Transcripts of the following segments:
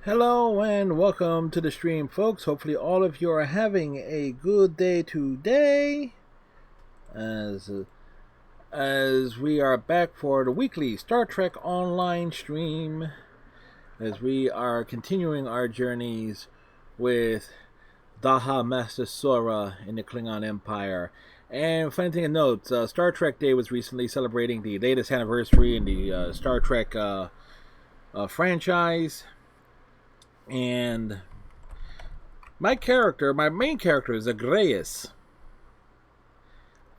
Hello and welcome to the stream, folks. Hopefully all of you are having a good day today as we are back for the weekly Star Trek Online stream as we are continuing our journeys with Daha Master Sora in the Klingon Empire. And funny thing to note, Star Trek Day was recently celebrating the latest anniversary in the Star Trek franchise. And my main character is Agreus.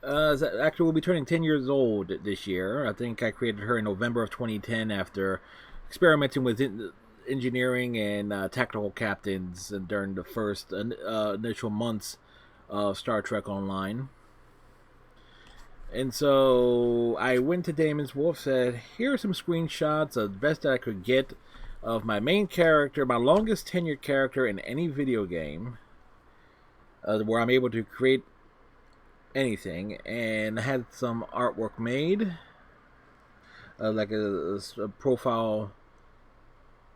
Actually, will be turning 10 years old this year. I think I created her in November of 2010 after experimenting with engineering and tactical captains during the first initial months of Star Trek Online. And so I went to Damon's Wolf, said, here are some screenshots of the best that I could get of my main character, my longest tenured character in any video game, where I'm able to create anything, and I had some artwork made, like a profile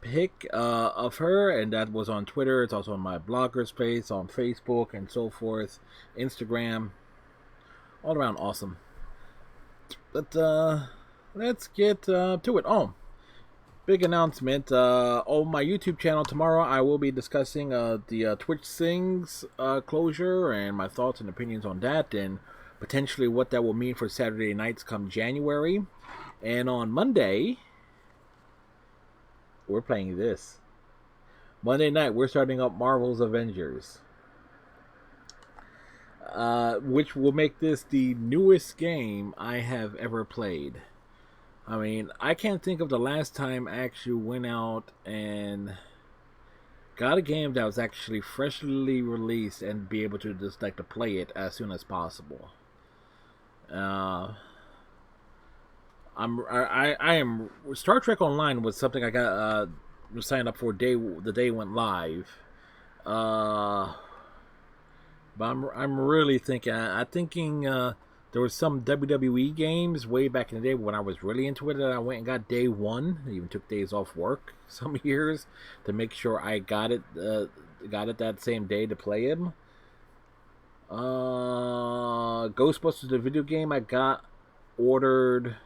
pic of her, and that was on Twitter. It's also on my blogger space, on Facebook, and so forth, Instagram. All around awesome. But let's get to it. Big announcement. On my YouTube channel tomorrow, I will be discussing the Twitch Sings closure and my thoughts and opinions on that, and potentially what that will mean for Saturday nights come January. And on Monday, we're playing this. Monday night, we're starting up Marvel's Avengers, which will make this the newest game I have ever played. I mean, I can't think of the last time I actually went out and got a game that was actually freshly released and be able to just like to play it as soon as possible. I am Star Trek Online was something I got signed up for the day it went live. But I'm really thinking. I'm thinking. There was some WWE games way back in the day when I was really into it that I went and got day one. I even took days off work some years to make sure I got it that same day to play them. Ghostbusters, the video game, I got ordered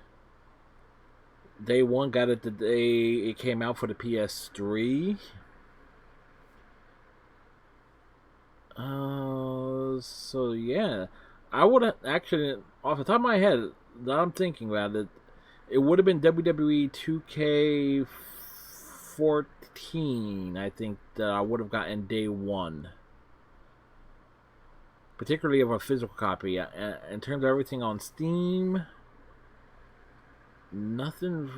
day one. Got it the day it came out for the PS3. So yeah. I would have actually, off the top of my head, that I'm thinking about it, it would have been WWE 2K14, I think, that I would have gotten day one. Particularly of a physical copy. In terms of everything on Steam, nothing's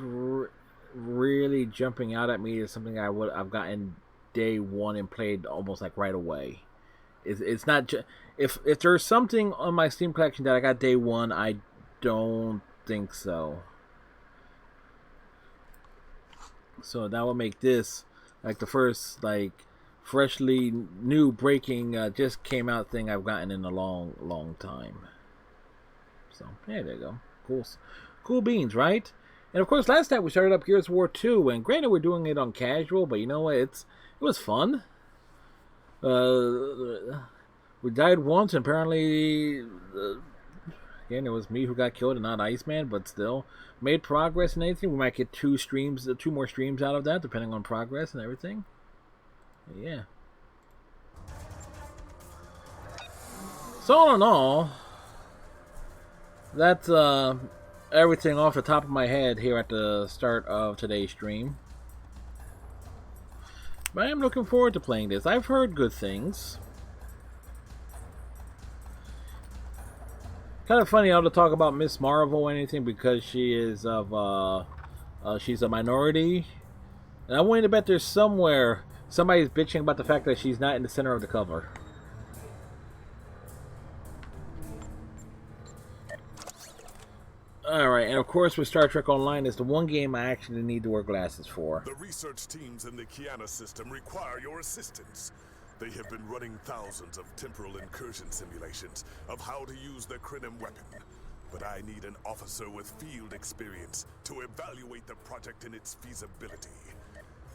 really jumping out at me as something I've gotten day one and played almost like right away. It's not if there's something on my Steam collection that I got day one, I don't think so. So that will make this like the first like freshly new breaking just came out thing I've gotten in a long time. So yeah, there you go. Cool beans, right? And of course, last time we started up Gears of War 2, and granted we're doing it on casual, but you know what? It was fun. We died once, and apparently, again, it was me who got killed and not Iceman, but still made progress and anything. We might get two more streams out of that, depending on progress and everything. Yeah. So all in all, that's everything off the top of my head here at the start of today's stream. But I am looking forward to playing this. I've heard good things. Kind of funny how to talk about Miss Marvel or anything because she is she's a minority. And I'm willing to bet there's somewhere somebody's bitching about the fact that she's not in the center of the cover. Alright, and of course with Star Trek Online, it's the one game I actually need to wear glasses for. The research teams in the Kiana system require your assistance. They have been running thousands of temporal incursion simulations of how to use the Krenim weapon. But I need an officer with field experience to evaluate the project and its feasibility.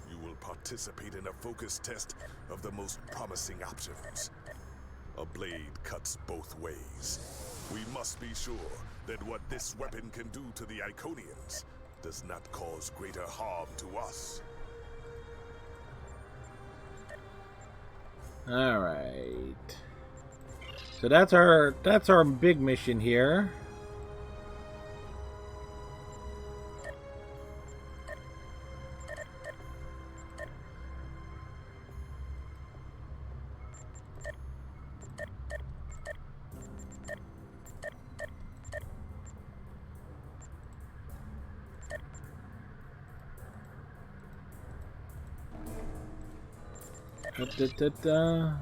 You will participate in a focus test of the most promising options. A blade cuts both ways. We must be sure that what this weapon can do to the Iconians does not cause greater harm to us. All right. So that's our big mission here. Da-da-da-da.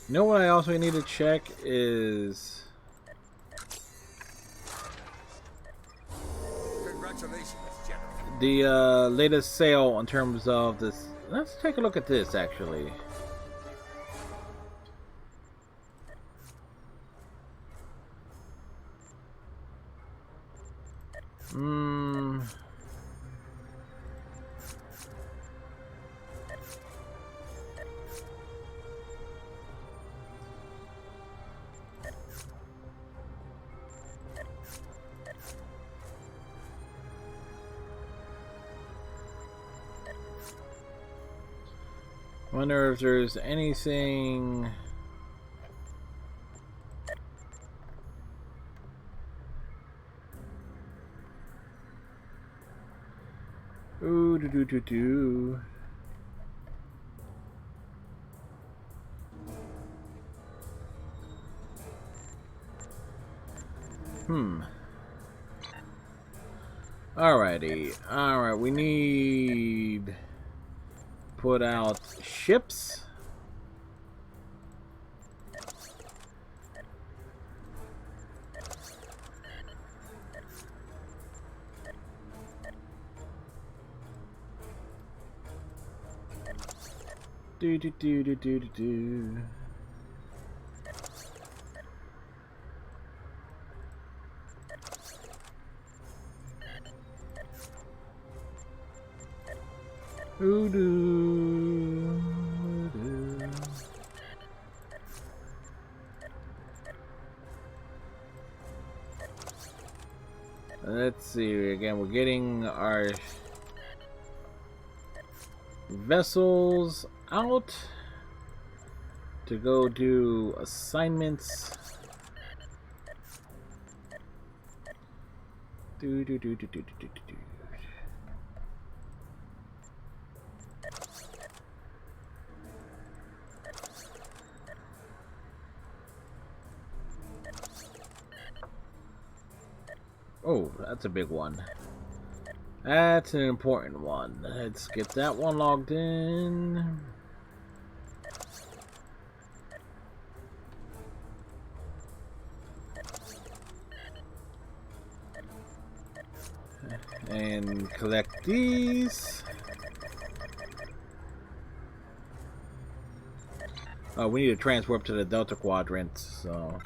You know what I also need to check is... Congratulations, General. the latest sale in terms of this. Let's take a look at this, actually. Wonder if there's anything. Ooh, do. Alrighty. Alright, we need put out ships. Do. Let's see. Again, we're getting our vessels out to go do assignments. Do. Oh, that's a big one. That's an important one. Let's get that one logged in. And collect these. Oh, we need to transfer up to the Delta Quadrant, so...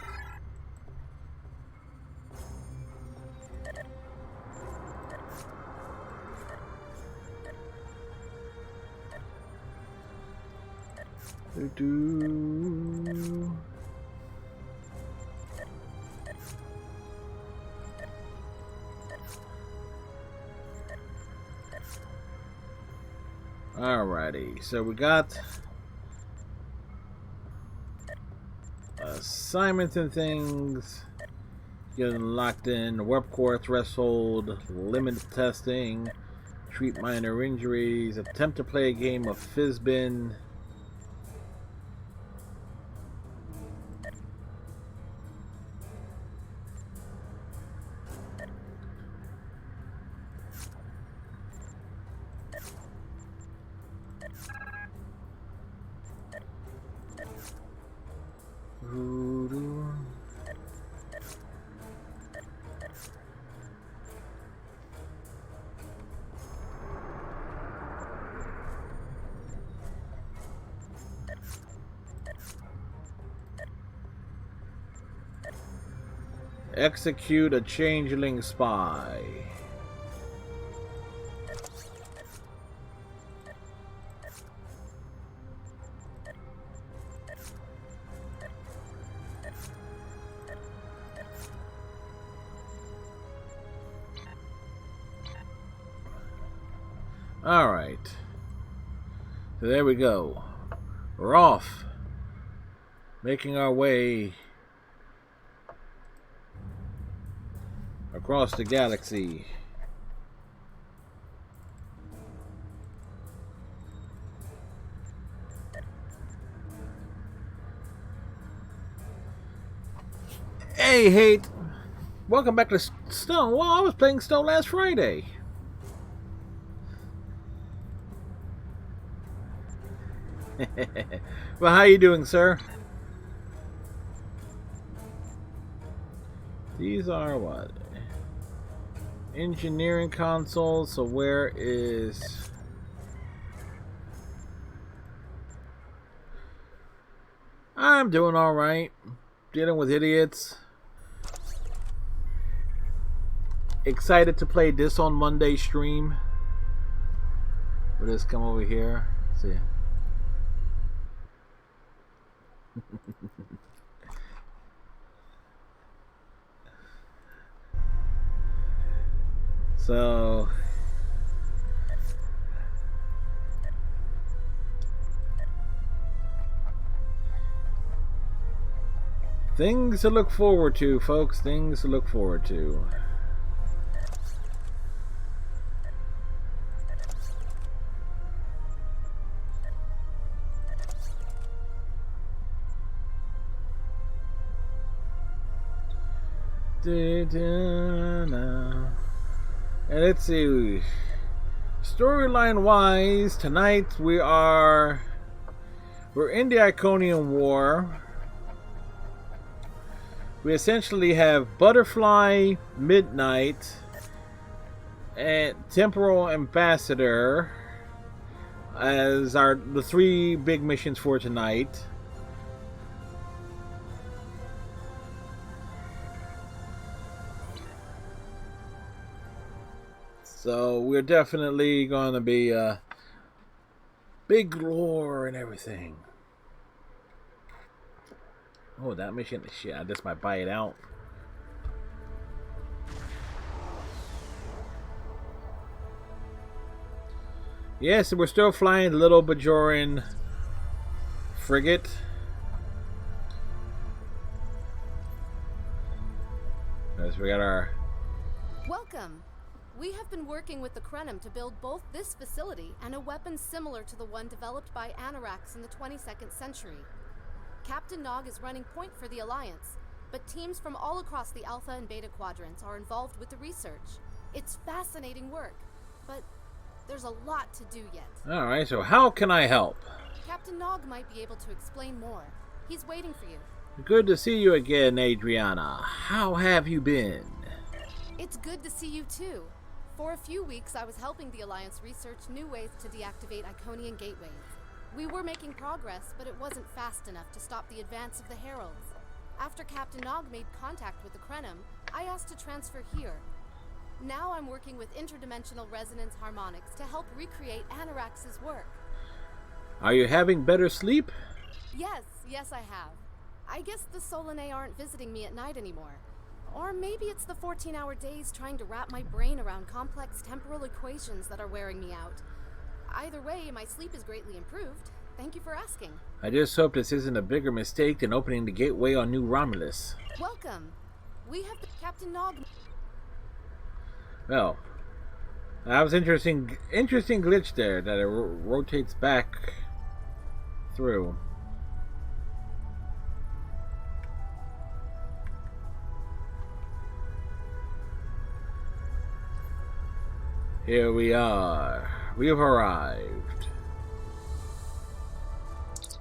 Do. Alrighty, so we got assignments and things getting locked in. Warp core threshold, limit testing, treat minor injuries, attempt to play a game of Fizbin. Execute a changeling spy. Alright. So there we go. We're off. Making our way across the galaxy. Hey, Hate. Welcome back to Stone. Well, I was playing Stone last Friday. Well, how you doing, sir? These are what? Engineering console. So where is... I'm doing alright. Dealing with idiots. Excited to play this on Monday stream. We'll just come over here. Let's see. So things to look forward to, folks. Things to look forward to. And let's see, storyline wise, tonight we're in the Iconian War. We essentially have Butterfly, Midnight, and Temporal Ambassador as the three big missions for tonight. So we're definitely going to be big lore and everything. Oh, that mission, shit, I just might buy it out. Yes, we're still flying the little Bajoran frigate. As we got our... Welcome. We have been working with the Krenim to build both this facility and a weapon similar to the one developed by Anarax in the 22nd century. Captain Nog is running point for the Alliance, but teams from all across the Alpha and Beta quadrants are involved with the research. It's fascinating work, but there's a lot to do yet. Alright, so how can I help? Captain Nog might be able to explain more. He's waiting for you. Good to see you again, Adriana. How have you been? It's good to see you too. For a few weeks, I was helping the Alliance research new ways to deactivate Iconian gateways. We were making progress, but it wasn't fast enough to stop the advance of the Heralds. After Captain Nog made contact with the Krenim, I asked to transfer here. Now I'm working with Interdimensional Resonance Harmonics to help recreate Anarax's work. Are you having better sleep? Yes I have. I guess the Solanae aren't visiting me at night anymore. Or maybe it's the 14-hour days trying to wrap my brain around complex temporal equations that are wearing me out. Either way, my sleep is greatly improved. Thank you for asking. I just hope this isn't a bigger mistake than opening the gateway on New Romulus. Welcome. We have the Captain Nog. Well, that was interesting glitch there that it rotates back through. Here we are. We have arrived.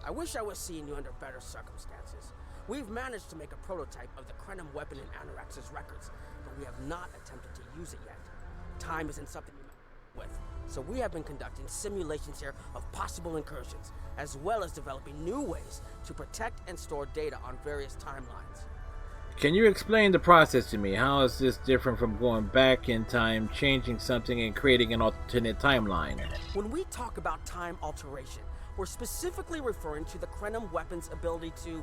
I wish I was seeing you under better circumstances. We've managed to make a prototype of the Krenim weapon in Anarax's records, but we have not attempted to use it yet. Time isn't something you know with, so we have been conducting simulations here of possible incursions, as well as developing new ways to protect and store data on various timelines. Can you explain the process to me? How is this different from going back in time, changing something, and creating an alternate timeline? When we talk about time alteration, we're specifically referring to the Krenim weapon's ability to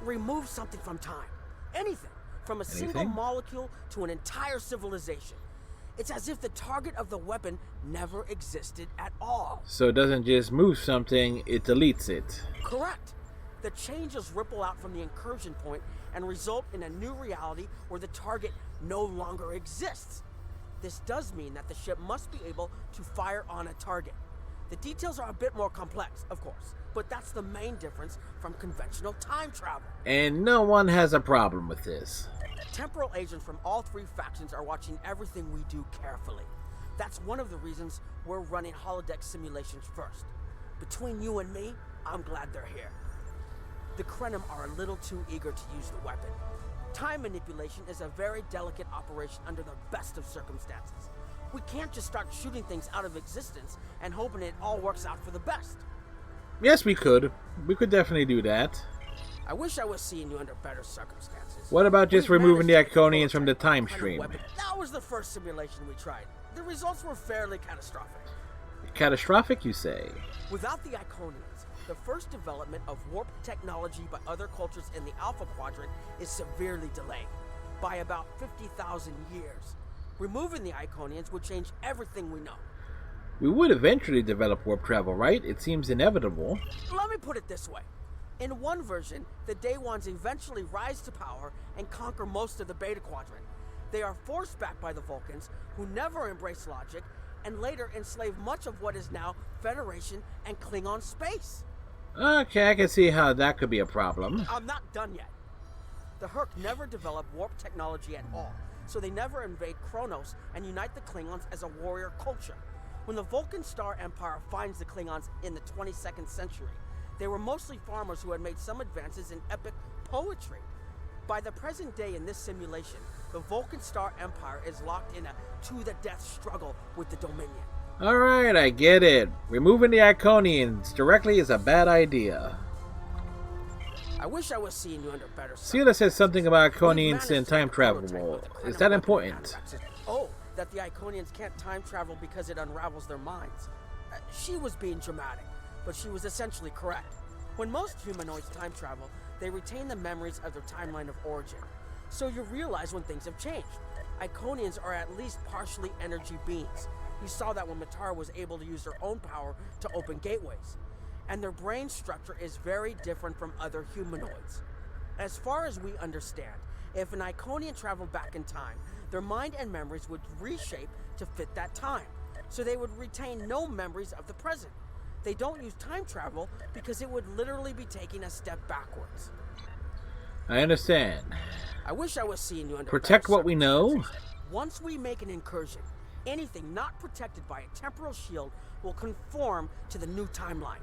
remove something from time. Anything. From a single molecule to an entire civilization. It's as if the target of the weapon never existed at all. So it doesn't just move something, it deletes it. Correct. The changes ripple out from the incursion point and result in a new reality where the target no longer exists. This does mean that the ship must be able to fire on a target. The details are a bit more complex, of course, but that's the main difference from conventional time travel. And no one has a problem with this. Temporal agents from all three factions are watching everything we do carefully. That's one of the reasons we're running holodeck simulations first. Between you and me, I'm glad they're here. The Krenim are a little too eager to use the weapon. Time manipulation is a very delicate operation under the best of circumstances. We can't just start shooting things out of existence and hoping it all works out for the best. Yes, we could. We could definitely do that. I wish I was seeing you under better circumstances. What about just removing the Iconians from the time stream? That was the first simulation we tried. The results were fairly catastrophic. Catastrophic, you say? Without the Iconians, the first development of warp technology by other cultures in the Alpha Quadrant is severely delayed by about 50,000 years. Removing the Iconians would change everything we know. We would eventually develop warp travel, right? It seems inevitable. Let me put it this way. In one version, the Day Ones eventually rise to power and conquer most of the Beta Quadrant. They are forced back by the Vulcans, who never embrace logic, and later enslave much of what is now Federation and Klingon space. Okay, I can see how that could be a problem. I'm not done yet. The Hurk never developed warp technology at all, so they never invade Kronos and unite the Klingons as a warrior culture. When the Vulcan Star Empire finds the Klingons in the 22nd century, they were mostly farmers who had made some advances in epic poetry. By the present day in this simulation, the Vulcan Star Empire is locked in a to-the-death struggle with the Dominion. Alright, I get it. Removing the Iconians directly is a bad idea. I wish I was seeing you under better circumstances. Sela said something about Iconians and time travel. Is that important? Oh, that the Iconians can't time travel because it unravels their minds. She was being dramatic, but she was essentially correct. When most humanoids time travel, they retain the memories of their timeline of origin. So you realize when things have changed. Iconians are at least partially energy beings. You saw that when Matar was able to use their own power to open gateways. And their brain structure is very different from other humanoids. As far as we understand, if an Iconian traveled back in time, their mind and memories would reshape to fit that time. So they would retain no memories of the present. They don't use time travel because it would literally be taking a step backwards. I understand. I wish I was seeing you under Protect what we know? Once we make an incursion, anything not protected by a temporal shield will conform to the new timeline.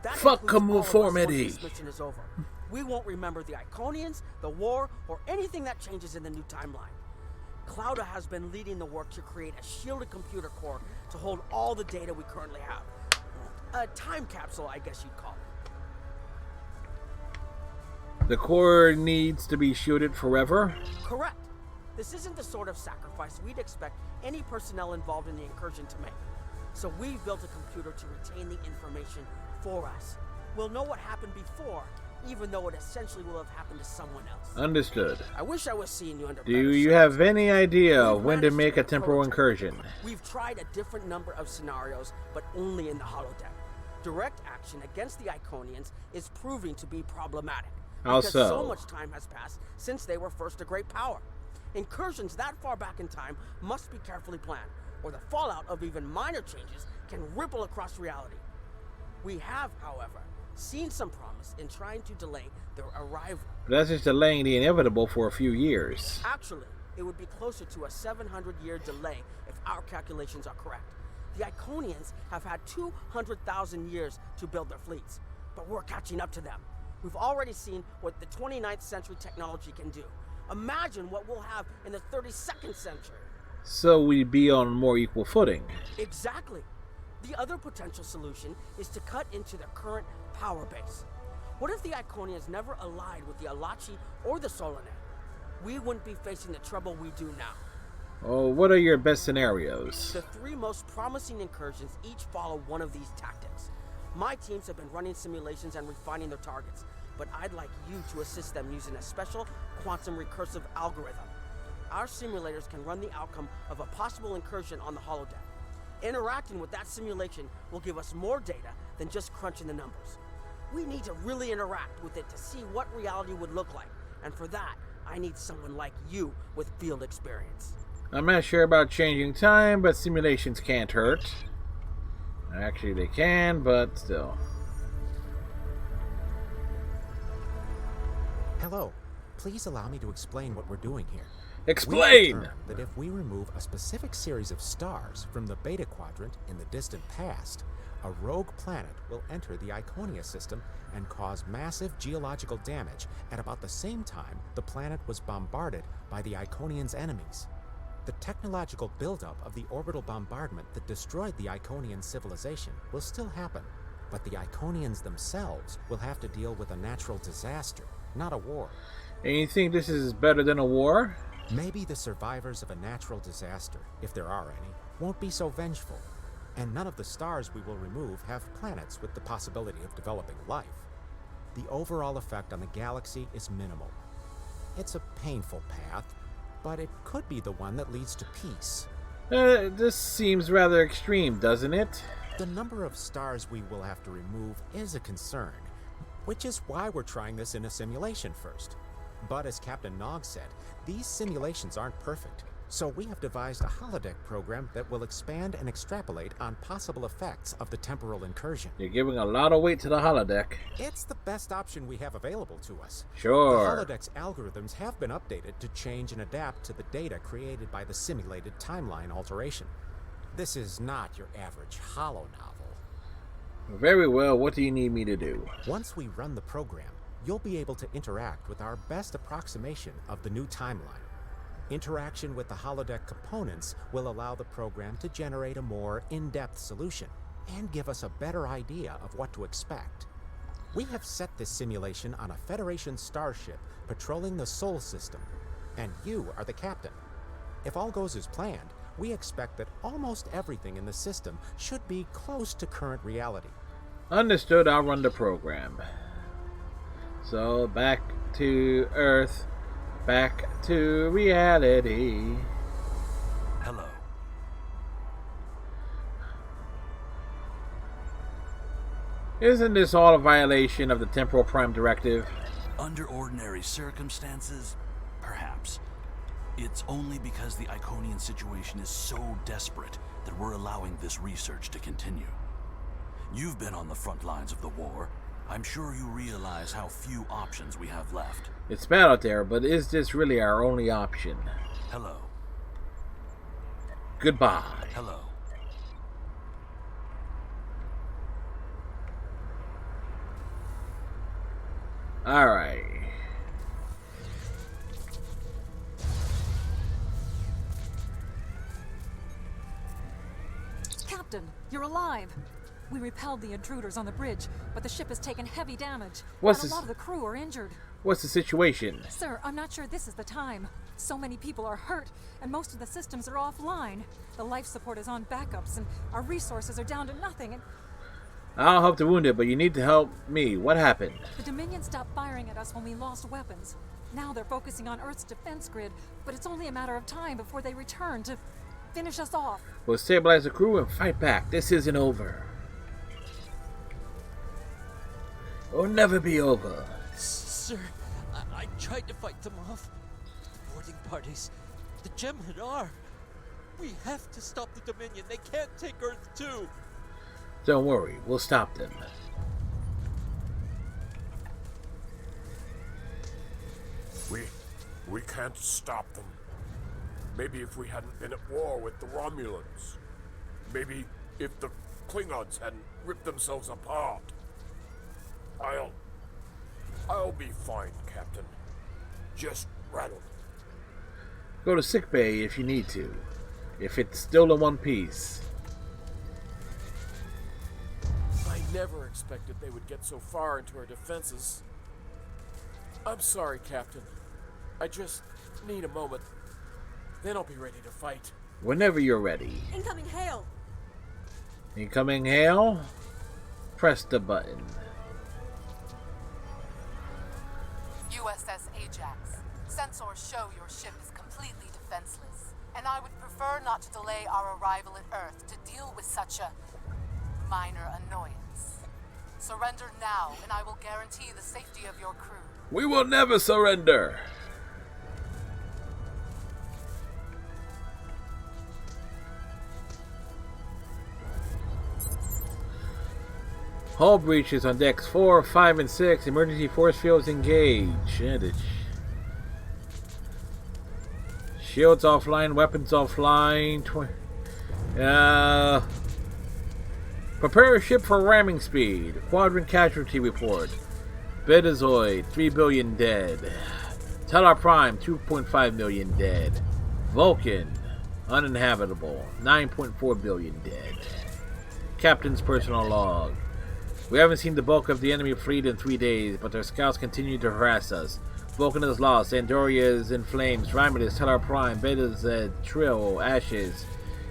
That Fuck conformity. Once this mission is over. We won't remember the Iconians, the war, or anything that changes in the new timeline. Clouda has been leading the work to create a shielded computer core to hold all the data we currently have. A time capsule, I guess you'd call it. The core needs to be shielded forever? Correct. This isn't the sort of sacrifice we'd expect any personnel involved in the incursion to make. So we've built a computer to retain the information for us. We'll know what happened before, even though it essentially will have happened to someone else. Understood. I wish I was seeing you under Do you have any idea when to make a temporal incursion? We've tried a different number of scenarios, but only in the holodeck. Direct action against the Iconians is proving to be problematic. How because so? So much time has passed since they were first a great power. Incursions that far back in time must be carefully planned, or the fallout of even minor changes can ripple across reality. We have, however, seen some promise in trying to delay their arrival. That's just delaying the inevitable for a few years. Actually, it would be closer to a 700-year delay if our calculations are correct. The Iconians have had 200,000 years to build their fleets, but we're catching up to them. We've already seen what the 29th century technology can do. Imagine what we'll have in the 32nd century. So we'd be on more equal footing. Exactly. The other potential solution is to cut into their current power base. What if the Iconians never allied with the Alachi or the Solanet? we wouldn't be facing the trouble we do now. Oh, what are your best scenarios? The three most promising incursions each follow one of these tactics. My teams have been running simulations and refining their targets, but I'd like you to assist them using a special quantum recursive algorithm. Our simulators can run the outcome of a possible incursion on the holodeck. Interacting with that simulation will give us more data than just crunching the numbers. We need to really interact with it to see what reality would look like, and for that, I need someone like you with field experience. I'm not sure about changing time, but simulations can't hurt. Actually, they can, but still. Hello. Please allow me to explain what we're doing here. Explain! We determined that if we remove a specific series of stars from the Beta Quadrant in the distant past, a rogue planet will enter the Iconia system and cause massive geological damage at about the same time the planet was bombarded by the Iconians' enemies. The technological buildup of the orbital bombardment that destroyed the Iconian civilization will still happen, but the Iconians themselves will have to deal with a natural disaster, not a war. And you think this is better than a war? Maybe the survivors of a natural disaster, if there are any, won't be so vengeful. And none of the stars we will remove have planets with the possibility of developing life. The overall effect on the galaxy is minimal. It's a painful path, but it could be the one that leads to peace. This seems rather extreme, doesn't it? The number of stars we will have to remove is a concern, which is why we're trying this in a simulation first. But as Captain Nog said, these simulations aren't perfect, so we have devised a holodeck program that will expand and extrapolate on possible effects of the temporal incursion. You're giving a lot of weight to the holodeck. It's the best option we have available to us. Sure. The holodeck's algorithms have been updated to change and adapt to the data created by the simulated timeline alteration. This is not your average holo novel. Very well, what do you need me to do? Once we run the program, you'll be able to interact with our best approximation of the new timeline. Interaction with the holodeck components will allow the program to generate a more in-depth solution and give us a better idea of what to expect. We have set this simulation on a Federation starship patrolling the Sol system, and you are the captain. If all goes as planned, we expect that almost everything in the system should be close to current reality. Understood, I'll run the program. So, back to Earth. Back to reality. Hello. Isn't this all a violation of the Temporal Prime Directive? Under ordinary circumstances, perhaps. It's only because the Iconian situation is so desperate that we're allowing this research to continue. You've been on the front lines of the war. I'm sure you realize how few options we have left. It's bad out there, but is this really our only option? Hello. Goodbye. Hello. Alright. Captain, you're alive. We repelled the intruders on the bridge, but the ship has taken heavy damage. What's and this? a lot of the crew are injured. What's the situation? Sir, I'm not sure this is the time. So many people are hurt, and most of the systems are offline. The life support is on backups, and our resources are down to nothing, and I'll help the wounded, but you need to help me. What happened? the Dominion stopped firing at us when we lost weapons. Now they're focusing on Earth's defense grid, but it's only a matter of time before they return to finish us off. We'll stabilize the crew and fight back. This isn't over. It'll never be over. Sir, I tried to fight them off. The boarding parties, the Jem'Hadar. We have to stop the Dominion. They can't take Earth too. Don't worry, we'll stop them. We can't stop them. Maybe if we hadn't been at war with the Romulans. Maybe if the Klingons hadn't ripped themselves apart. I'll be fine, Captain. Just rattled. Go to sickbay if you need to. If it's still in one piece. I never expected they would get so far into our defenses. I'm sorry, Captain. I just need a moment. Then I'll be ready to fight. Whenever you're ready. Incoming hail! Incoming hail. Press the button. USS Ajax. Sensors show your ship is completely defenseless, and I would prefer not to delay our arrival at Earth to deal with such a minor annoyance. Surrender now, and I will guarantee the safety of your crew. We will never surrender. Hull breaches on decks 4, 5, and 6. Emergency force fields engaged. Shields offline, weapons offline. Prepare a ship for ramming speed. Quadrant casualty report. Betazoid, 3 billion dead. Tellar Prime, 2.5 million dead. Vulcan, uninhabitable, 9.4 billion dead. Captain's personal log. We haven't seen the bulk of the enemy fleet in 3 days, but their scouts continue to harass us. Vulcan is lost, Andoria is in flames, Rhymetus, Tellar Prime, Beta Z, Trill, Ashes.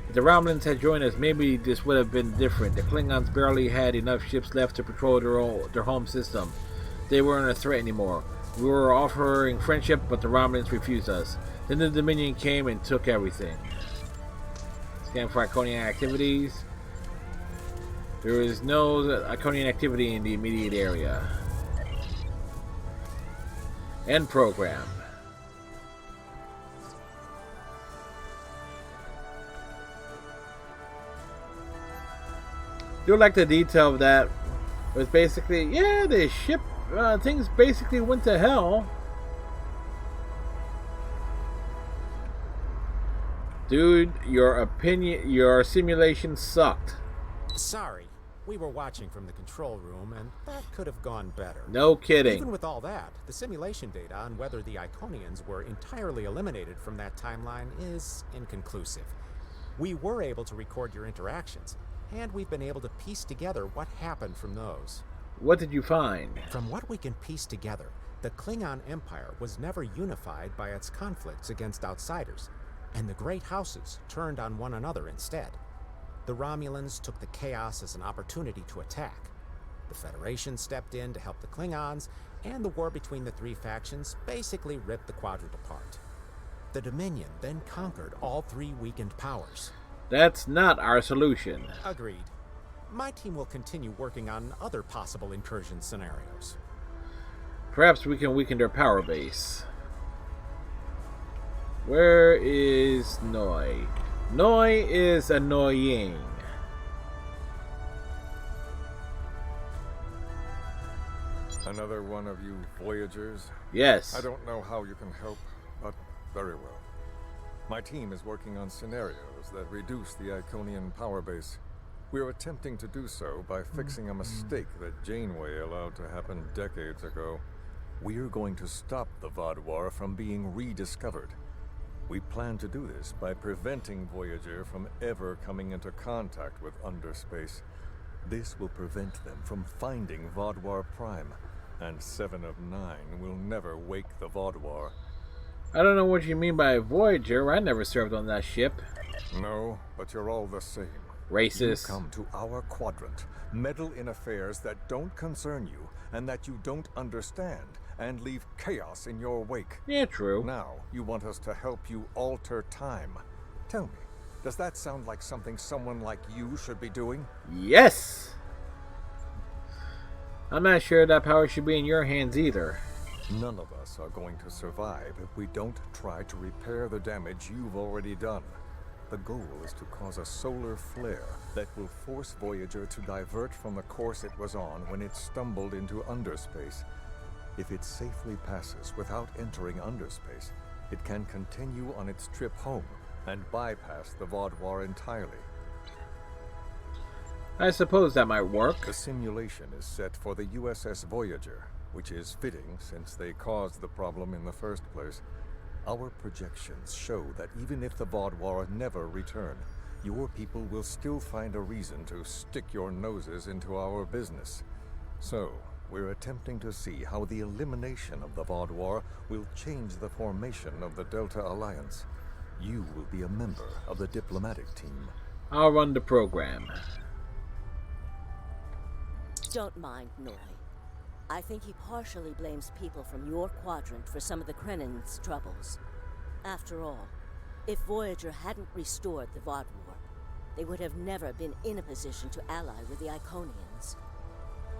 If the Romulans had joined us, maybe this would have been different. The Klingons barely had enough ships left to patrol their home system. They weren't a threat anymore. We were offering friendship, but the Romulans refused us. Then the Dominion came and took everything. Scan for Iconian activities. There is no Iconian activity in the immediate area. End program. Do like the detail of that. It was basically, yeah, the ship, things basically went to hell. Dude, your simulation sucked. Sorry. We were watching from the control room, and that could have gone better. No kidding. Even with all that, the simulation data on whether the Iconians were entirely eliminated from that timeline is inconclusive. We were able to record your interactions, and we've been able to piece together what happened from those. What did you find? From what we can piece together, the Klingon Empire was never unified by its conflicts against outsiders, and the Great Houses turned on one another instead. The Romulans took the chaos as an opportunity to attack. The Federation stepped in to help the Klingons, and the war between the three factions basically ripped the Quadrant apart. The Dominion then conquered all three weakened powers. That's not our solution. Agreed. My team will continue working on other possible incursion scenarios. Perhaps we can weaken their power base. Where is Noi? Noi is annoying. Another one of you Voyagers? Yes. I don't know how you can help, but very well. My team is working on scenarios that reduce the Iconian power base. We're attempting to do so by fixing a mistake that Janeway allowed to happen decades ago. We're going to stop the Vaadwaur from being rediscovered. We plan to do this by preventing Voyager from ever coming into contact with Underspace. This will prevent them from finding Vaadwaur Prime, and 7 of 9 will never wake the Vaadwaur. I don't know what you mean by Voyager. I never served on that ship. No, but you're all the same. Racist. You come to our quadrant, meddle in affairs that don't concern you and that you don't understand, and leave chaos in your wake. Yeah, true. Now, you want us to help you alter time. Tell me, does that sound like something someone like you should be doing? Yes! I'm not sure that power should be in your hands either. None of us are going to survive if we don't try to repair the damage you've already done. The goal is to cause a solar flare that will force Voyager to divert from the course it was on when it stumbled into Underspace. If it safely passes without entering Underspace, it can continue on its trip home and bypass the Vaadwaur entirely. I suppose that might work. The simulation is set for the USS Voyager, which is fitting since they caused the problem in the first place. Our projections show that even if the Vaadwaur never return, your people will still find a reason to stick your noses into our business. So, we're attempting to see how the elimination of the Vaadwaur will change the formation of the Delta Alliance. You will be a member of the diplomatic team. I'll run the program. Don't mind Noi. I think he partially blames people from your quadrant for some of the Krennin's troubles. After all, if Voyager hadn't restored the Vaadwaur, they would have never been in a position to ally with the Iconians.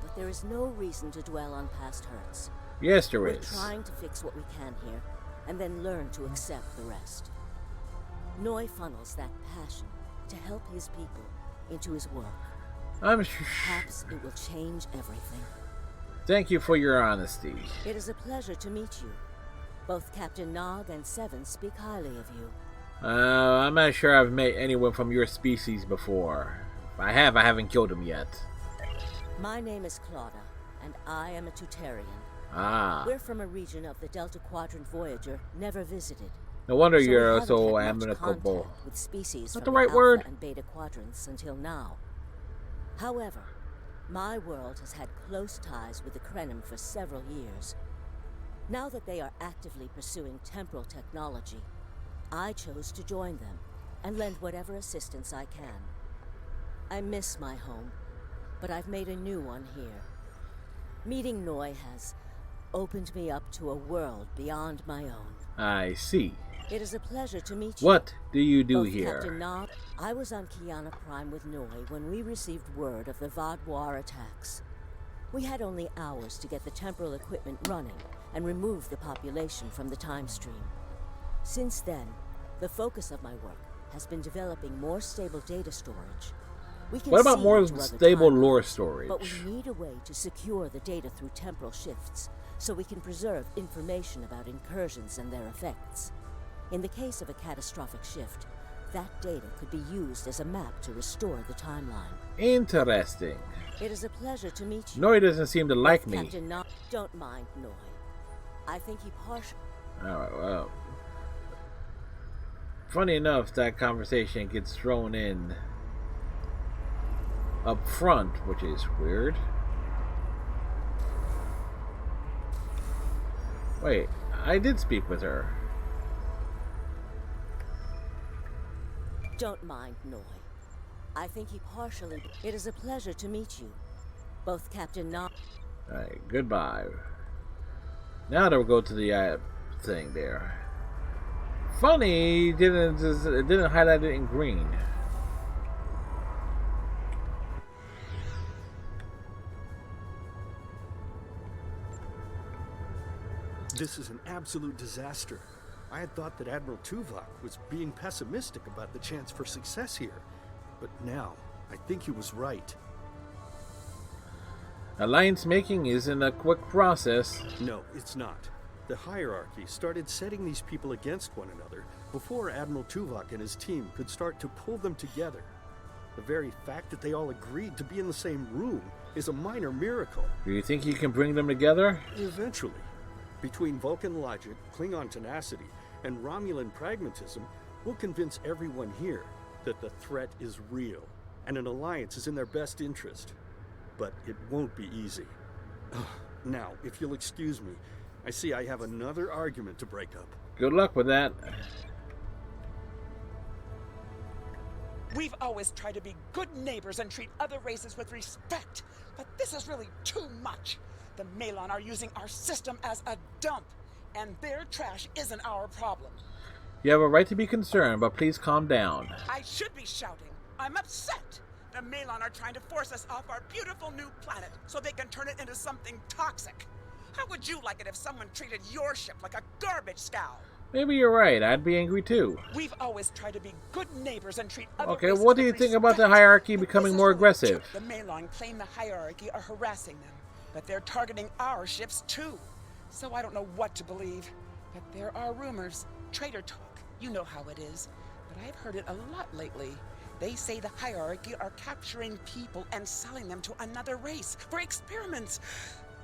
But there is no reason to dwell on past hurts. Yes, there We're is. trying to fix what we can here, and then learn to accept the rest. Noi funnels that passion to help his people into his work. Perhaps it will change everything. Thank you for your honesty. It is a pleasure to meet you. Both Captain Nog and Seven speak highly of you. I'm not sure I've met anyone from your species before. If I have, I haven't killed him yet. My name is Claudia, and I am a Tutarian. Ah. We're from a region of the Delta Quadrant Voyager never visited. No wonder So we you're haven't so had much amicable. contact with species Not from the right Alpha word. and Beta quadrants until now. However, my world has had close ties with the Krenim for several years. Now that they are actively pursuing temporal technology, I chose to join them and lend whatever assistance I can. I miss my home, but I've made a new one here. Meeting Noi has opened me up to a world beyond my own. I see. It is a pleasure to meet you. What do you do Both here? Captain Nog, I was on Kiana Prime with Noi when we received word of the Vaadwaur attacks. We had only hours to get the temporal equipment running and remove the population from the time stream. Since then, the focus of my work has been developing more stable data storage. We can What about see more into other stable timelines, lore storage? But we need a way to secure the data through temporal shifts, so we can preserve information about incursions and their effects. In the case of a catastrophic shift, that data could be used as a map to restore the timeline. Interesting. It is a pleasure to meet you. Noi doesn't seem to like me. Captain Nog, don't mind Noi. I think he partially... Alright, well. Funny enough, that conversation gets thrown in up front, which is weird. Wait, I did speak with her. Don't mind Noi. I think he partially... It is a pleasure to meet you. Both Captain Nog... Alright, goodbye. Now they'll go to the thing there. Funny, it didn't highlight it in green. This is an absolute disaster. I had thought that Admiral Tuvok was being pessimistic about the chance for success here. But now, I think he was right. Alliance making isn't a quick process. No, it's not. The hierarchy started setting these people against one another before Admiral Tuvok and his team could start to pull them together. The very fact that they all agreed to be in the same room is a minor miracle. Do you think you can bring them together? Eventually. Between Vulcan logic, Klingon tenacity, and Romulan pragmatism, we'll convince everyone here that the threat is real, and an alliance is in their best interest. But it won't be easy. Now, if you'll excuse me, I see I have another argument to break up. Good luck with that. We've always tried to be good neighbors and treat other races with respect, but this is really too much. The Malon are using our system as a dump, and their trash isn't our problem. You have a right to be concerned, but please calm down. I should be shouting. I'm upset. The Malon are trying to force us off our beautiful new planet so they can turn it into something toxic. How would you like it if someone treated your ship like a garbage scow? Maybe you're right. I'd be angry too. We've always tried to be good neighbors and treat other Okay, races what do with you think respect. about the hierarchy becoming more aggressive? The Malon claim the hierarchy are harassing them, but they're targeting our ships too. So I don't know what to believe. But there are rumors, traitor talk, you know how it is. But I've heard it a lot lately. They say the hierarchy are capturing people and selling them to another race for experiments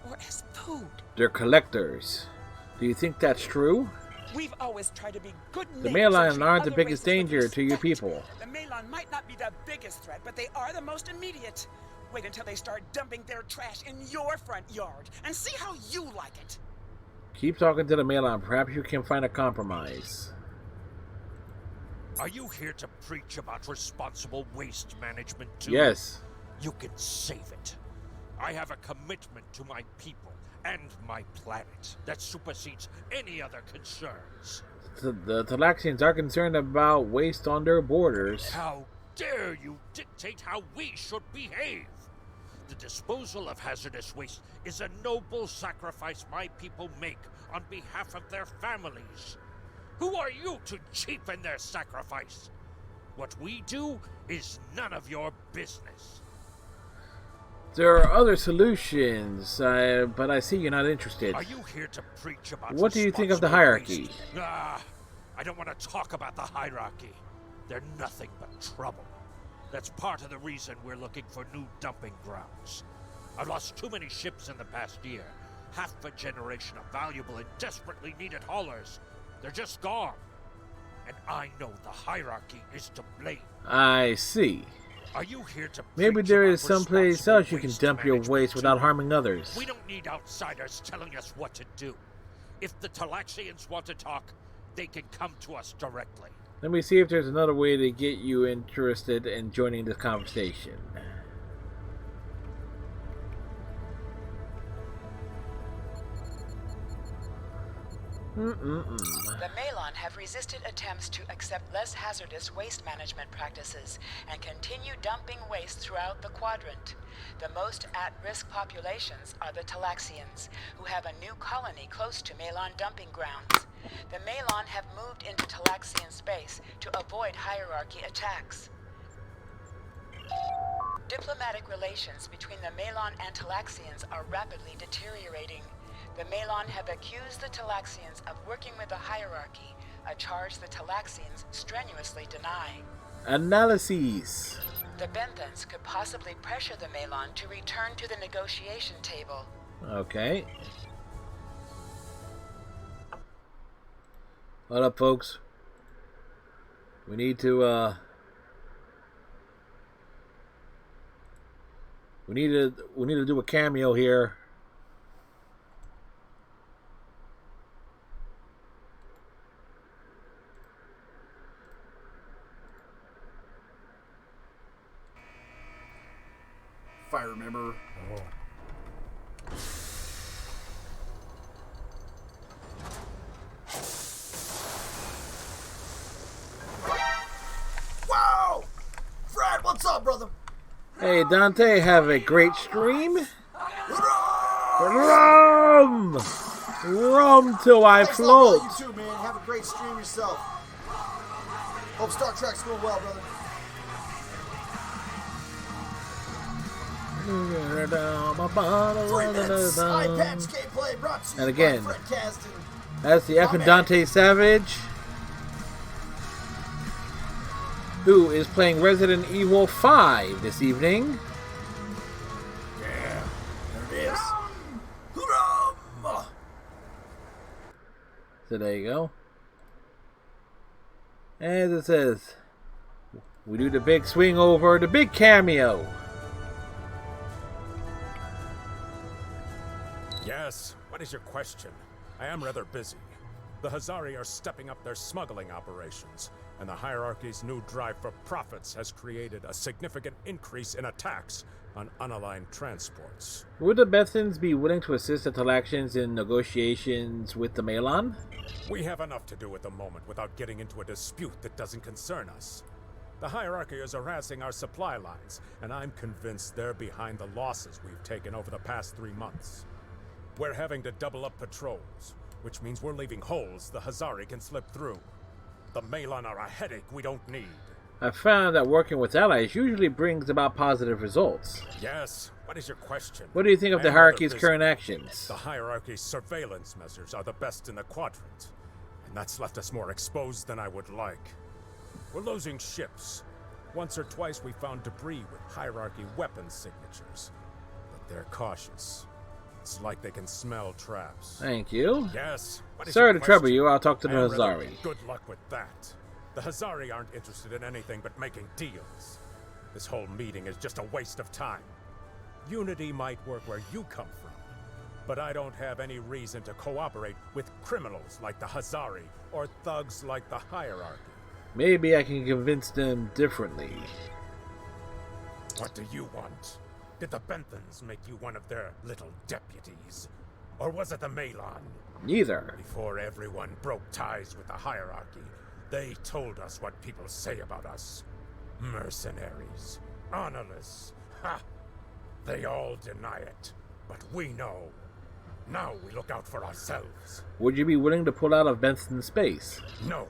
or as food. They're collectors. Do you think that's true? We've always tried to be good The neighbors and Malon treat aren't the other biggest races with danger to your respect. people. The Malon might not be the biggest threat, but they are the most immediate. Wait until they start dumping their trash in your front yard and see how you like it. Keep talking to the Malon. Perhaps you can find a compromise. Are you here to preach about responsible waste management too? Yes. You can save it. I have a commitment to my people and my planet that supersedes any other concerns. The Talaxians are concerned about waste on their borders. How dare you dictate how we should behave? The disposal of hazardous waste is a noble sacrifice my people make on behalf of their families. Who are you to cheapen their sacrifice? What we do is none of your business. There are other solutions, but I see you're not interested. Are you here to preach about what do you think of the hierarchy? I don't want to talk about the hierarchy. They're nothing but trouble. That's part of the reason we're looking for new dumping grounds. I've lost too many ships in the past year. Half a generation of valuable and desperately needed haulers. They're just gone. And I know the hierarchy is to blame. I see. Are you here to maybe there is someplace else you can dump your waste without harming others. We don't need outsiders telling us what to do. If the Talaxians want to talk, they can come to us directly. Let me see if there's another way to get you interested in joining this conversation. The Malon have resisted attempts to accept less hazardous waste management practices and continue dumping waste throughout the quadrant. The most at-risk populations are the Talaxians, who have a new colony close to Malon dumping grounds. The Malon have moved into Talaxian space to avoid hierarchy attacks. Diplomatic relations between the Malon and Talaxians are rapidly deteriorating. The Malon have accused the Talaxians of working with the hierarchy, a charge the Talaxians strenuously deny. Analyses. The Benthans could possibly pressure the Malon to return to the negotiation table. Okay. Hold up, folks. We need to we need to do a cameo here. If I remember. Wow! Fred, what's up, brother? Hey, Dante, have a great stream. Rum! Rum till I float. You too, man. Have a great stream yourself. Hope Star Trek's going well, brother. And again, that's the F and Dante Savage, who is playing Resident Evil 5 this evening. Yeah, there it is. So there you go. As it says, we do the big swing over, the big cameo. Yes, what is your question? I am rather busy. The Hazari are stepping up their smuggling operations, and the hierarchy's new drive for profits has created a significant increase in attacks on unaligned transports. Would the Bethans be willing to assist the Talaxians in negotiations with the Malon? We have enough to do at the moment without getting into a dispute that doesn't concern us. The hierarchy is harassing our supply lines, and I'm convinced they're behind the losses we've taken over the past 3 months. We're having to double up patrols, which means we're leaving holes the Hazari can slip through. The Malon are a headache we don't need. I found that working with allies usually brings about positive results. Yes, what is your question? What do you think of the hierarchy's current actions? The hierarchy's surveillance measures are the best in the quadrant, and that's left us more exposed than I would like. We're losing ships. Once or twice we found debris with hierarchy weapons signatures, but they're cautious. It's like they can smell traps. Thank you. Yes. Sorry to trouble you. I'll talk to the Hazari. Good luck with that. The Hazari aren't interested in anything but making deals. This whole meeting is just a waste of time. Unity might work where you come from, but I don't have any reason to cooperate with criminals like the Hazari or thugs like the Hierarchy. Maybe I can convince them differently. What do you want? Did the Benthans make you one of their little deputies? Or was it the Malon? Neither. Before everyone broke ties with the Hierarchy, they told us what people say about us. Mercenaries. Honorless. Ha! They all deny it. But we know. Now we look out for ourselves. Would you be willing to pull out of Benson space? No.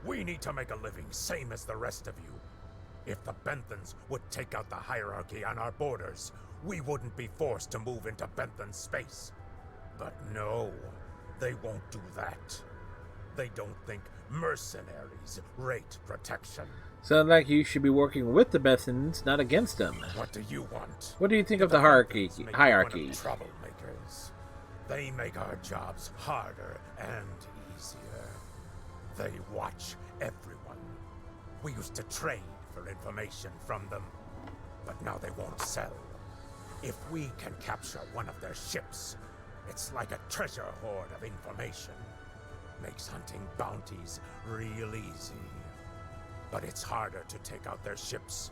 We need to make a living, same as the rest of you. If the Benthans would take out the Hierarchy on our borders, we wouldn't be forced to move into Benthan space. But no, they won't do that. They don't think mercenaries rate protection. Sounds like you should be working with the Bethans, not against them. What do you want? What do you think of the hierarchy? Troublemakers. They make our jobs harder and easier. They watch everyone. We used to trade for information from them, but now they won't sell. If we can capture one of their ships, it's like a treasure hoard of information. Makes hunting bounties real easy. But it's harder to take out their ships.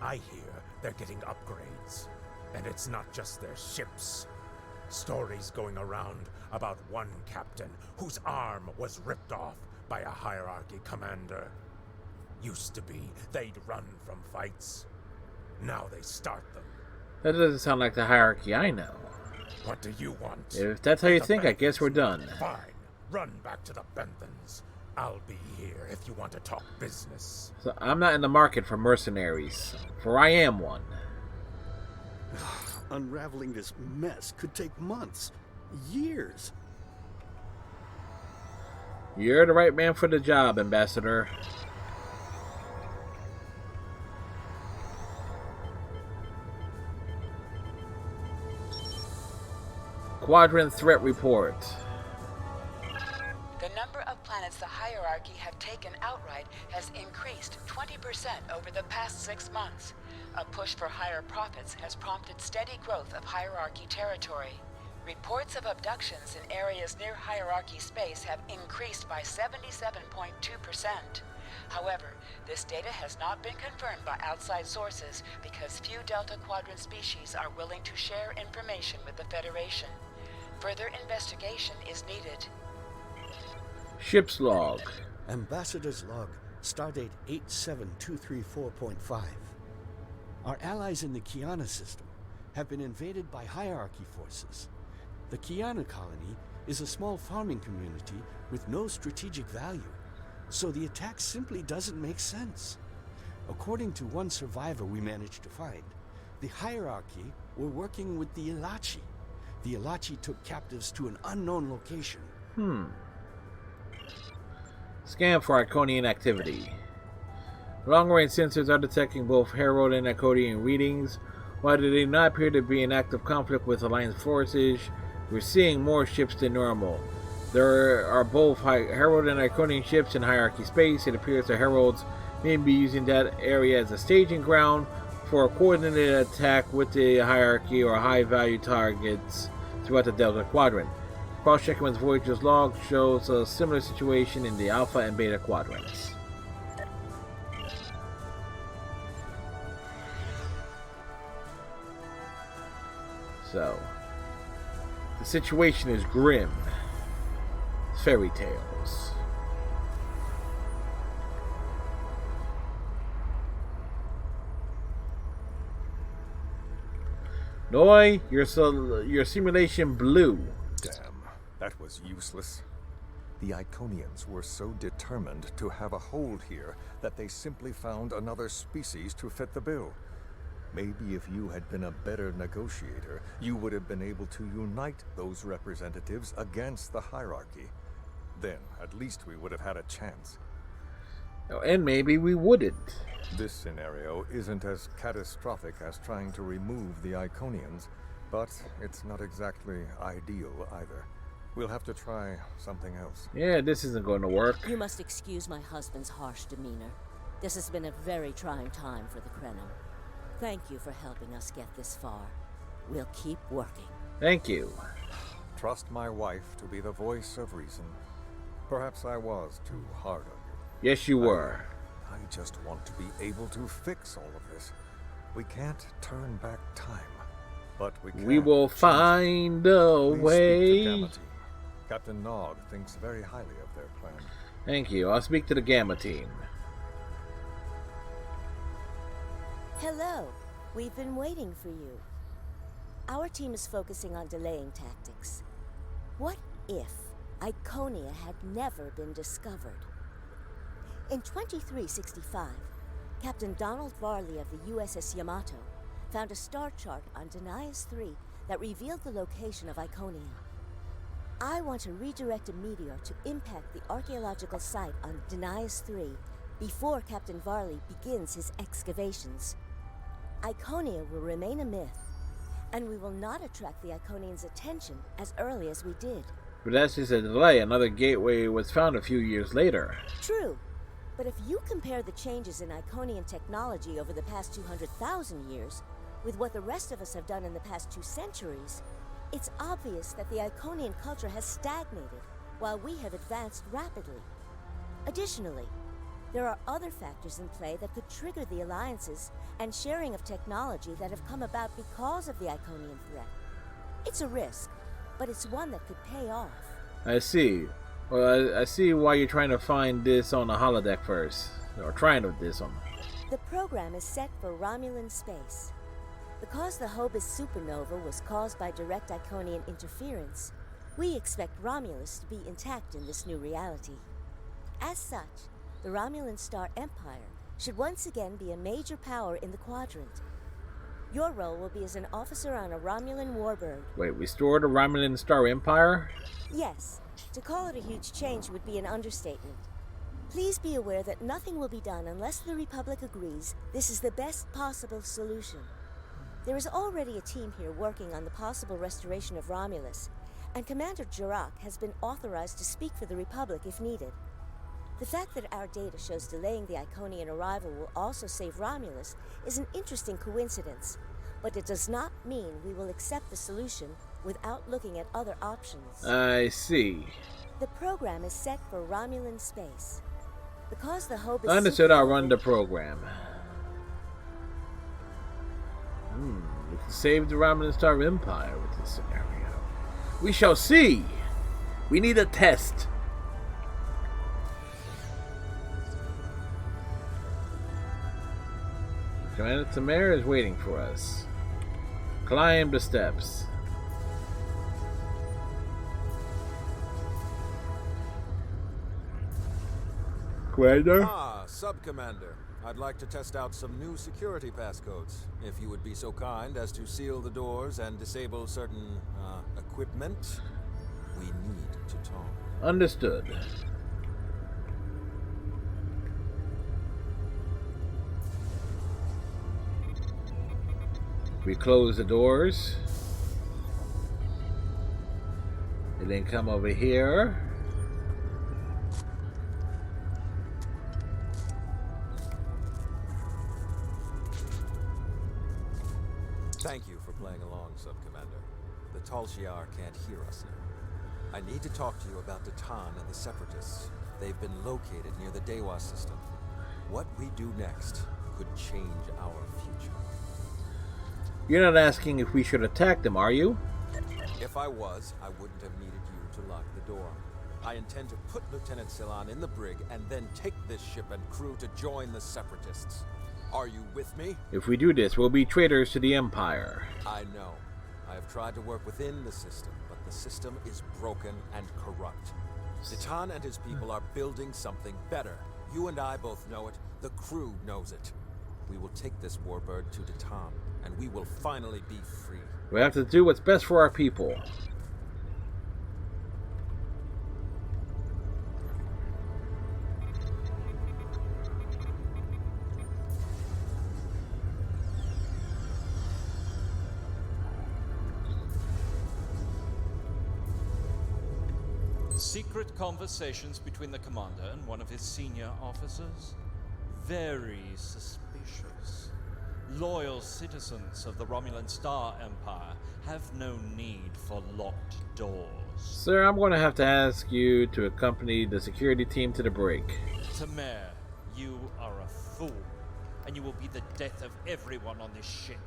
I hear they're getting upgrades. And it's not just their ships. Stories going around about one captain whose arm was ripped off by a Hierarchy commander. Used to be they'd run from fights. Now they start them. That doesn't sound like the hierarchy I know. What do you want? If that's how you think, I guess we're done. Fine. Run back to the Benthans. I'll be here if you want to talk business. So I'm not in the market for mercenaries, for I am one. Unraveling this mess could take months, years. You're the right man for the job, Ambassador. Quadrant Threat Report. The number of planets the Hierarchy have taken outright has increased 20% over the past 6 months. A push for higher profits has prompted steady growth of Hierarchy territory. Reports of abductions in areas near Hierarchy space have increased by 77.2%. However, this data has not been confirmed by outside sources because few Delta Quadrant species are willing to share information with the Federation. Further investigation is needed. Ship's log. Ambassador's log, stardate 87234.5. Our allies in the Kiana system have been invaded by Hierarchy forces. The Kiana colony is a small farming community with no strategic value, so the attack simply doesn't make sense. According to one survivor we managed to find, the Hierarchy were working with the Ilachi. The Ilachi took captives to an unknown location. Scan for Iconian activity. Long-range sensors are detecting both Herald and Iconian readings. While they do not appear to be in active conflict with Alliance forces, we're seeing more ships than normal. There are both Herald and Iconian ships in Hierarchy space. It appears the Heralds may be using that area as a staging ground for a coordinated attack with the Hierarchy or high-value targets throughout the Delta Quadrant. Cross-checking with Voyager's log shows a similar situation in the Alpha and Beta Quadrants. So, the situation is grim. Fairy tales. Noi, your simulation blew. Damn, that was useless. The Iconians were so determined to have a hold here that they simply found another species to fit the bill. Maybe if you had been a better negotiator, you would have been able to unite those representatives against the Hierarchy. Then, at least we would have had a chance. And maybe we wouldn't. This scenario isn't as catastrophic as trying to remove the Iconians, but it's not exactly ideal either. We'll have to try something else. Yeah, this isn't going to work. You must excuse my husband's harsh demeanor. This has been a very trying time for the Krenim. Thank you for helping us get this far. We'll keep working. Thank you. Trust my wife to be the voice of reason. Perhaps I was too hard on you. Yes, you were. I just want to be able to fix all of this. We can't turn back time, but we can. We will find a Please way. speak to Gamma Team. Captain Nog thinks very highly of their plan. Thank you. I'll speak to the Gamma Team. Hello. We've been waiting for you. Our team is focusing on delaying tactics. What if Iconia had never been discovered? In 2365, Captain Donald Varley of the USS Yamato found a star chart on Denias 3 that revealed the location of Iconia. I want to redirect a meteor to impact the archaeological site on Denias 3 before Captain Varley begins his excavations. Iconia will remain a myth, and we will not attract the Iconians' attention as early as we did. But that's just a delay. Another gateway was found a few years later. True, but if you compare the changes in Iconian technology over the past 200,000 years with what the rest of us have done in the past 2 centuries, it's obvious that the Iconian culture has stagnated while we have advanced rapidly. Additionally, there are other factors in play that could trigger the alliances and sharing of technology that have come about because of the Iconian threat. It's a risk, but it's one that could pay off. I see. Well, I see why you're trying to find this on the holodeck first. Or trying to this on. The program is set for Romulan space. Because the Hobus supernova was caused by direct Iconian interference, we expect Romulus to be intact in this new reality. As such, the Romulan Star Empire should once again be a major power in the quadrant. Your role will be as an officer on a Romulan warbird. Wait, we stored a Romulan Star Empire? Yes, to call it a huge change would be an understatement. Please be aware that nothing will be done unless the Republic agrees this is the best possible solution. There is already a team here working on the possible restoration of Romulus, and Commander Jurak has been authorized to speak for the Republic if needed. The fact that our data shows delaying the Iconian arrival will also save Romulus is an interesting coincidence, but it does not mean we will accept the solution without looking at other options. I see. The program is set for Romulan space. Because the Hobus... Understood, I'll run the program. We can save the Romulan Star Empire with this scenario. We shall see. We need a test. Commander Tamara is waiting for us. Climb the steps. Commander? Ah, Sub-Commander. I'd like to test out some new security passcodes, if you would be so kind as to seal the doors and disable certain, equipment. We need to talk. Understood. We close the doors. And then come over here. Thank you for playing along, Sub-Commander. The Tal Shiar can't hear us now. I need to talk to you about the Tan and the Separatists. They've been located near the Dewa system. What we do next could change our future. You're not asking if we should attack them, are you? If I was, I wouldn't have needed you to lock the door. I intend to put Lieutenant Silan in the brig and then take this ship and crew to join the Separatists. Are you with me? If we do this, we'll be traitors to the Empire. I know. I have tried to work within the system, but the system is broken and corrupt. Citan and his people are building something better. You and I both know it. The crew knows it. We will take this warbird to Citan, and we will finally be free. We have to do what's best for our people. Secret conversations between the commander and one of his senior officers? Very suspicious. Loyal citizens of the Romulan Star Empire have no need for locked doors. Sir, I'm going to have to ask you to accompany the security team to the break. Temer, you are a fool, and you will be the death of everyone on this ship.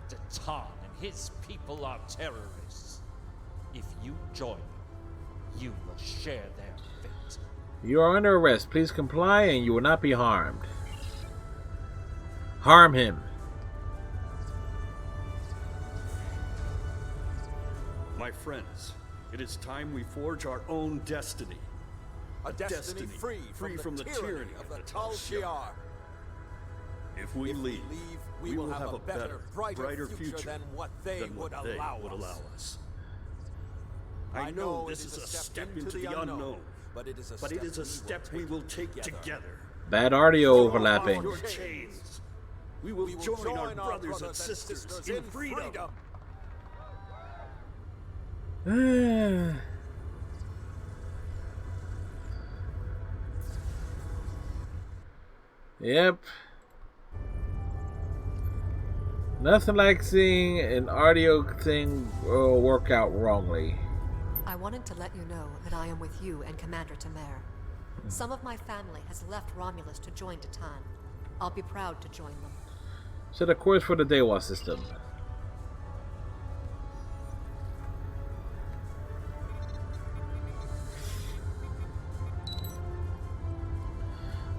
Datan and his people are terrorists. If you join them, you will share their fate. You are under arrest. Please comply and you will not be harmed. Harm him. My friends, it is time we forge our own destiny. A destiny free from the tyranny of the Tal Shiar. If we leave, we will have a better, brighter future than what they would allow us. I know this is a step into the unknown, but it is a step we will take together. Bad audio overlapping. Your chains. We will join our brothers and sisters in freedom. Yep. Nothing like seeing an audio thing work out wrongly. I wanted to let you know that I am with you and Commander Temer. Some of my family has left Romulus to join Datan. I'll be proud to join them. Set a course for the Dewa system.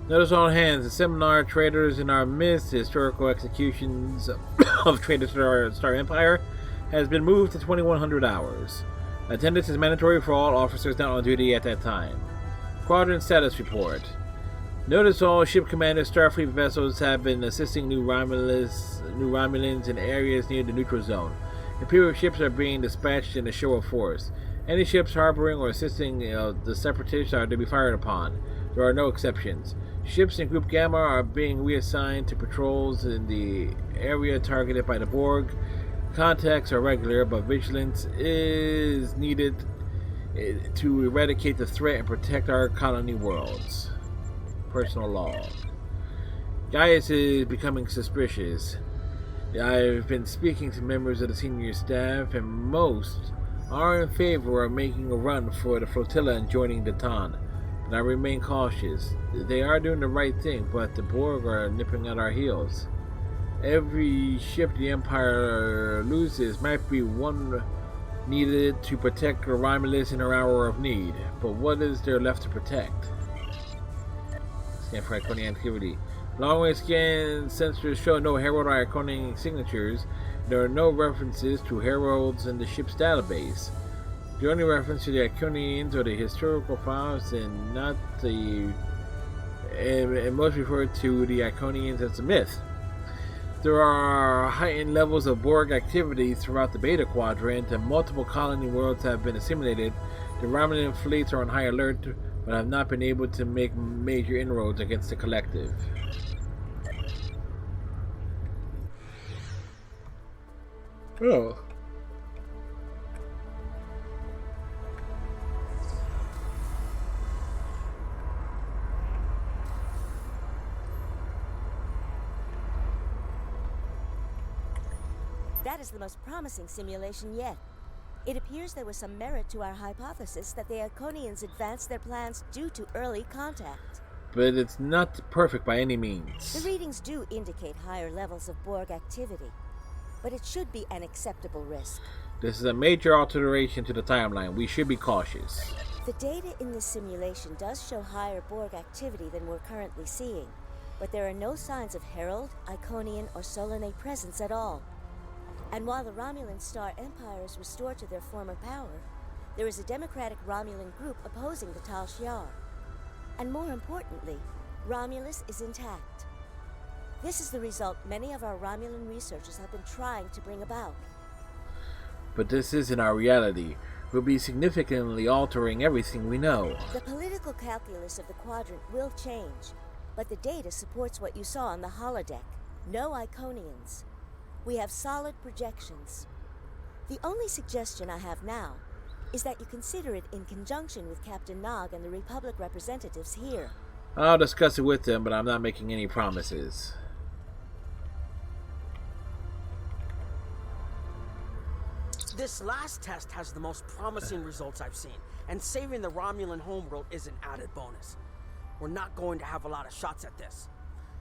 Notice on hands, the seminar traitors in our midst, the historical executions of traitors to our Star Empire has been moved to 2100 hours. Attendance is mandatory for all officers not on duty at that time. Quadrant status report. Notice all ship commanders, Starfleet vessels have been assisting new Romulans in areas near the neutral zone. Imperial ships are being dispatched in a show of force. Any ships harboring or assisting the Separatists are to be fired upon. There are no exceptions. Ships in Group Gamma are being reassigned to patrols in the area targeted by the Borg. Contacts are regular, but vigilance is needed to eradicate the threat and protect our colony worlds. Personal log. Gaius is becoming suspicious. I've been speaking to members of the senior staff, and most are in favor of making a run for the flotilla and joining Datan. But I remain cautious. They are doing the right thing, but the Borg are nipping at our heels. Every ship the Empire loses might be one needed to protect Romulus in her hour of need. But what is there left to protect? Scan for Iconian activity. Long-range scan sensors show no Herald or Iconian signatures. There are no references to Heralds in the ship's database. The only reference to the Iconians are the historical files and not the... and most refer to the Iconians as a myth. There are heightened levels of Borg activity throughout the Beta Quadrant, and multiple colony worlds have been assimilated. The Romulan fleets are on high alert, but have not been able to make major inroads against the Collective. Oh. That is the most promising simulation yet. It appears there was some merit to our hypothesis that the Iconians advanced their plans due to early contact. But it's not perfect by any means. The readings do indicate higher levels of Borg activity, but it should be an acceptable risk. This is a major alteration to the timeline. We should be cautious. The data in this simulation does show higher Borg activity than we're currently seeing, but there are no signs of Herald, Iconian, or Solanae presence at all. And while the Romulan Star Empire is restored to their former power, there is a democratic Romulan group opposing the Tal Shiar. And more importantly, Romulus is intact. This is the result many of our Romulan researchers have been trying to bring about. But this isn't our reality. We'll be significantly altering everything we know. The political calculus of the Quadrant will change, but the data supports what you saw on the holodeck. No Iconians. We have solid projections. The only suggestion I have now is that you consider it in conjunction with Captain Nog and the Republic representatives here. I'll discuss it with them, but I'm not making any promises. This last test has the most promising results I've seen, and saving the Romulan homeworld is an added bonus. We're not going to have a lot of shots at this.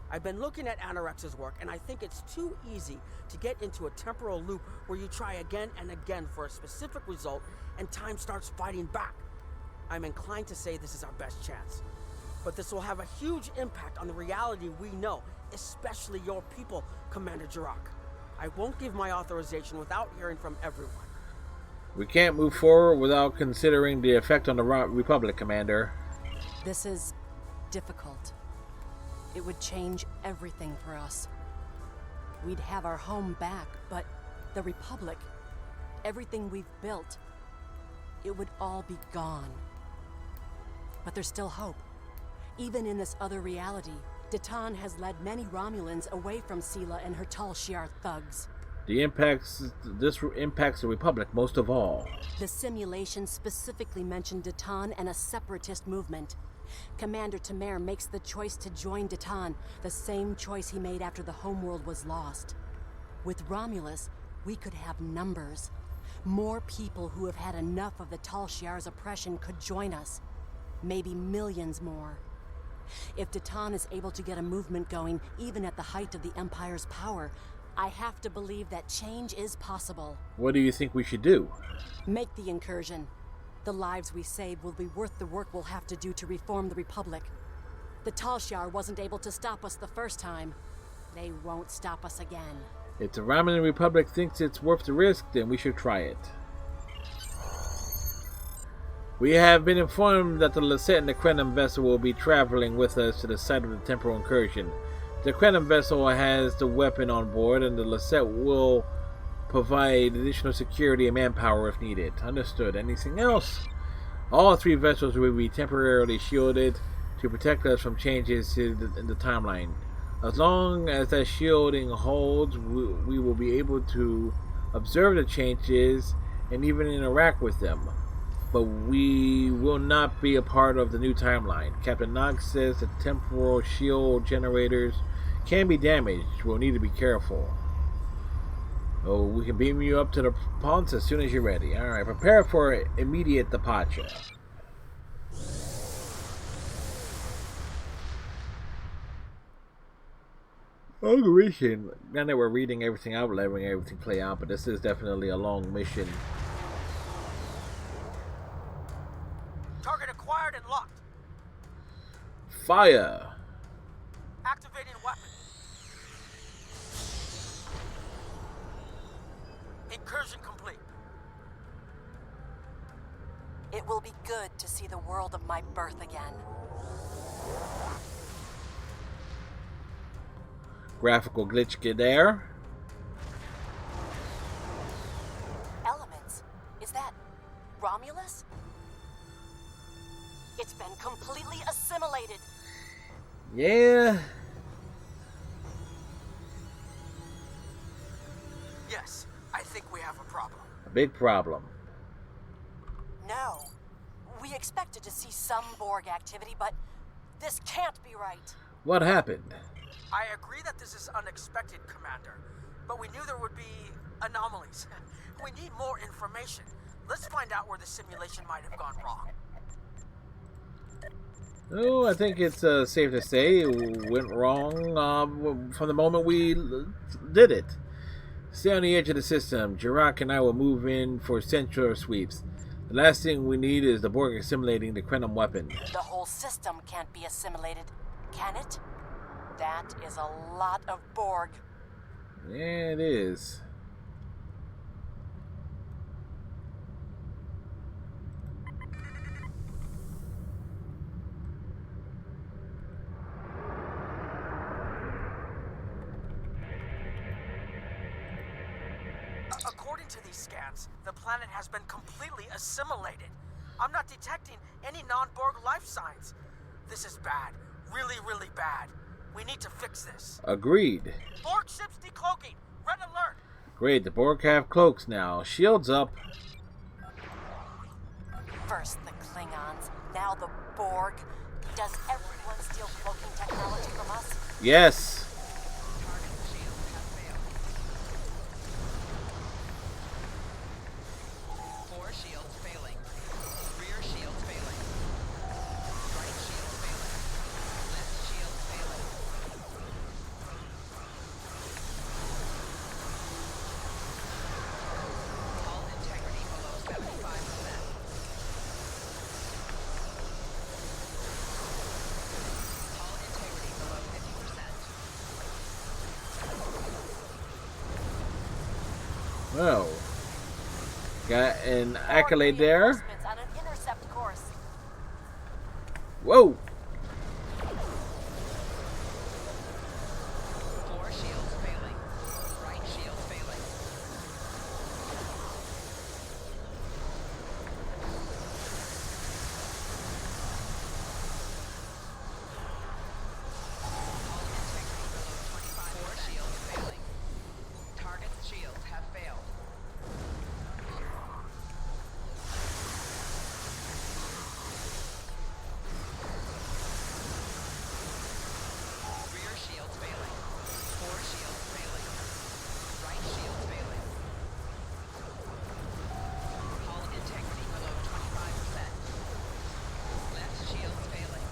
I've been looking at Anorex's work, and I think it's too easy to get into a temporal loop where you try again and again for a specific result, and time starts fighting back. I'm inclined to say this is our best chance. But this will have a huge impact on the reality we know, especially your people, Commander Jirak. I won't give my authorization without hearing from everyone. We can't move forward without considering the effect on the Republic, Commander. This is difficult. It would change everything for us. We'd have our home back, but the Republic, everything we've built, it would all be gone. But there's still hope. Even in this other reality, Datan has led many Romulans away from Sela and her Tal Shiar thugs. This impacts the Republic most of all. The simulation specifically mentioned Datan and a separatist movement. Commander Temer makes the choice to join Datan, the same choice he made after the homeworld was lost. With Romulus, we could have numbers. More people who have had enough of the Tal Shiar's oppression could join us. Maybe millions more. If Datan is able to get a movement going, even at the height of the Empire's power, I have to believe that change is possible. What do you think we should do? Make the incursion. The lives we save will be worth the work we'll have to do to reform the Republic. The Tal Shiar wasn't able to stop us the first time. They won't stop us again. If the Romulan Republic thinks it's worth the risk, then we should try it. We have been informed that the Lasset and the Krenim vessel will be traveling with us to the site of the temporal incursion. The Krenim vessel has the weapon on board, and the Lasset will provide additional security and manpower if needed. Understood. Anything else? All three vessels will be temporarily shielded to protect us from changes in the timeline. As long as that shielding holds, we will be able to observe the changes and even interact with them. But we will not be a part of the new timeline. Captain Knox says the temporal shield generators can be damaged. We'll need to be careful. Oh, we can beam you up to the ponds as soon as you're ready. Alright, prepare for immediate departure. Mission. Now that we're reading everything out, letting everything play out, but this is definitely a long mission. Target acquired and locked. Fire. Activating weapon. Incursion complete. It will be good to see the world of my birth again. Graphical glitch there. Elements. Is that Romulus? It's been completely assimilated. Yeah. Yes, I think we have a problem. A big problem. No. We expected to see some Borg activity, but this can't be right. What happened? I agree that this is unexpected, Commander, but we knew there would be anomalies. We need more information. Let's find out where the simulation might have gone wrong. Oh, I think it's safe to say it went wrong from the moment we did it. Stay on the edge of the system. Jirak and I will move in for central sweeps. The last thing we need is the Borg assimilating the Krenim weapon. The whole system can't be assimilated, can it? That is a lot of Borg. Yeah, it is. According to these scans, the planet has been completely assimilated. I'm not detecting any non-Borg life signs. This is bad. Really, really bad. We need to fix this. Agreed. Borg ships decloaking. Red alert. Great, the Borg have cloaks now. Shields up. First the Klingons, now the Borg. Does everyone steal cloaking technology from us? Yes. Oh. Got an accolade there. On an intercept course. Whoa. Four shields failing. Right shield failing. Four shields failing. Target's shields have failed. Rear shields failing. Four shields failing. Right shields failing. Hull integrity below 25%. Left shields failing.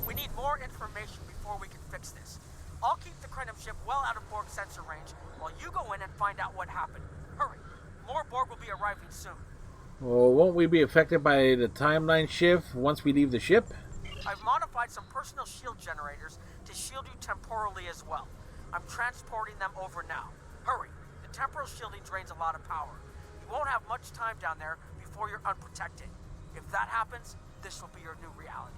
We need more information before we can fix this. I'll keep the Krenim ship well out of Borg sensor range while you go in and find out what happened. Hurry. More Borg will be arriving soon. Well, won't we be affected by the timeline shift once we leave the ship? I've modified some personal shield generators to shield you temporally as well. I'm transporting them over now. Hurry. The temporal shielding drains a lot of power. You won't have much time down there before you're unprotected. If that happens, this will be your new reality.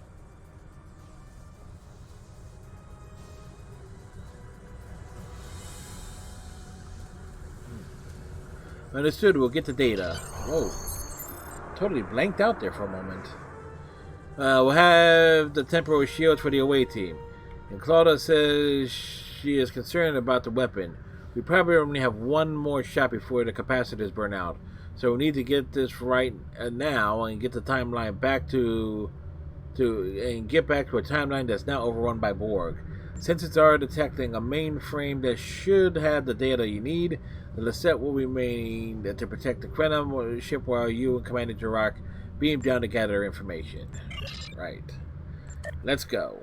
Understood. We'll get the data. Whoa. Totally blanked out there for a moment. We'll have the temporal shield for the away team. And Claudia says she is concerned about the weapon. We probably only have one more shot before the capacitors burn out. So we need to get this right now and get the timeline back and get back to a timeline that's now overrun by Borg. Sensors are detecting a mainframe that should have the data you need. The Lisette will remain to protect the Krenim ship while you and Commander Jirok beam down to gather information. Right. Let's go.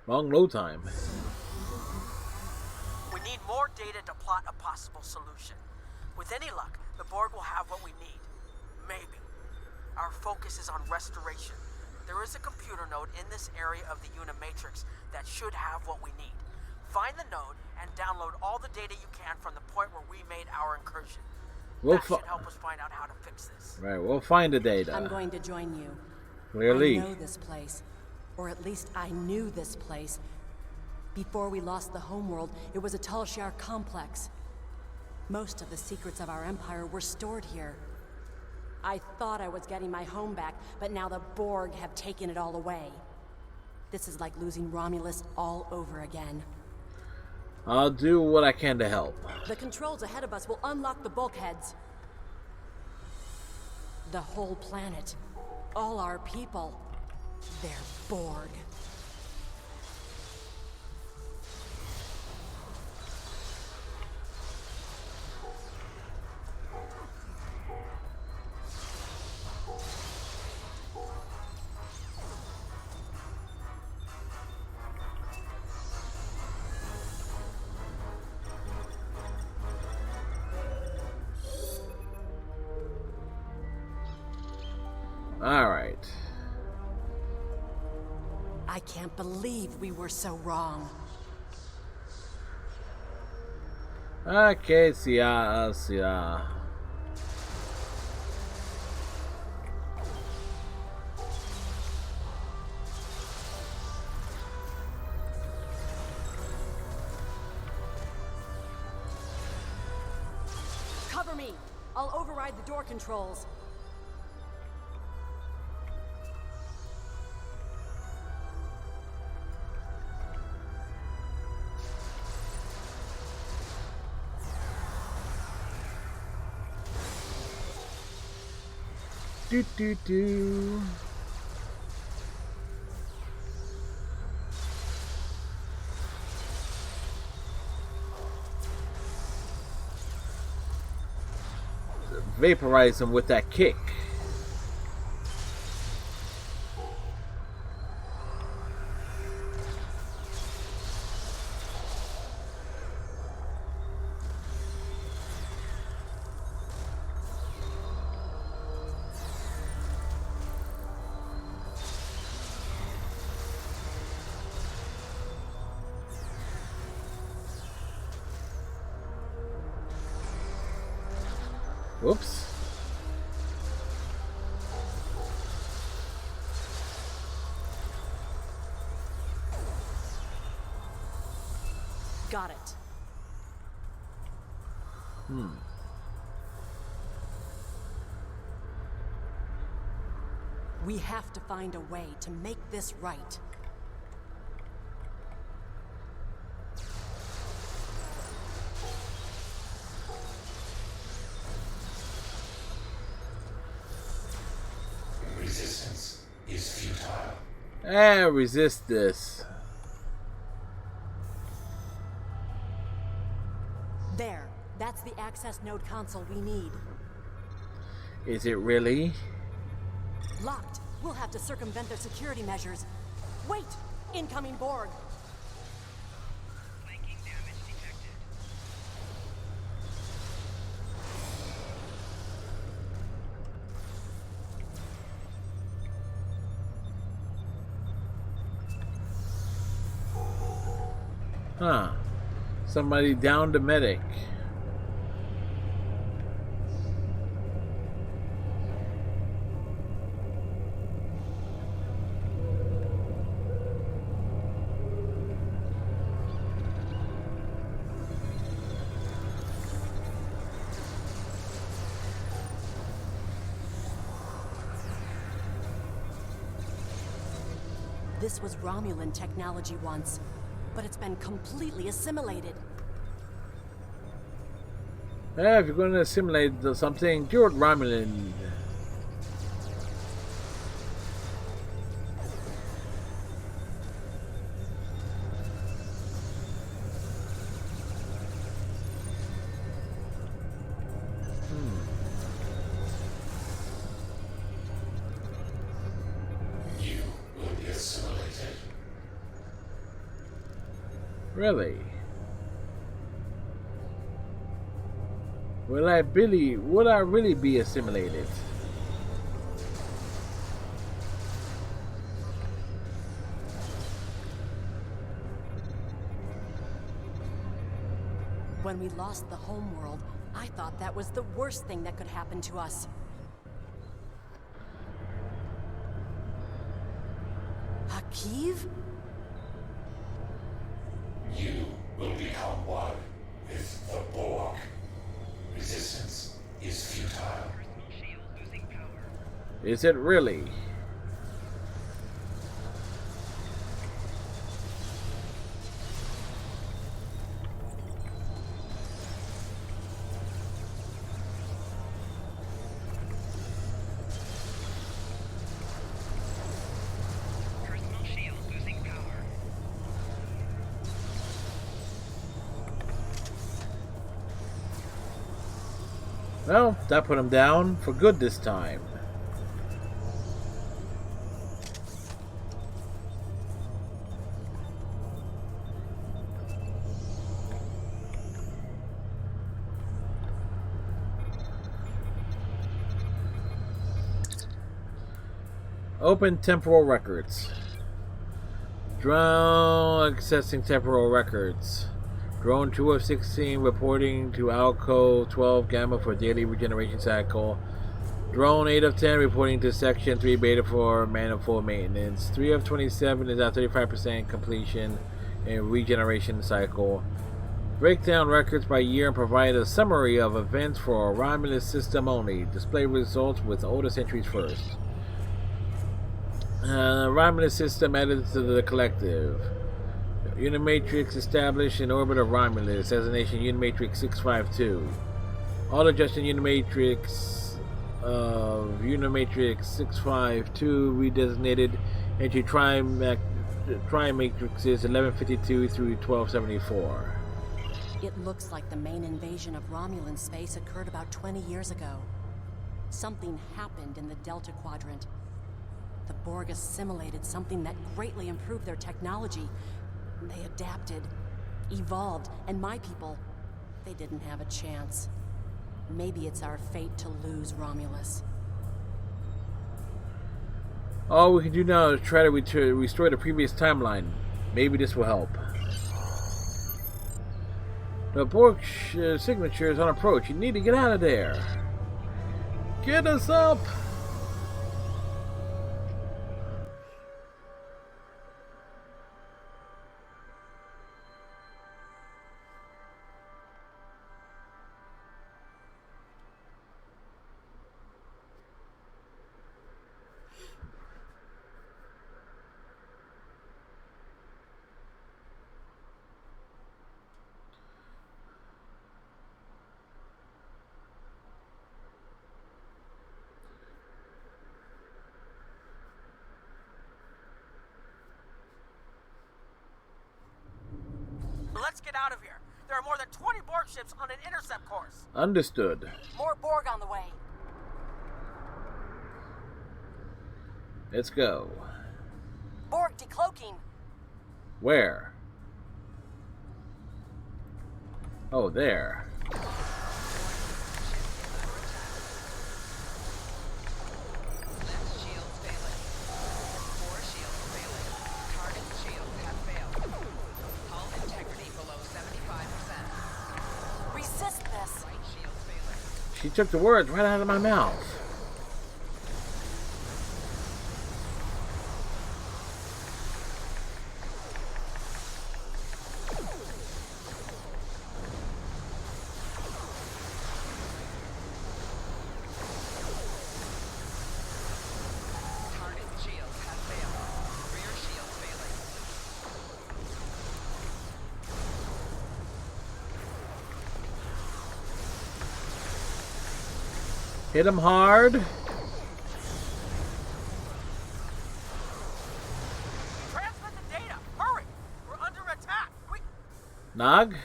Long load time. We need more data to plot a possible solution. With any luck, the Borg will have what we need. Maybe. Our focus is on restoration. There is a computer node in this area of the Unimatrix that should have what we need. Find the node and download all the data you can from the point where we made our incursion. That should help us find out how to fix this. Right, we'll find the data. I'm going to join you. Clearly. I know this place. Or at least I knew this place. Before we lost the homeworld, it was a Tal Shiar complex. Most of the secrets of our empire were stored here. I thought I was getting my home back, but now the Borg have taken it all away. This is like losing Romulus all over again. I'll do what I can to help. The controls ahead of us will unlock the bulkheads. The whole planet. All our people. They're Borg. All right. I can't believe we were so wrong. Okay, see. Cover me. I'll override the door controls. Do do do. Vaporize him with that kick. Whoops. Got it. We have to find a way to make this right. Resistance is futile. Resist this. There. That's the access node console we need. Is it really? Locked. We'll have to circumvent their security measures. Wait! Incoming Borg. Flanking damage detected. Huh. Somebody downed a medic. This was Romulan technology once, but it's been completely assimilated. Yeah, if you're going to assimilate something, do it Romulan. You will be assimilated. Really? Will I really be assimilated? When we lost the homeworld, I thought that was the worst thing that could happen to us. Hakiv? You will become one with the Borg. Resistance is futile. Is it really? Personal shield losing power. Well, that put him down for good this time. Open temporal records. Drone accessing temporal records. Drone 2 of 16 reporting to Alco 12 Gamma for daily regeneration cycle. Drone 8 of 10 reporting to Section 3 Beta for manifold maintenance. 3 of 27 is at 35% completion in regeneration cycle. Break down records by year and provide a summary of events for a Romulus system only. Display results with oldest entries first. Romulus system added to the collective. Unimatrix established in orbit of Romulus. Designation Unimatrix 652. All adjusted Unimatrix Unimatrix 652 redesignated into Trimatrixes 1152 through 1274. It looks like the main invasion of Romulan space occurred about 20 years ago. Something happened in the Delta Quadrant. The Borg assimilated something that greatly improved their technology. They adapted, evolved, and my people, they didn't have a chance. Maybe it's our fate to lose Romulus. All we can do now is try to restore the previous timeline. Maybe this will help. The Borg signature is on approach. You need to get out of there. Get us up! Let's get out of here. There are more than 20 Borg ships on an intercept course. Understood. More Borg on the way. Let's go. Borg decloaking. Where? Oh, there. She took the words right out of my mouth. Hit him hard. Transmit the data. Hurry. We're under attack. Nog?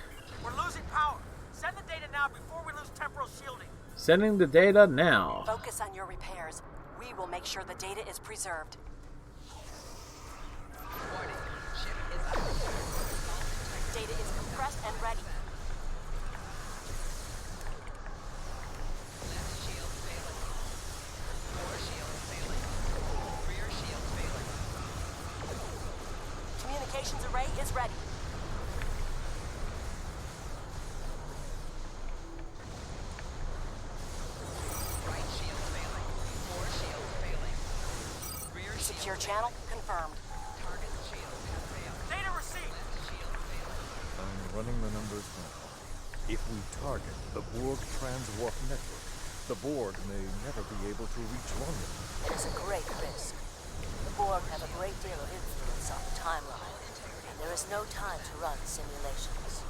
We're losing power. Send the data now before we lose temporal shielding. Sending the data now. Focus on your repairs. We will make sure the data is preserved. Warning. Ship is up. Data is compressed and ready. Communications array is ready. Right shield failing. 4 shields failing. Rear Secure channel confirmed. Target shield has failed. Data received. Shield failing. I'm running the numbers now. If we target the Borg transwarp network, the Borg may never be able to reach London. It is a great risk. The Borg have a great deal of influence on the timeline, and there is no time to run simulations.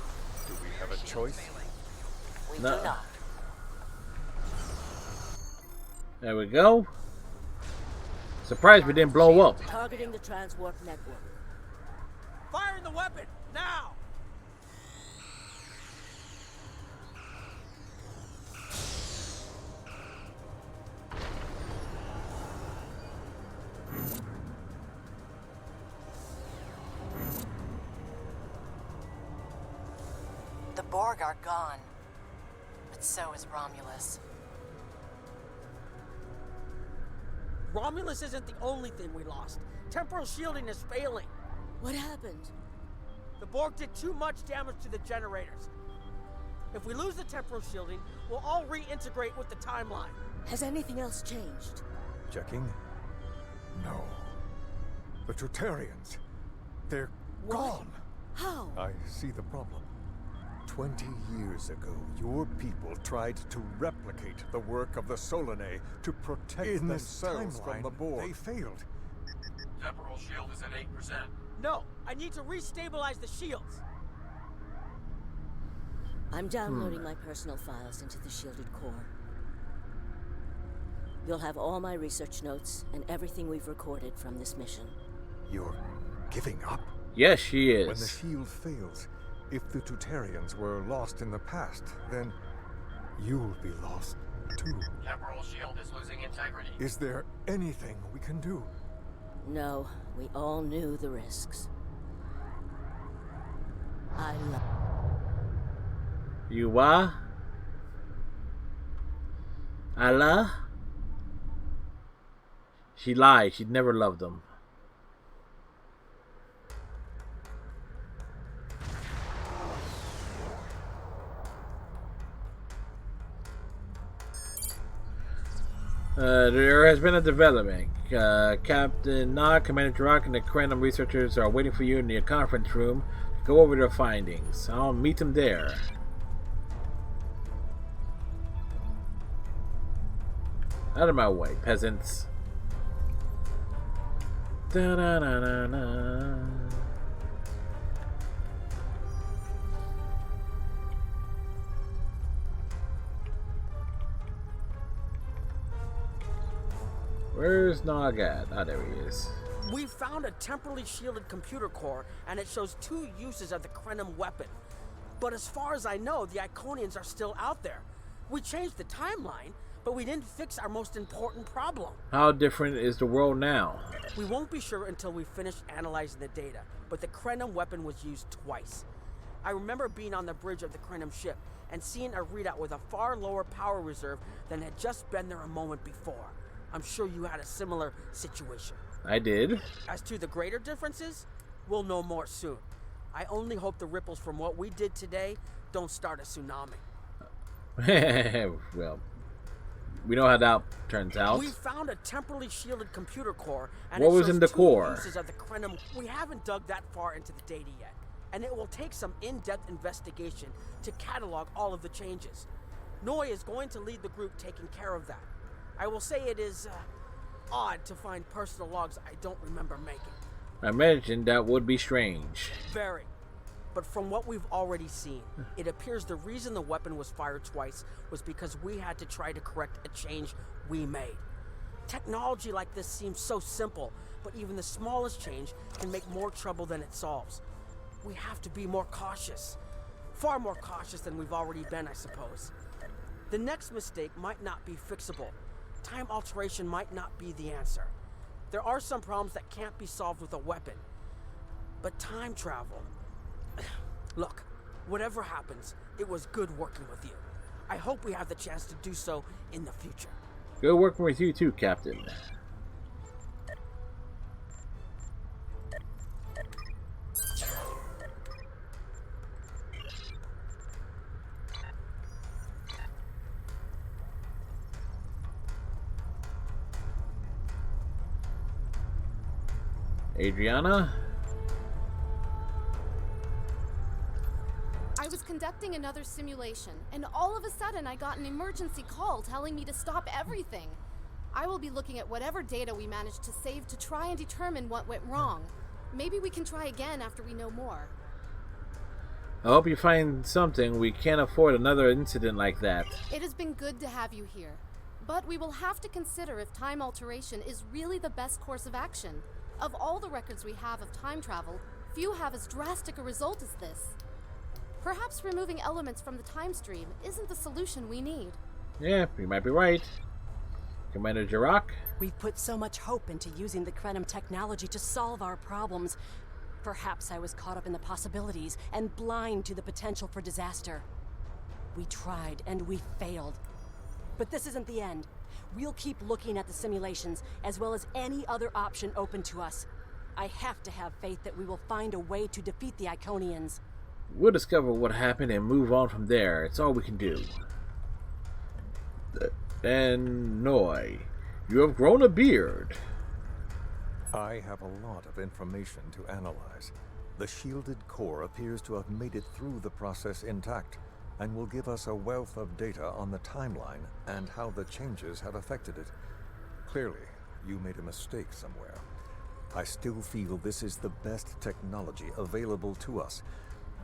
Do we have a choice? We No. do not. There we go. Surprised we didn't blow up. Targeting the transwarp network. Firing the weapon now. The Borg are gone. But so is Romulus. Romulus isn't the only thing we lost. Temporal shielding is failing. What happened? The Borg did too much damage to the generators. If we lose the temporal shielding, we'll all reintegrate with the timeline. Has anything else changed? Checking? No. The Tutarians. They're gone. How? I see the problem. 20 years ago, your people tried to replicate the work of the Solanae to protect themselves from the Borg. They failed. Temporal shield is at 8%. No, I need to restabilize the shields. I'm downloading my personal files into the shielded core. You'll have all my research notes and everything we've recorded from this mission. You're giving up? Yes, she is. When the shield fails, if the Tutarians were lost in the past, then you'll be lost too. Temporal shield is losing integrity. Is there anything we can do? No, we all knew the risks. I love... You what? Allah? She lied. She'd never loved him. There has been a development. Captain Nod, Commander Jirak, and the Krenum researchers are waiting for you in the conference room to go over their findings. I'll meet them there. Out of my way, peasants. Da-da-da-da-da. Where's Nog at? Oh, there he is. We found a temporally shielded computer core, and it shows 2 uses of the Krenum weapon. But as far as I know, the Iconians are still out there. We changed the timeline, but we didn't fix our most important problem. How different is the world now? We won't be sure until we finish analyzing the data, but the Krenum weapon was used twice. I remember being on the bridge of the Krenum ship and seeing a readout with a far lower power reserve than had just been there a moment before. I'm sure you had a similar situation. I did. As to the greater differences, we'll know more soon. I only hope the ripples from what we did today don't start a tsunami. Well, we know how that turns out. We found a temporally shielded computer core, and what it was shows in the 2 core? uses of the Krenum. We haven't dug that far into the data yet, and it will take some in-depth investigation to catalog all of the changes. Noi is going to lead the group taking care of that. I will say it is odd to find personal logs I don't remember making. I imagine that would be strange. Very. But from what we've already seen, it appears the reason the weapon was fired twice was because we had to try to correct a change we made. Technology like this seems so simple, but even the smallest change can make more trouble than it solves. We have to be more cautious. Far more cautious than we've already been, I suppose. The next mistake might not be fixable. Time alteration might not be the answer. There are some problems that can't be solved with a weapon. But time travel... Look, whatever happens, it was good working with you. I hope we have the chance to do so in the future. Good working with you too, Captain. Adriana? I was conducting another simulation, and all of a sudden I got an emergency call telling me to stop everything. I will be looking at whatever data we managed to save to try and determine what went wrong. Maybe we can try again after we know more. I hope you find something. We can't afford another incident like that. It has been good to have you here, but we will have to consider if time alteration is really the best course of action. Of all the records we have of time travel, few have as drastic a result as this. Perhaps removing elements from the time stream isn't the solution we need. Yeah, you might be right. Commander Jirak? We've put so much hope into using the Krenum technology to solve our problems. Perhaps I was caught up in the possibilities and blind to the potential for disaster. We tried and we failed. But this isn't the end. We'll keep looking at the simulations as well as any other option open to us. I have to have faith that we will find a way to defeat the Iconians. We'll discover what happened and move on from there. It's all we can do. And Noi, you have grown a beard. I have a lot of information to analyze. The shielded core appears to have made it through the process intact, and will give us a wealth of data on the timeline and how the changes have affected it. Clearly, you made a mistake somewhere. I still feel this is the best technology available to us,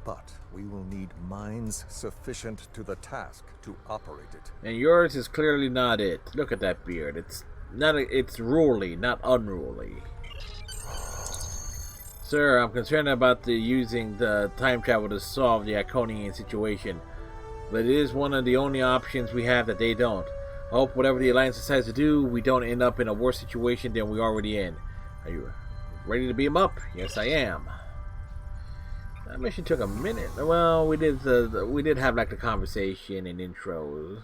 but we will need minds sufficient to the task to operate it. And yours is clearly not it. Look at that beard. It's not. It's ruly, not unruly. Sir, I'm concerned about using the time travel to solve the Iconian situation, but it is one of the only options we have that they don't. I hope whatever the Alliance decides to do, we don't end up in a worse situation than we're already in. Are you ready to beam up? Yes, I am. That mission took a minute. Well, we did have like the conversation and intro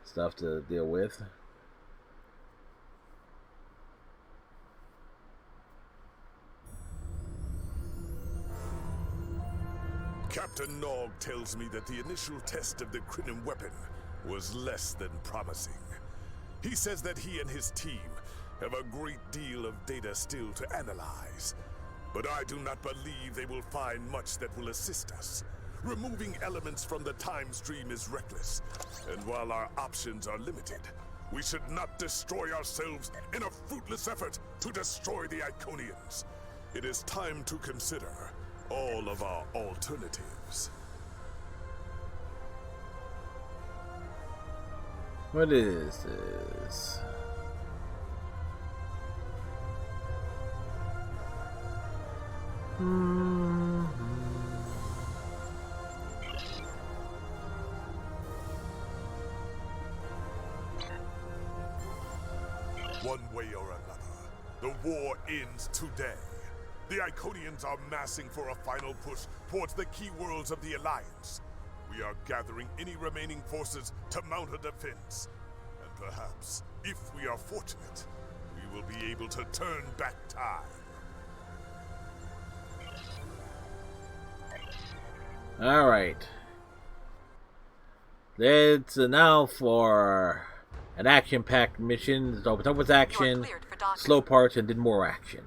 stuff to deal with. Captain Nog tells me that the initial test of the Crinum weapon was less than promising. He says that he and his team have a great deal of data still to analyze. But I do not believe they will find much that will assist us. Removing elements from the time stream is reckless, and while our options are limited, we should not destroy ourselves in a fruitless effort to destroy the Iconians. It is time to consider all of our alternatives. What is this? One way or another, the war ends today. The Iconians are massing for a final push towards the key worlds of the Alliance. We are gathering any remaining forces to mount a defense. And perhaps, if we are fortunate, we will be able to turn back time. Alright. Let's now for an action-packed mission. It opens up with action, slow parts, and then more action.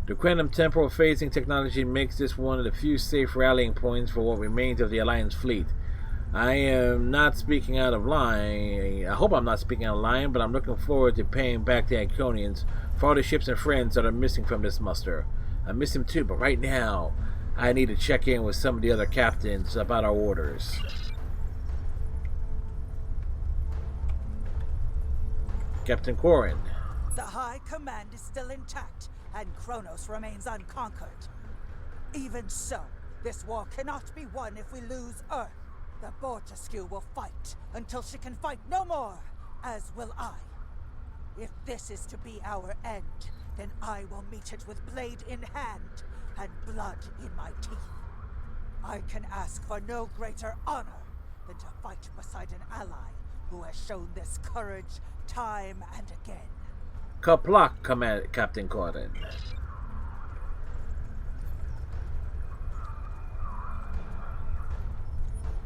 The Crinum temporal phasing technology makes this one of the few safe rallying points for what remains of the Alliance fleet. I am not speaking out of line. I hope I'm not speaking out of line, but I'm looking forward to paying back the Iconians for all the ships and friends that are missing from this muster. I miss him too, but right now, I need to check in with some of the other captains about our orders. Captain Corin. The High Command is still intact, and Kronos remains unconquered. Even so, this war cannot be won if we lose Earth. The Bortesque will fight until she can fight no more, as will I. If this is to be our end, then I will meet it with blade in hand and blood in my teeth. I can ask for no greater honor than to fight beside an ally who has shown this courage time and again. Kaplak, Captain Corin.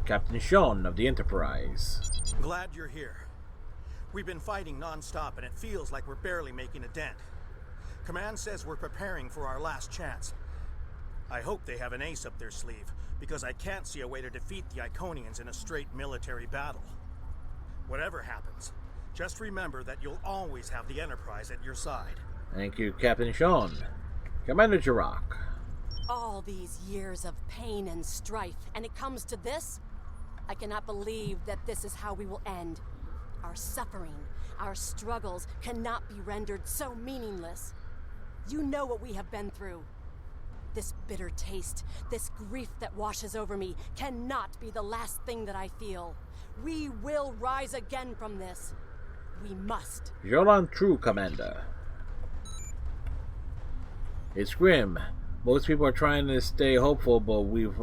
Captain Sean of the Enterprise. Glad you're here. We've been fighting non-stop and it feels like we're barely making a dent. Command says we're preparing for our last chance. I hope they have an ace up their sleeve, because I can't see a way to defeat the Iconians in a straight military battle. Whatever happens, just remember that you'll always have the Enterprise at your side. Thank you, Captain Sean. Commander Jirok. All these years of pain and strife, and it comes to this? I cannot believe that this is how we will end. Our suffering, our struggles cannot be rendered so meaningless. You know what we have been through. This bitter taste, this grief that washes over me, cannot be the last thing that I feel. We will rise again from this. We must. Jolan True, Commander. It's grim. Most people are trying to stay hopeful, but we've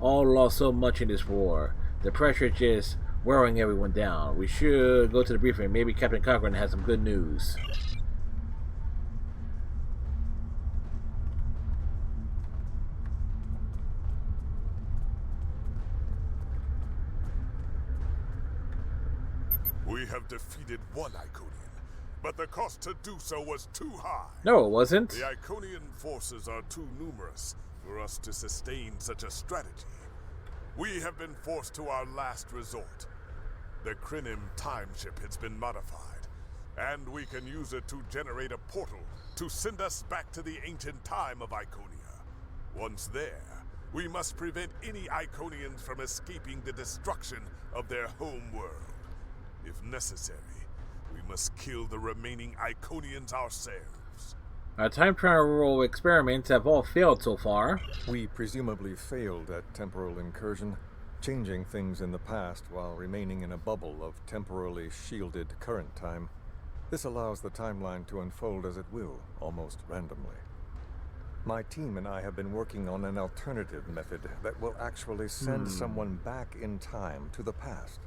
all lost so much in this war. The pressure is just wearing everyone down. We should go to the briefing. Maybe Captain Cochran has some good news. We have defeated one Iconian, but the cost to do so was too high. No, it wasn't. The Iconian forces are too numerous for us to sustain such a strategy. We have been forced to our last resort. The Crinum time ship has been modified, And we can use it to generate a portal to send us back to the ancient time of Iconia. Once there, we must prevent any Iconians from escaping the destruction of their home world. If necessary, we must kill the remaining Iconians ourselves. Our time travel experiments have all failed so far. We presumably failed at temporal incursion, changing things in the past while remaining in a bubble of temporally shielded current time. This allows the timeline to unfold as it will, almost randomly. My team and I have been working on an alternative method that will actually send someone back in time to the past,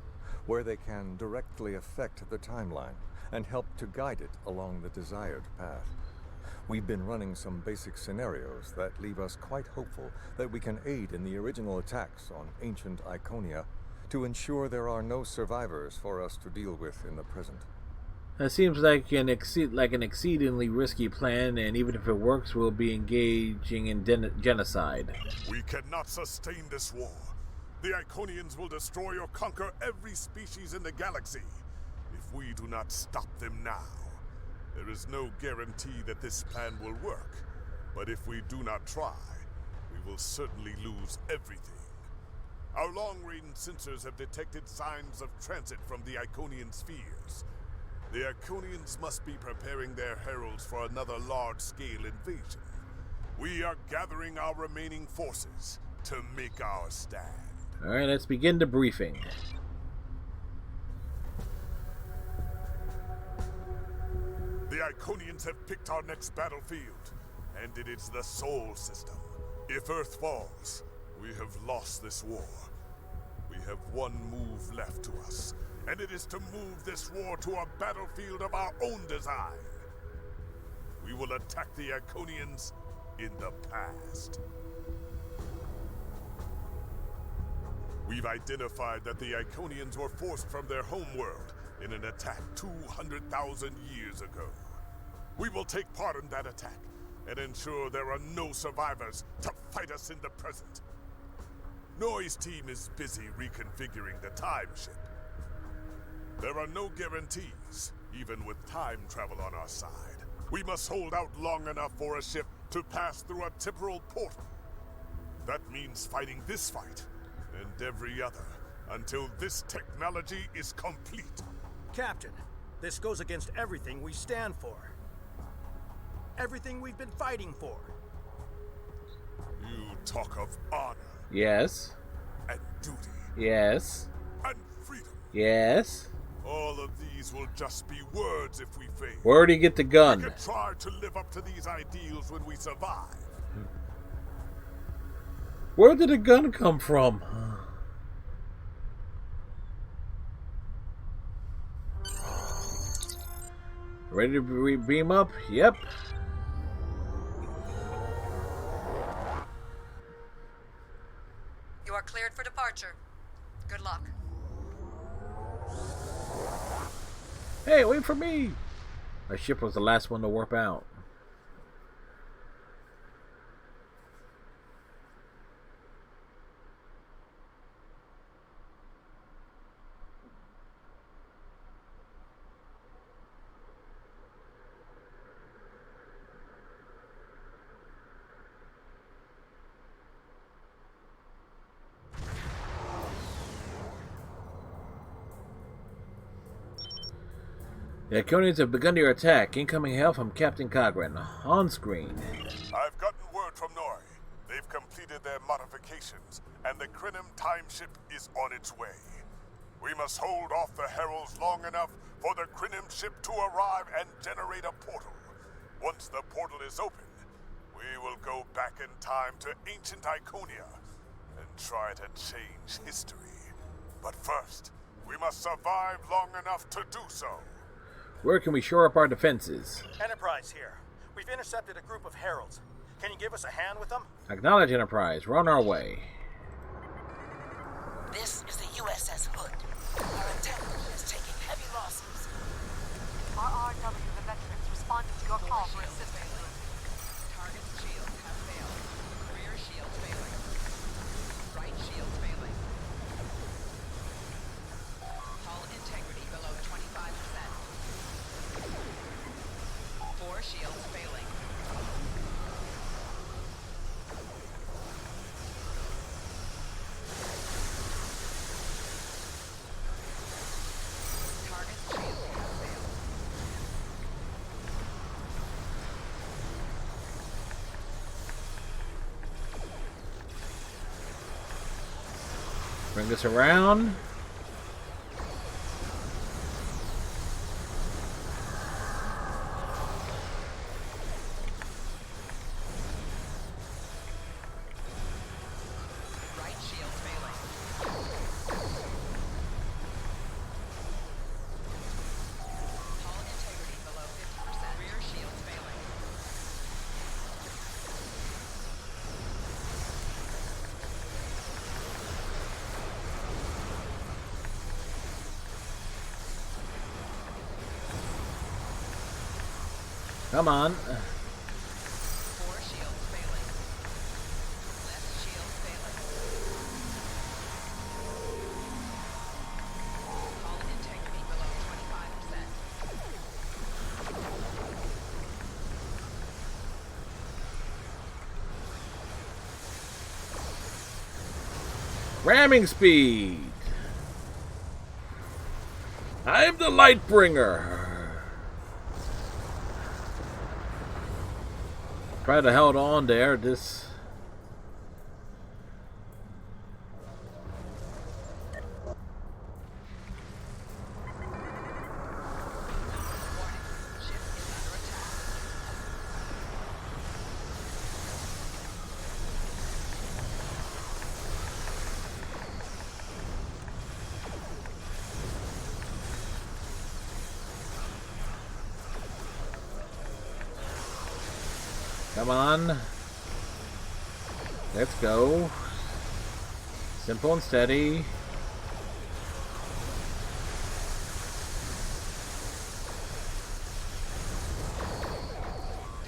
where they can directly affect the timeline and help to guide it along the desired path. We've been running some basic scenarios that leave us quite hopeful that we can aid in the original attacks on ancient Iconia to ensure there are no survivors for us to deal with in the present. That seems like an exceedingly risky plan, and even if it works, we'll be engaging in genocide. We cannot sustain this war. The Iconians will destroy or conquer every species in the galaxy if we do not stop them now. There is no guarantee that this plan will work, but if we do not try, we will certainly lose everything. Our long-range sensors have detected signs of transit from the Iconian spheres. The Iconians must be preparing their heralds for another large-scale invasion. We are gathering our remaining forces to make our stand. Alright, let's begin the briefing. The Iconians have picked our next battlefield, and it is the Sol System. If Earth falls, we have lost this war. We have one move left to us, and it is to move this war to a battlefield of our own design. We will attack the Iconians in the past. We've identified that the Iconians were forced from their homeworld in an attack 200,000 years ago. We will take part in that attack and ensure there are no survivors to fight us in the present. Noi's team is busy reconfiguring the time ship. There are no guarantees, even with time travel on our side. We must hold out long enough for a ship to pass through a temporal portal. That means fighting this fight and every other until this technology is complete. Captain, this goes against everything we stand for. Everything we've been fighting for. You talk of honor. Yes. And duty. Yes. And freedom. Yes. All of these will just be words if we fail. Where'd he get the gun? We can try to live up to these ideals when we survive. Where did the gun come from? Ready to beam up? Yep. You are cleared for departure. Good luck. Hey, wait for me! My ship was the last one to warp out. The Iconians have begun their attack. Incoming hail from Captain Cogran. On screen. I've gotten word from Noi. They've completed their modifications, and the Krenim time ship is on its way. We must hold off the heralds long enough for the Krenim ship to arrive and generate a portal. Once the portal is open, we will go back in time to ancient Iconia and try to change history. But first, we must survive long enough to do so. Where can we shore up our defenses? Enterprise here. We've intercepted a group of heralds. Can you give us a hand with them? Acknowledge, Enterprise. We're on our way. This is the USS Hood. Our attack is taking heavy losses. RRW, the veterans, responded to your call for assistance. Target's shields have failed. Rear shield failing. Right shield failing. Hull integrity below 25%. Bring us around. Right shield failing. Hull integrity below 50%. Rear shields failing. Come on. 4 shields failing. Left shield failing. Hull integrity below 25%. Ramming speed. I'm the light bringer. Try to hold on there. This. Come on. Let's go. Simple and steady.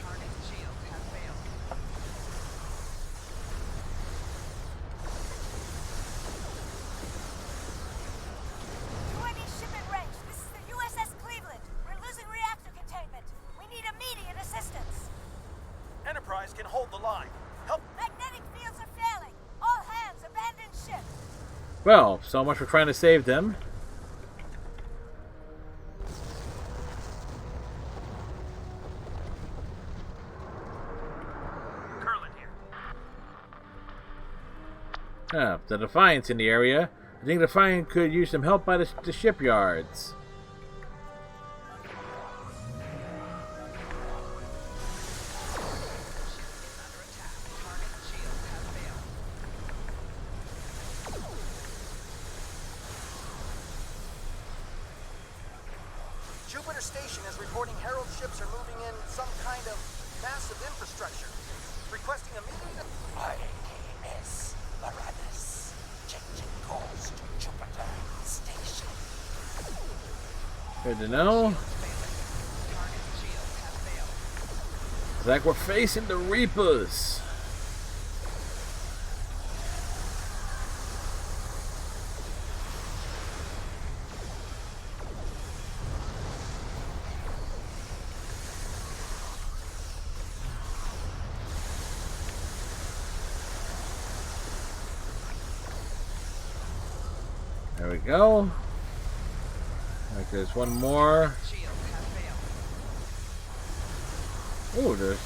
Target's shields have failed. UAV shipment range. This is the USS Cleveland. We're losing reactor containment. We need immediate assistance. Enterprise can hold the line. Help! Magnetic fields are failing. All hands, abandon ship. Well, so much for trying to save them. Curlin here. The Defiant's in the area. I think the Defiant could use some help by the shipyards. Jupiter Station is reporting Herald ships are moving in some kind of massive infrastructure. Requesting immediate... IAS Varanus. Changing course to Jupiter Station. Good to know. It's like we're facing the Reapers. There we go. Like there's one more. Oh, there's.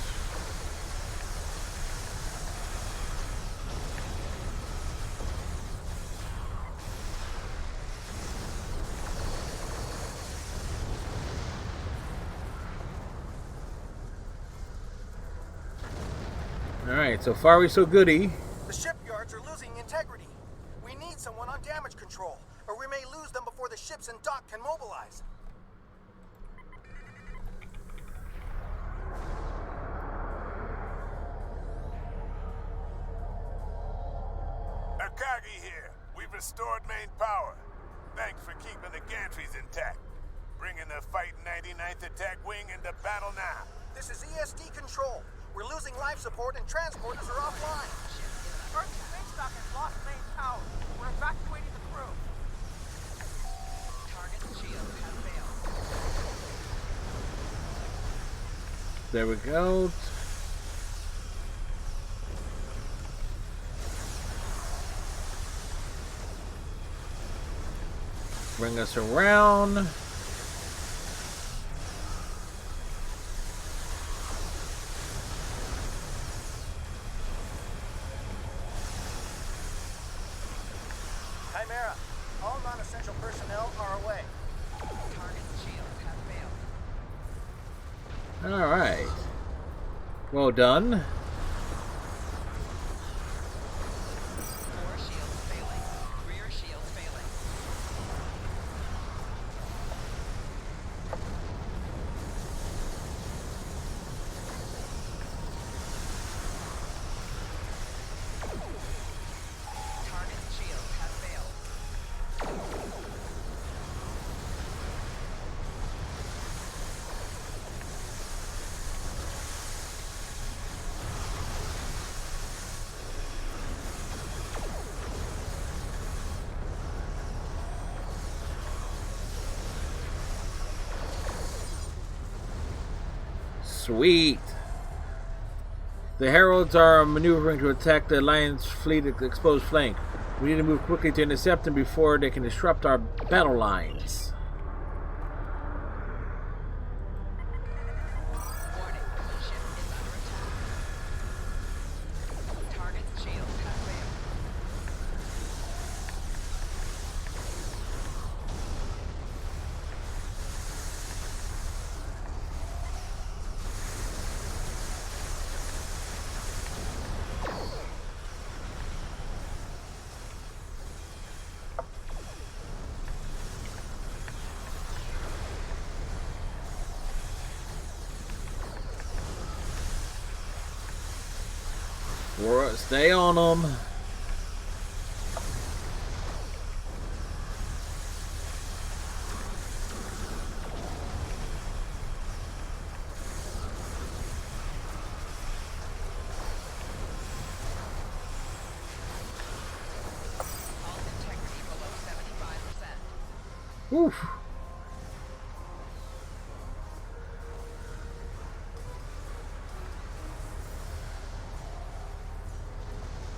Alright, so far we so goody. The shipyards are losing integrity. We need someone on damage control, or we may lose them before the ships in dock can mobilize. Akagi here. We've restored main power. Thanks for keeping the gantries intact. Bringing the Fight 99th Attack Wing into battle now. This is ESD control. We're losing life support and transporters are offline. First space dock has lost main power. We're evacuating the crew. Target's shields have failed. There we go. Bring us around. Alright. Well done. Core shields failing. Rear shields failing. Target's shields have failed. Sweet. The Heralds are maneuvering to attack the Alliance fleet exposed flank. We need to move quickly to intercept them before they can disrupt our battle lines. Warning. Ship is under attack. Target's shields have failed. Stay on them. Hull integrity below 75%. Oof.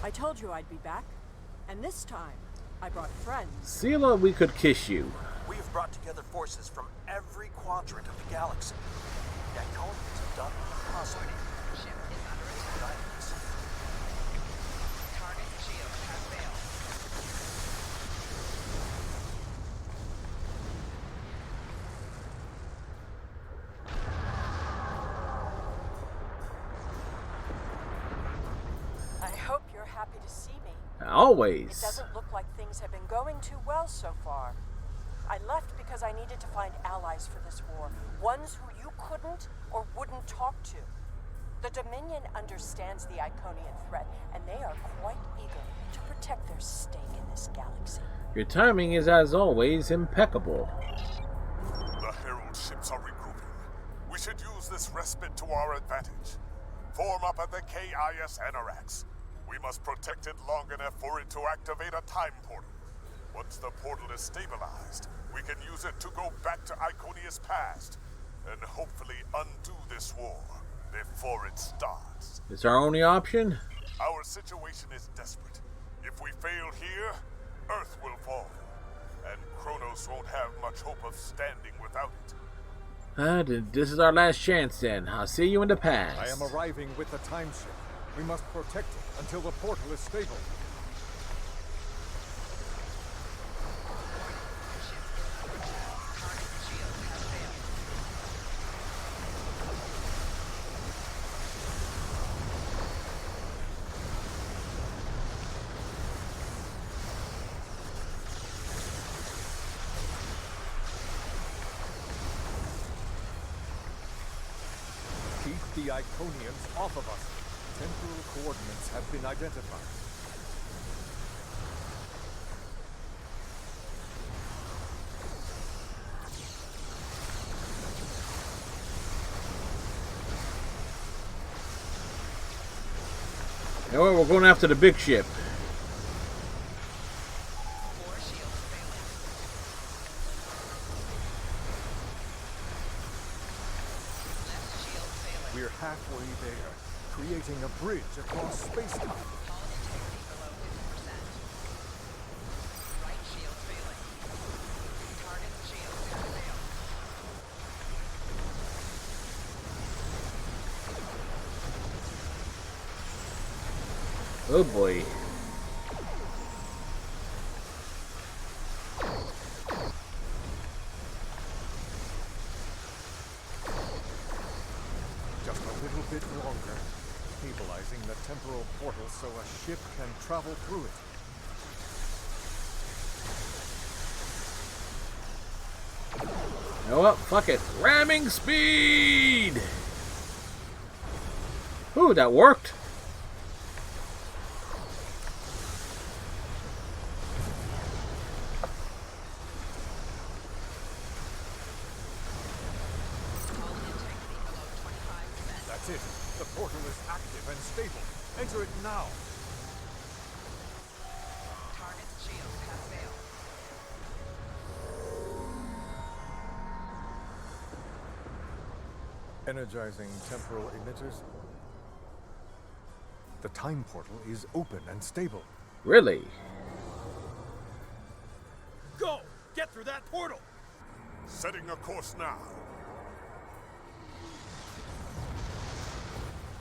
I told you I'd be back, and this time I brought friends. Sela, we could kiss you. We've brought together forces from every quadrant of the galaxy. The Iconians have done the impossible. Ship is under attack. Target's shields have failed. I hope you're happy to see me. Always. It doesn't look like things have been going too well so far. I left because I needed to find allies for this war, ones who you couldn't or wouldn't talk to. The Dominion understands the Iconian threat, and they are quite eager to protect their stake in this galaxy. Your timing is, as always, impeccable. The Herald ships are regrouping. We should use this respite to our advantage. Form up at the KIS Anarax. We must protect it long enough for it to activate a time portal. Once the portal is stabilized, we can use it to go back to Iconia's past and hopefully undo this war before it starts. It's our only option? Our situation is desperate. If we fail here, Earth will fall, and Kronos won't have much hope of standing without it. This is our last chance then. I'll see you in the past. I am arriving with the time ship. We must protect it until the portal is stable. Target's shields have failed. Keep the Iconians off of us. Temporal coordinates have been identified. You know what? We're going after the big ship. Core shields failing. Left shield failing. We're halfway there, creating a bridge across space-time. Hull integrity below 50%. Right shield failing. Target's shields have failed. Oh boy. bit longer, stabilizing the temporal portal so a ship can travel through it. You know what? Fuck it. Ramming speed! Ooh, that worked. That's it. The portal is active and stable. Enter it now. Target's shields have failed. Energizing temporal emitters. The time portal is open and stable. Really? Go! Get through that portal! Setting a course now.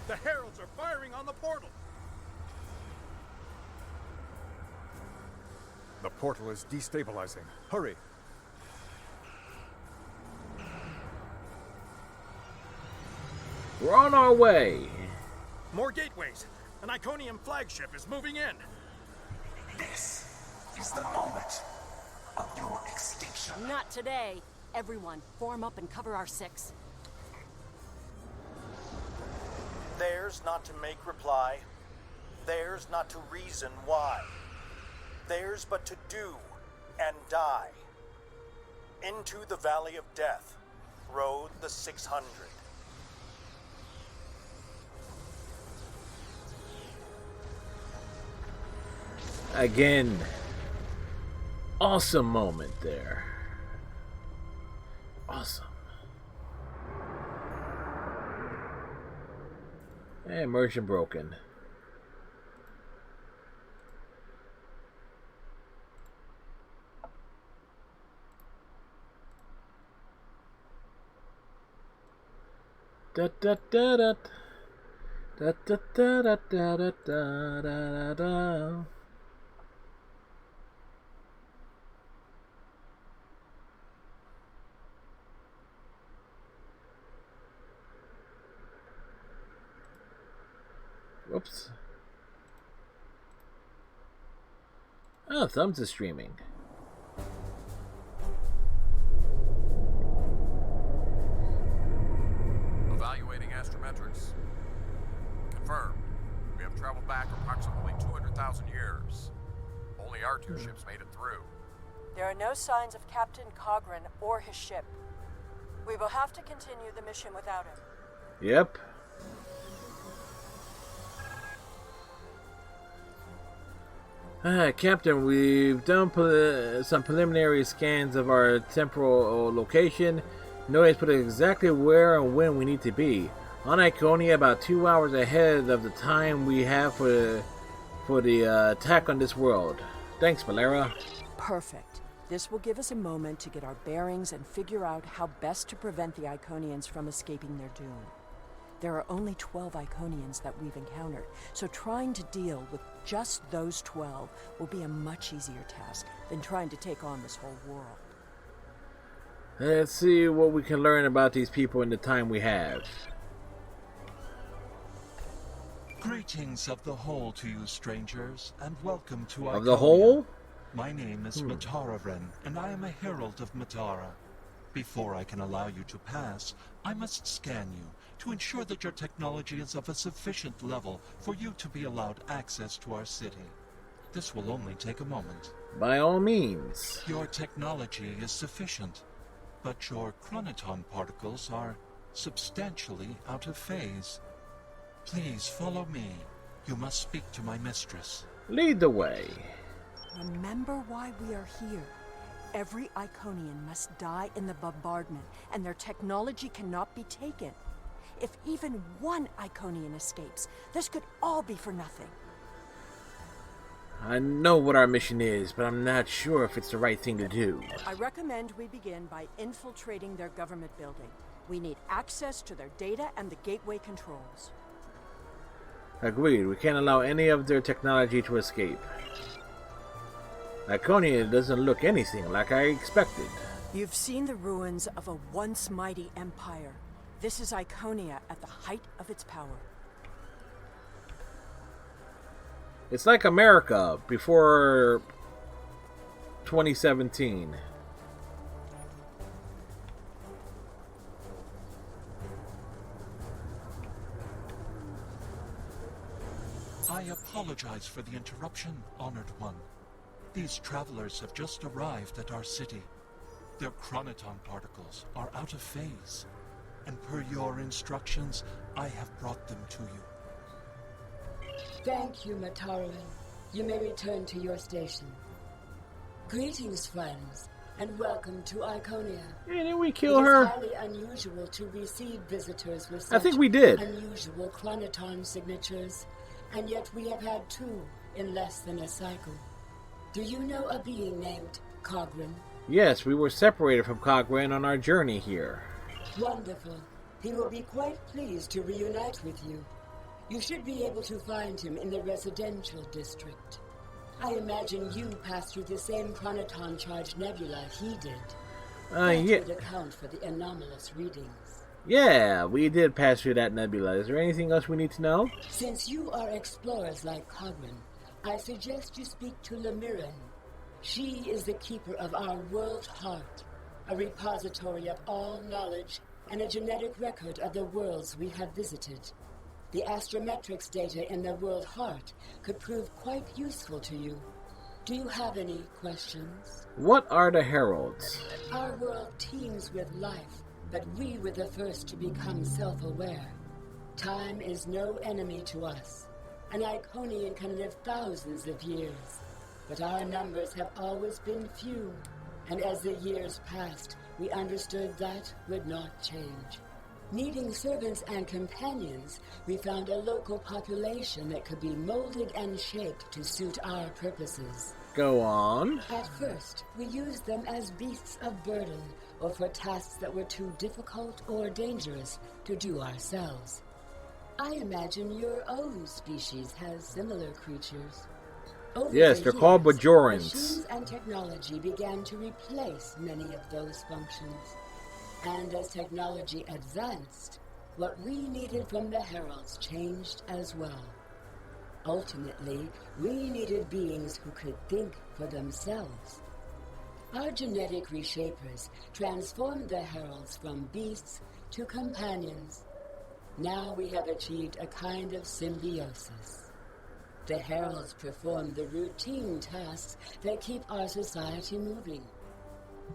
The heralds are firing on the portal! The portal is destabilizing. Hurry! We're on our way. More gateways. An Iconian flagship is moving in. This is the moment of your extinction. Not today. Everyone, form up and cover our six. Theirs not to make reply. Theirs not to reason why. Theirs but to do and die. Into the Valley of Death rode the 600. Again, awesome moment there. Awesome. And immersion broken. Da da da da da da da da da da da da. Whoops. Oh, Thumbs is streaming. Evaluating astrometrics. Confirmed. We have traveled back approximately 200,000 years. Only our two ships made it through. There are no signs of Captain Cogran or his ship. We will have to continue the mission without him. Yep. Captain, we've done some preliminary scans of our temporal location. Notice put exactly where and when we need to be. On Iconia, about 2 hours ahead of the time we have for the attack on this world. Thanks, Valera. Perfect. This will give us a moment to get our bearings and figure out how best to prevent the Iconians from escaping their doom. There are only 12 Iconians that we've encountered, so trying to deal with just those 12 will be a much easier task than trying to take on this whole world. Let's see what we can learn about these people in the time we have. Greetings of the whole to you, strangers, and welcome to Iconia. Of the whole? My name is Matara Wren, and I am a herald of Matara. Before I can allow you to pass, I must scan you to ensure that your technology is of a sufficient level for you to be allowed access to our city. This will only take a moment. By all means. Your technology is sufficient, but your chronoton particles are substantially out of phase. Please follow me. You must speak to my mistress. Lead the way. Remember why we are here. Every Iconian must die in the bombardment, and their technology cannot be taken. If even one Iconian escapes, this could all be for nothing. I know what our mission is, but I'm not sure if it's the right thing to do. I recommend we begin by infiltrating their government building. We need access to their data and the gateway controls. Agreed. We can't allow any of their technology to escape. Iconia doesn't look anything like I expected. You've seen the ruins of a once mighty empire. This is Iconia at the height of its power. It's like America before 2017. I apologize for the interruption, Honored One. These travelers have just arrived at our city. Their chronoton particles are out of phase, and per your instructions, I have brought them to you. Thank you, Mataruin. You may return to your station. Greetings, friends, and welcome to Iconia. Hey, didn't we kill her? It is highly unusual to receive visitors with I such think we did. unusual chronoton signatures, and yet we have had 2 in less than a cycle. Do you know a being named Cogran? Yes, we were separated from Cogran on our journey here. Wonderful. He will be quite pleased to reunite with you. You should be able to find him in the residential district. I imagine you passed through the same chronoton charged nebula he did. That Yeah. would account for the anomalous readings. Yeah, we did pass through that nebula. Is there anything else we need to know? Since you are explorers like Cogran, I suggest you speak to Lemirin. She is the keeper of our world heart, a repository of all knowledge and a genetic record of the worlds we have visited. The astrometrics data in the world heart could prove quite useful to you. Do you have any questions? What are the Heralds? Our world teems with life, but we were the first to become self-aware. Time is no enemy to us. An Iconian can live thousands of years, but our numbers have always been few, and as the years passed, we understood that would not change. Needing servants and companions, we found a local population that could be molded and shaped to suit our purposes. Go on. At first, we used them as beasts of burden, or for tasks that were too difficult or dangerous to do ourselves. I imagine your own species has similar creatures. Over Yes, the they're called years, Bajorans. Machines and technology began to replace many of those functions. And as technology advanced, what we needed from the Heralds changed as well. Ultimately, we needed beings who could think for themselves. Our genetic reshapers transformed the Heralds from beasts to companions. Now we have achieved a kind of symbiosis. The Heralds perform the routine tasks that keep our society moving.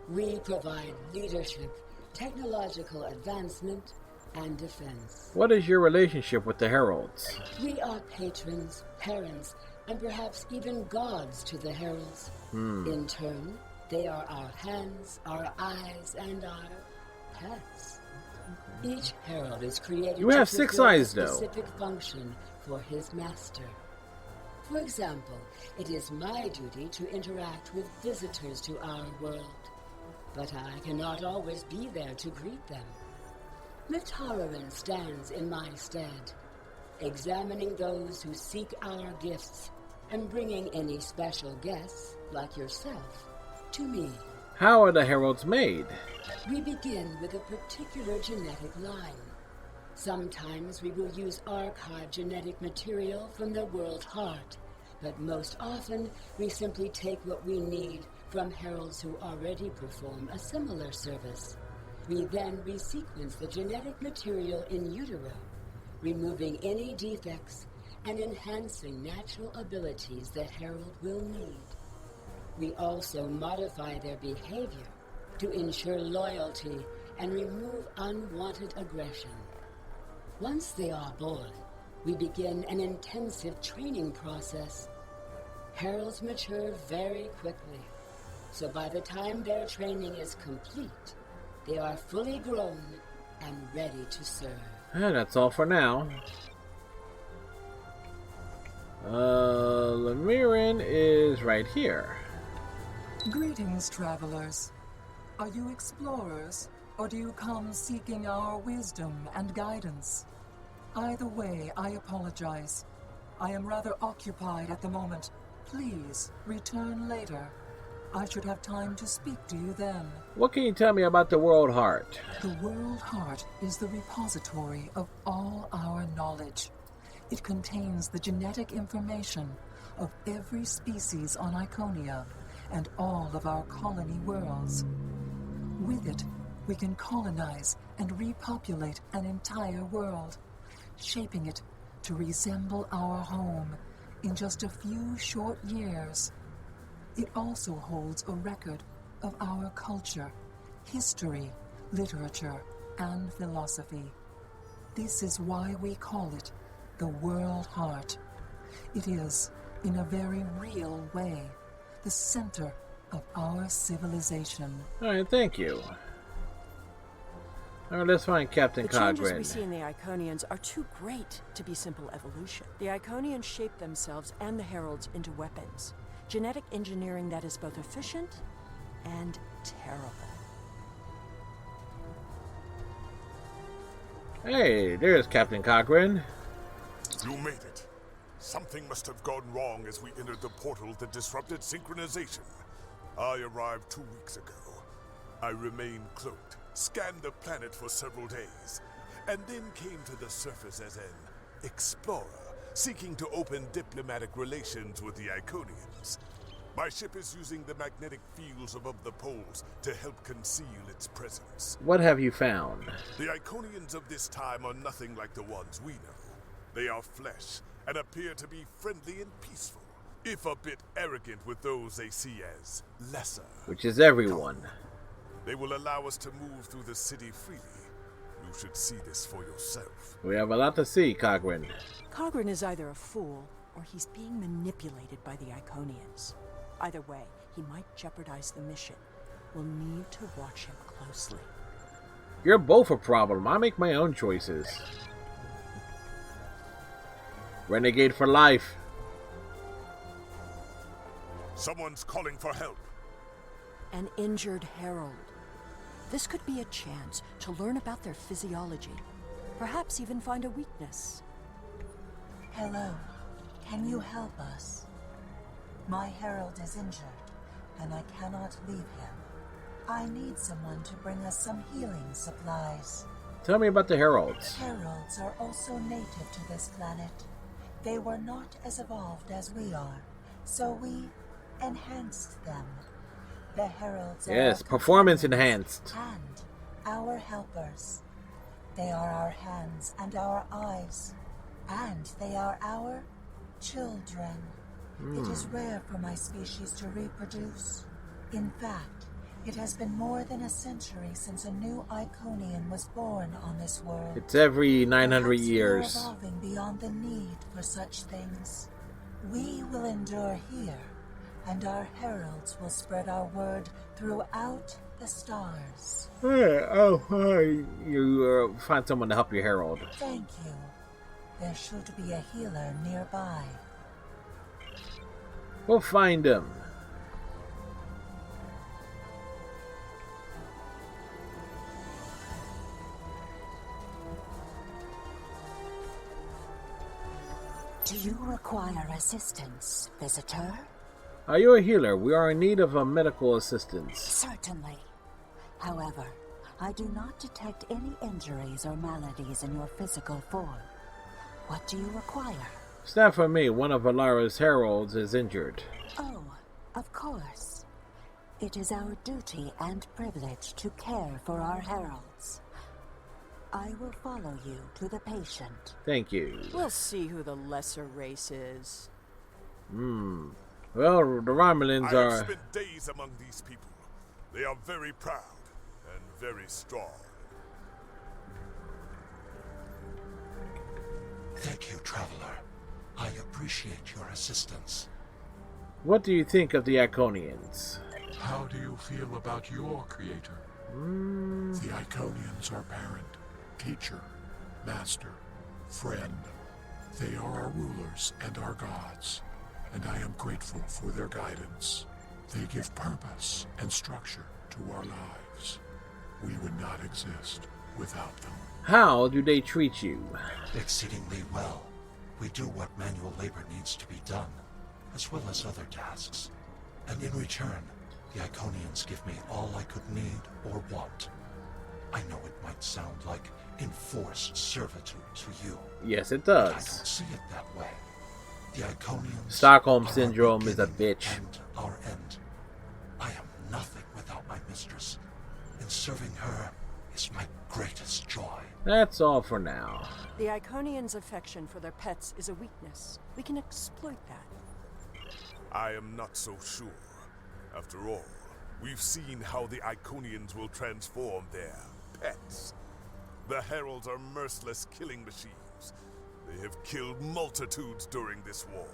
We provide leadership, technological advancement, and defense. What is your relationship with the Heralds? We are patrons, parents, and perhaps even gods to the Heralds. In turn, they are our hands, our eyes, and our pets. Each Herald is created You to have 6 fulfill a eyes, though. specific function for his master. For example, it is my duty to interact with visitors to our world, but I cannot always be there to greet them. Mataruin stands in my stead, examining those who seek our gifts and bringing any special guests, like yourself, to me. How are the Heralds made? We begin with a particular genetic line. Sometimes we will use archived genetic material from the world heart, but most often we simply take what we need from Heralds who already perform a similar service. We then resequence the genetic material in utero, removing any defects and enhancing natural abilities that Herald will need. We also modify their behavior to ensure loyalty and remove unwanted aggression. Once they are born, we begin an intensive training process. Heralds mature very quickly, so by the time their training is complete, they are fully grown and ready to serve. That's all for now. Lemirin is right here. Greetings, travelers. Are you explorers, or do you come seeking our wisdom and guidance? Either way, I apologize. I am rather occupied at the moment. Please return later. I should have time to speak to you then. What can you tell me about the World Heart? The World Heart is the repository of all our knowledge. It contains the genetic information of every species on Iconia and all of our colony worlds. With it, we can colonize and repopulate an entire world, shaping it to resemble our home in just a few short years. It also holds a record of our culture, history, literature, and philosophy. This is why we call it the World Heart. It is, in a very real way, the center of our civilization. Alright, thank you. Alright, let's find Captain The changes Cogren. we see in the Iconians are too great to be simple evolution. The Iconians shape themselves and the Heralds into weapons. Genetic engineering that is both efficient and terrible. Hey, there's Captain Cogren. You made it. Something must have gone wrong as we entered the portal that disrupted synchronization. I arrived 2 weeks ago. I remained cloaked, scanned the planet for several days, and then came to the surface as an explorer, seeking to open diplomatic relations with the Iconians. My ship is using the magnetic fields above the poles to help conceal its presence. What have you found? The Iconians of this time are nothing like the ones we know. They are flesh and appear to be friendly and peaceful, if a bit arrogant with those they see as lesser. Which is everyone. They will allow us to move through the city freely. You should see this for yourself. We have a lot to see, Cogren. Cogren is either a fool or he's being manipulated by the Iconians. Either way, he might jeopardize the mission. We'll need to watch him closely. You're both a problem. I make my own choices. Renegade for life. Someone's calling for help. An injured herald. This could be a chance to learn about their physiology. Perhaps even find a weakness. Hello. Can you help us? My herald is injured, and I cannot leave him. I need someone to bring us some healing supplies. Tell me about the Heralds. Heralds are also native to this planet. They were not as evolved as we are, so we enhanced them. The heralds are Yes, performance enhanced. and our helpers. They are our hands and our eyes, and they are our children. It is rare for my species to reproduce. In fact, it has been more than a century since a new Iconian was born on this world. It's every 900 Perhaps we are years. evolving beyond the need for such things. We will endure here, and our heralds will spread our word throughout the stars. You find someone to help your Herald. Thank you. There should be a healer nearby. We'll find him. Do you require assistance, visitor? Are you a healer? We are in need of a medical assistance. Certainly. However, I do not detect any injuries or maladies in your physical form. What do you require? It's not for me. One of Alara's heralds is injured. Oh, of course. It is our duty and privilege to care for our heralds. I will follow you to the patient. Thank you. We'll see who the lesser race is. Well, the Romulans I are... have spent days among these people. They are very proud and very strong. Thank you, Traveler. I appreciate your assistance. What do you think of the Iconians? How do you feel about your creator? The Iconians are parent, teacher, master, friend. They are our rulers and our gods, and I am grateful for their guidance. They give purpose and structure to our lives. We would not exist without them. How do they treat you? Exceedingly well. We do what manual labor needs to be done, as well as other tasks. And in return, The Iconians give me all I could need or want. I know it might sound like enforced servitude to you. Yes, it but I does. don't see it that way. The Iconians Stockholm are our Syndrome is a beginning bitch. and our end. I am nothing without my mistress, and serving her is my greatest joy. That's all for now. The Iconians' affection for their pets is a weakness. We can exploit that. I am not so sure. After all, we've seen how the Iconians will transform their pets. The Heralds are merciless killing machines. They have killed multitudes during this war.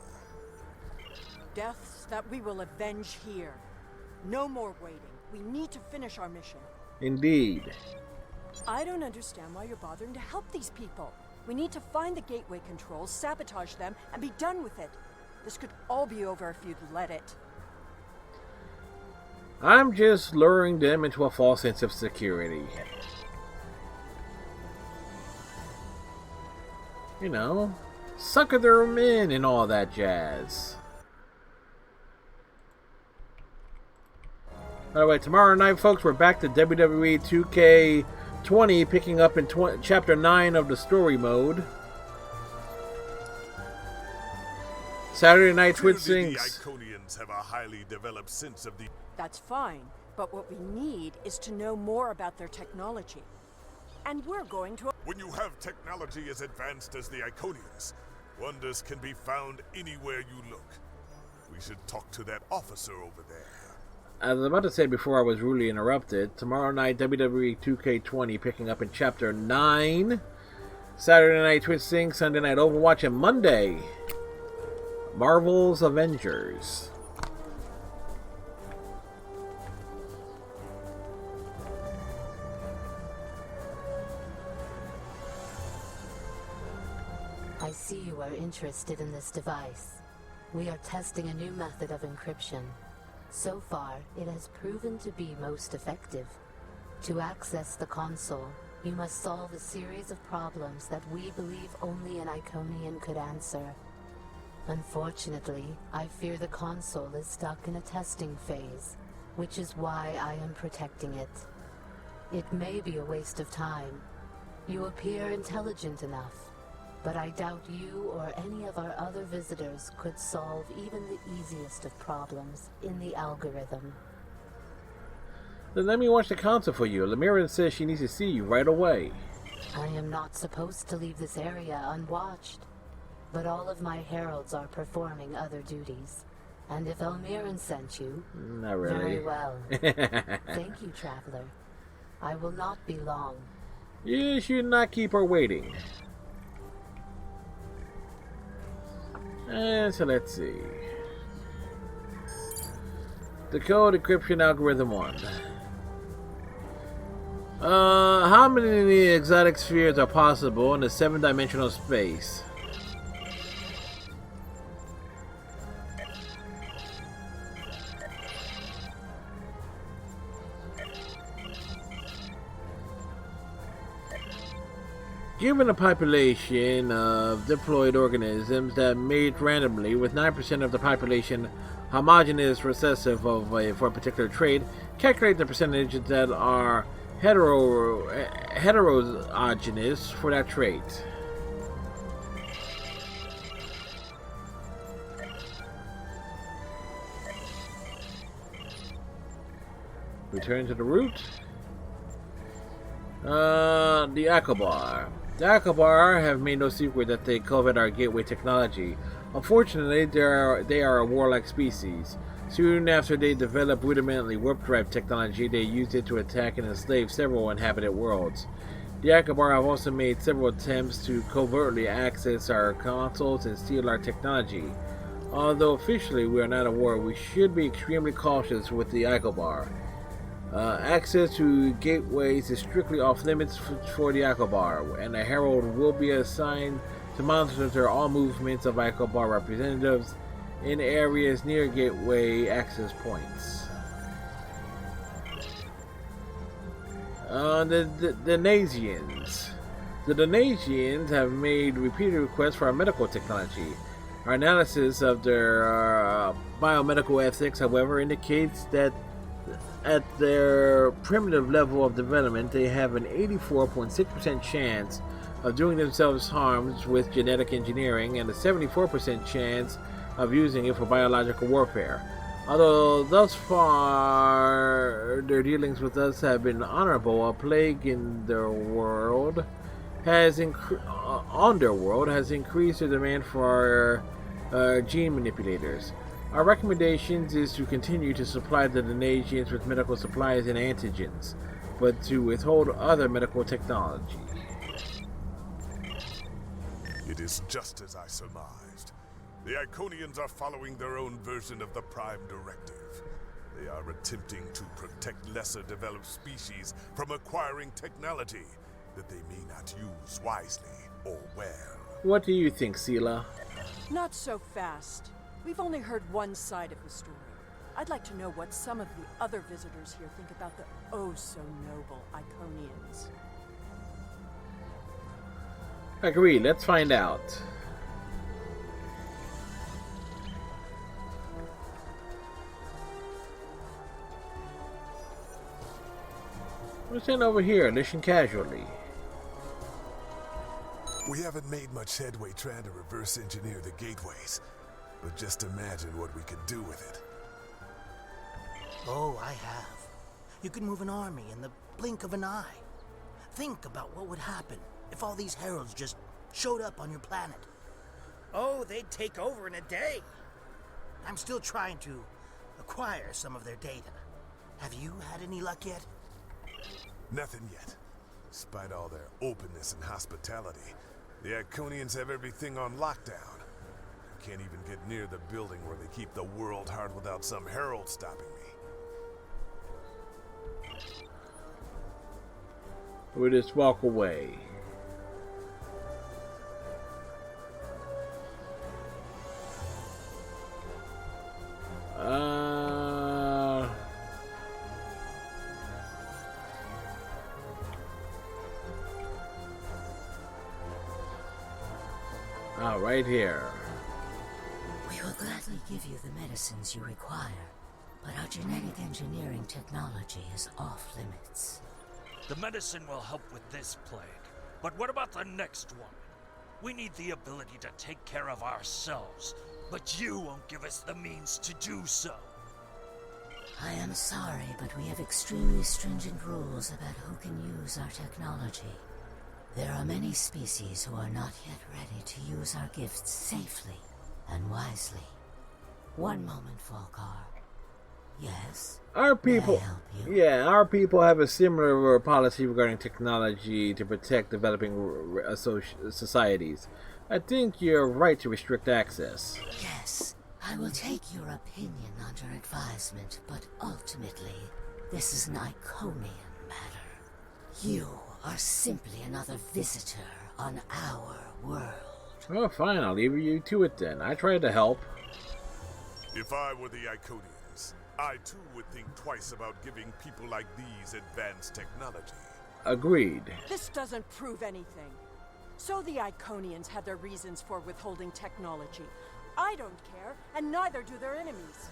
Deaths that we will avenge here. No more waiting. We need to finish our mission. Indeed. I don't understand why you're bothering to help these people. We need to find the gateway controls, sabotage them, and be done with it. This could all be over if you'd let it. I'm just luring them into a false sense of security. You know, sucker them in and all that jazz. Alright, tomorrow night, folks, we're back to WWE 2K20, picking up in Chapter 9 of the story mode. Saturday night, Twitch Clearly, Syncs. The Iconians have a highly developed sense of the... That's fine, but what we need is to know more about their technology. And we're going to... When you have technology as advanced as the Iconians, wonders can be found anywhere you look. We should talk to that officer over there. I was about to say before I was rudely interrupted, tomorrow night, WWE 2K20 picking up in Chapter 9. Saturday night, Twitch Sync. Sunday night, Overwatch. And Monday, Marvel's Avengers. I see you are interested in this device. We are testing a new method of encryption. So far, it has proven to be most effective. To access the console, you must solve a series of problems that we believe only an Iconian could answer. Unfortunately, I fear the console is stuck in a testing phase, which is why I am protecting it. It may be a waste of time. You appear intelligent enough, but I doubt you or any of our other visitors could solve even the easiest of problems in the algorithm. Then let me watch the console for you. Lemira says she needs to see you right away. I am not supposed to leave this area unwatched, but all of my heralds are performing other duties. And if Elmiran sent you, Not really. very well. Thank you, Traveler. I will not be long. You should not keep her waiting. And so let's see. The code encryption algorithm 1. How many exotic spheres are possible in a 7-dimensional space? Given a population of diploid organisms that mate randomly, with 9% of the population homogeneous recessive for a particular trait, calculate the percentages that are heterogeneous for that trait. Return to the root. The Akbar. The Akbar have made no secret that they covet our gateway technology. Unfortunately, they are a warlike species. Soon after they developed rudimentary warp drive technology, they used it to attack and enslave several inhabited worlds. The Akbar have also made several attempts to covertly access our consoles and steal our technology. Although officially we are not at war, we should be extremely cautious with the Akbar. Access to gateways is strictly off limits for the Akbar, and a herald will be assigned to monitor all movements of Akbar representatives in areas near gateway access points. The Donasians. The Donasians have made repeated requests for our medical technology. Our analysis of their biomedical ethics, however, indicates that at their primitive level of development, they have an 84.6% chance of doing themselves harm with genetic engineering and a 74% chance of using it for biological warfare. Although thus far their dealings with us have been honorable, a plague in their world has increased the demand for our gene manipulators. Our recommendations is to continue to supply the Denasians with medical supplies and antigens, but to withhold other medical technology. It is just as I surmised. The Iconians are following their own version of the Prime Directive. They are attempting to protect lesser developed species from acquiring technology that they may not use wisely or well. What do you think, Sela? Not so fast. We've only heard one side of the story. I'd like to know what some of the other visitors here think about the oh-so-noble Iconians. Agreed, let's find out. What's in over here? Listen casually. We haven't made much headway trying to reverse engineer the gateways, but just imagine what we could do with it. Oh, I have. You can move an army in the blink of an eye. Think about what would happen if all these heralds just showed up on your planet. Oh, they'd take over in a day. I'm still trying to acquire some of their data. Have you had any luck yet? Nothing yet. Despite all their openness and hospitality, the Iconians have everything on lockdown. I can't even get near the building where they keep the world heart without some herald stopping me. We'll just walk away. Right here. We will gladly give you the medicines you require, but our genetic engineering technology is off limits. The medicine will help with this plague, but what about the next one? We need the ability to take care of ourselves, but you won't give us the means to do so. I am sorry, but we have extremely stringent rules about who can use our technology. There are many species who are not yet ready to use our gifts safely and wisely. One moment, Volkar. Yes? Our people, yeah, our people have a similar policy regarding technology to protect developing societies. I think you're right to restrict access. Yes, I will take your opinion under advisement, but ultimately, this is an Iconian matter. You are simply another visitor on our world. Oh, fine, I'll leave you to it then. I tried to help. If I were the Iconians, I too would think twice about giving people like these advanced technology. Agreed. This doesn't prove anything. So the Iconians had their reasons for withholding technology. I don't care, and neither do their enemies.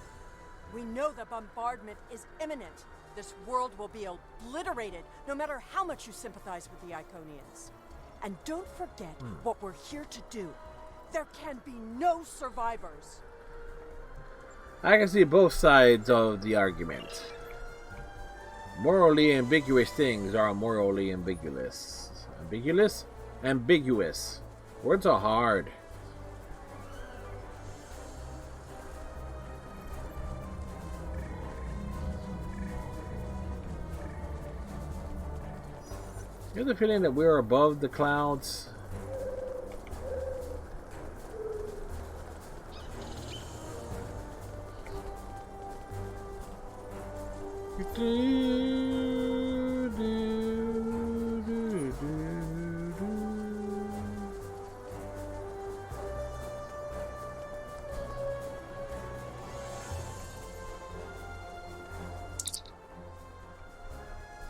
We know the bombardment is imminent. This world will be obliterated, no matter how much you sympathize with the Iconians. And don't forget what we're here to do. There can be no survivors. I can see both sides of the argument. Morally ambiguous things are morally ambiguous. Ambiguous? Ambiguous. Words are hard. You have the feeling that we're above the clouds?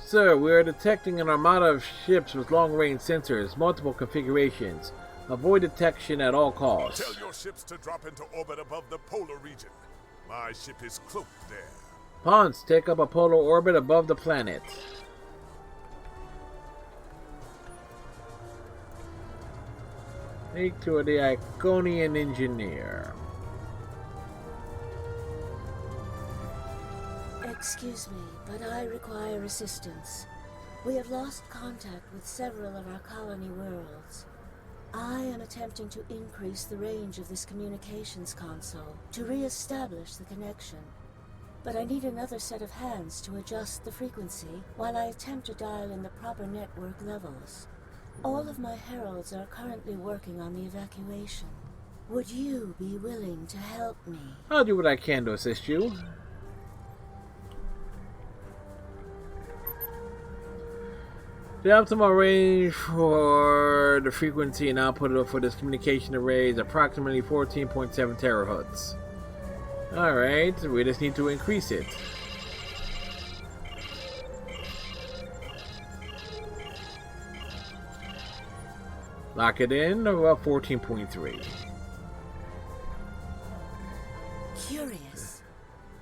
Sir, we are detecting an armada of ships with long-range sensors, multiple configurations. Avoid detection at all costs. Tell your ships to drop into orbit above the polar region. My ship is cloaked there. Ponce, take up a polar orbit above the planet. Speak to the Iconian engineer. Excuse me, but I require assistance. We have lost contact with several of our colony worlds. I am attempting to increase the range of this communications console to re-establish the connection. But I need another set of hands to adjust the frequency while I attempt to dial in the proper network levels. All of my heralds are currently working on the evacuation. Would you be willing to help me? I'll do what I can to assist you. The optimal range for the frequency and output for this communication array is approximately 14.7 terahertz. Alright, we just need to increase it. Lock it in, about 14.3. Curious.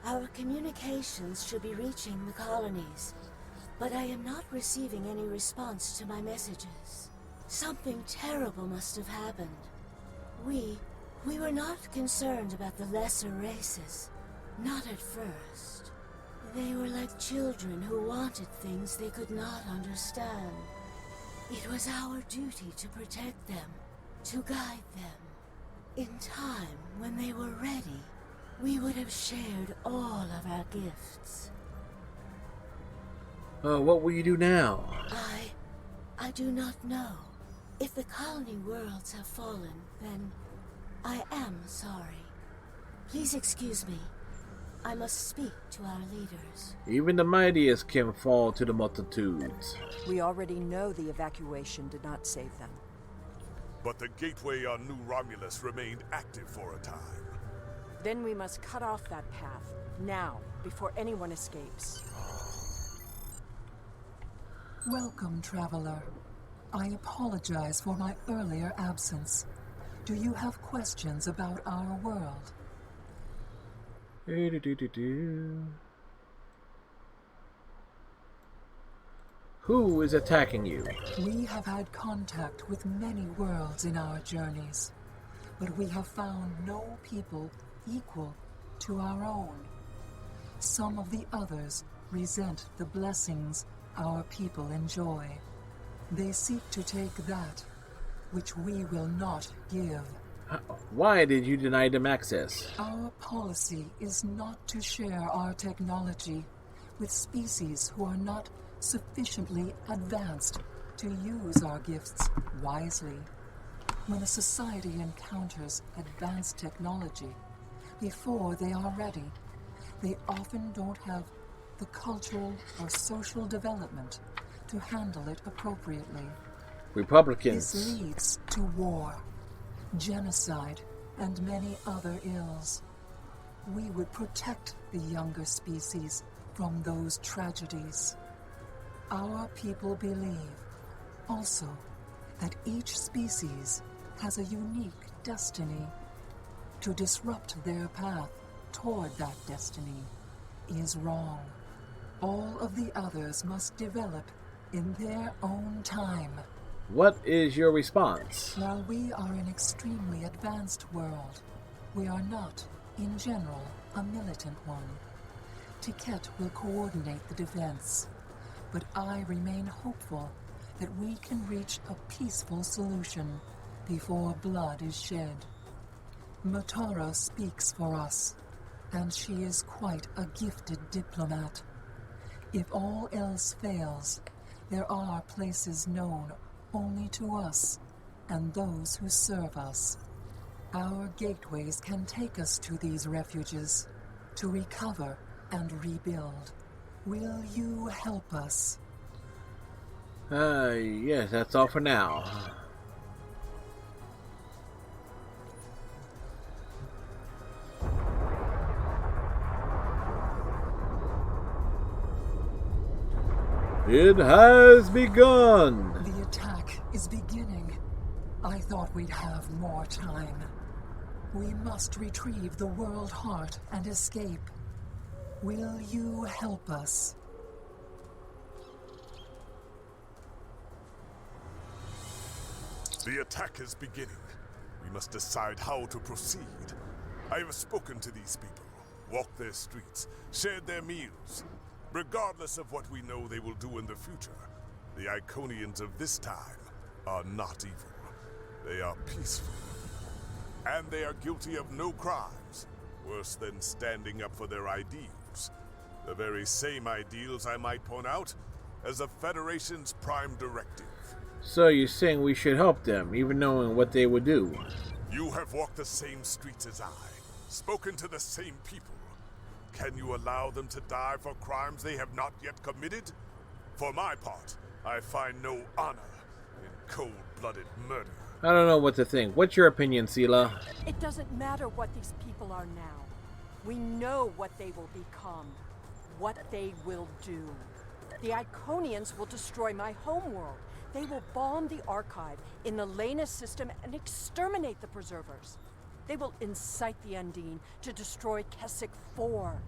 Our communications should be reaching the colonies, but I am not receiving any response to my messages. Something terrible must have happened. We were not concerned about the lesser races. Not at first. They were like children who wanted things they could not understand. It was our duty to protect them, to guide them. In time, when they were ready, we would have shared all of our gifts. What will you do now? I do not know. If the colony worlds have fallen, then I am sorry. Please excuse me. I must speak to our leaders. Even the mightiest can fall to the multitudes. We already know the evacuation did not save them. But the gateway on New Romulus remained active for a time. Then we must cut off that path, now, before anyone escapes. Welcome, traveler. I apologize for my earlier absence. Do you have questions about our world? Who is attacking you? We have had contact with many worlds in our journeys, but we have found no people equal to our own. Some of the others resent the blessings our people enjoy. They seek to take that which we will not give. Why did you deny them access? Our policy is not to share our technology with species who are not sufficiently advanced to use our gifts wisely. When a society encounters advanced technology, before they are ready, they often don't have the cultural or social development to handle it appropriately. Republicans. This leads to war, genocide, and many other ills. We would protect the younger species from those tragedies. Our people believe, also, that each species has a unique destiny. To disrupt their path toward that destiny is wrong. All of the others must develop in their own time. What is your response? While we are an extremely advanced world, we are not, in general, a militant one. Tiket will coordinate the defense, but I remain hopeful that we can reach a peaceful solution before blood is shed. Matara speaks for us, and she is quite a gifted diplomat. If all else fails, there are places known only to us and those who serve us. Our gateways can take us to these refuges to recover and rebuild. Will you help us? Yes, that's all for now. It has begun! The attack is beginning. I thought we'd have more time. We must retrieve the World Heart and escape. Will you help us? The attack is beginning. We must decide how to proceed. I have spoken to these people, walked their streets, shared their meals. Regardless of what we know they will do in the future, the Iconians of this time are not evil. They are peaceful. And they are guilty of no crimes, worse than standing up for their ideals. The very same ideals, I might point out, as the Federation's prime directive. So you're saying we should help them, even knowing what they would do? You have walked the same streets as I, spoken to the same people. Can you allow them to die for crimes they have not yet committed? For my part, I find no honor in cold-blooded murder. I don't know what to think. What's your opinion, Sela? It doesn't matter what these people are now. We know what they will become, what they will do. The Iconians will destroy my homeworld. They will bomb the Archive in the Lena system and exterminate the Preservers. They will incite the Undine to destroy Keswick 4.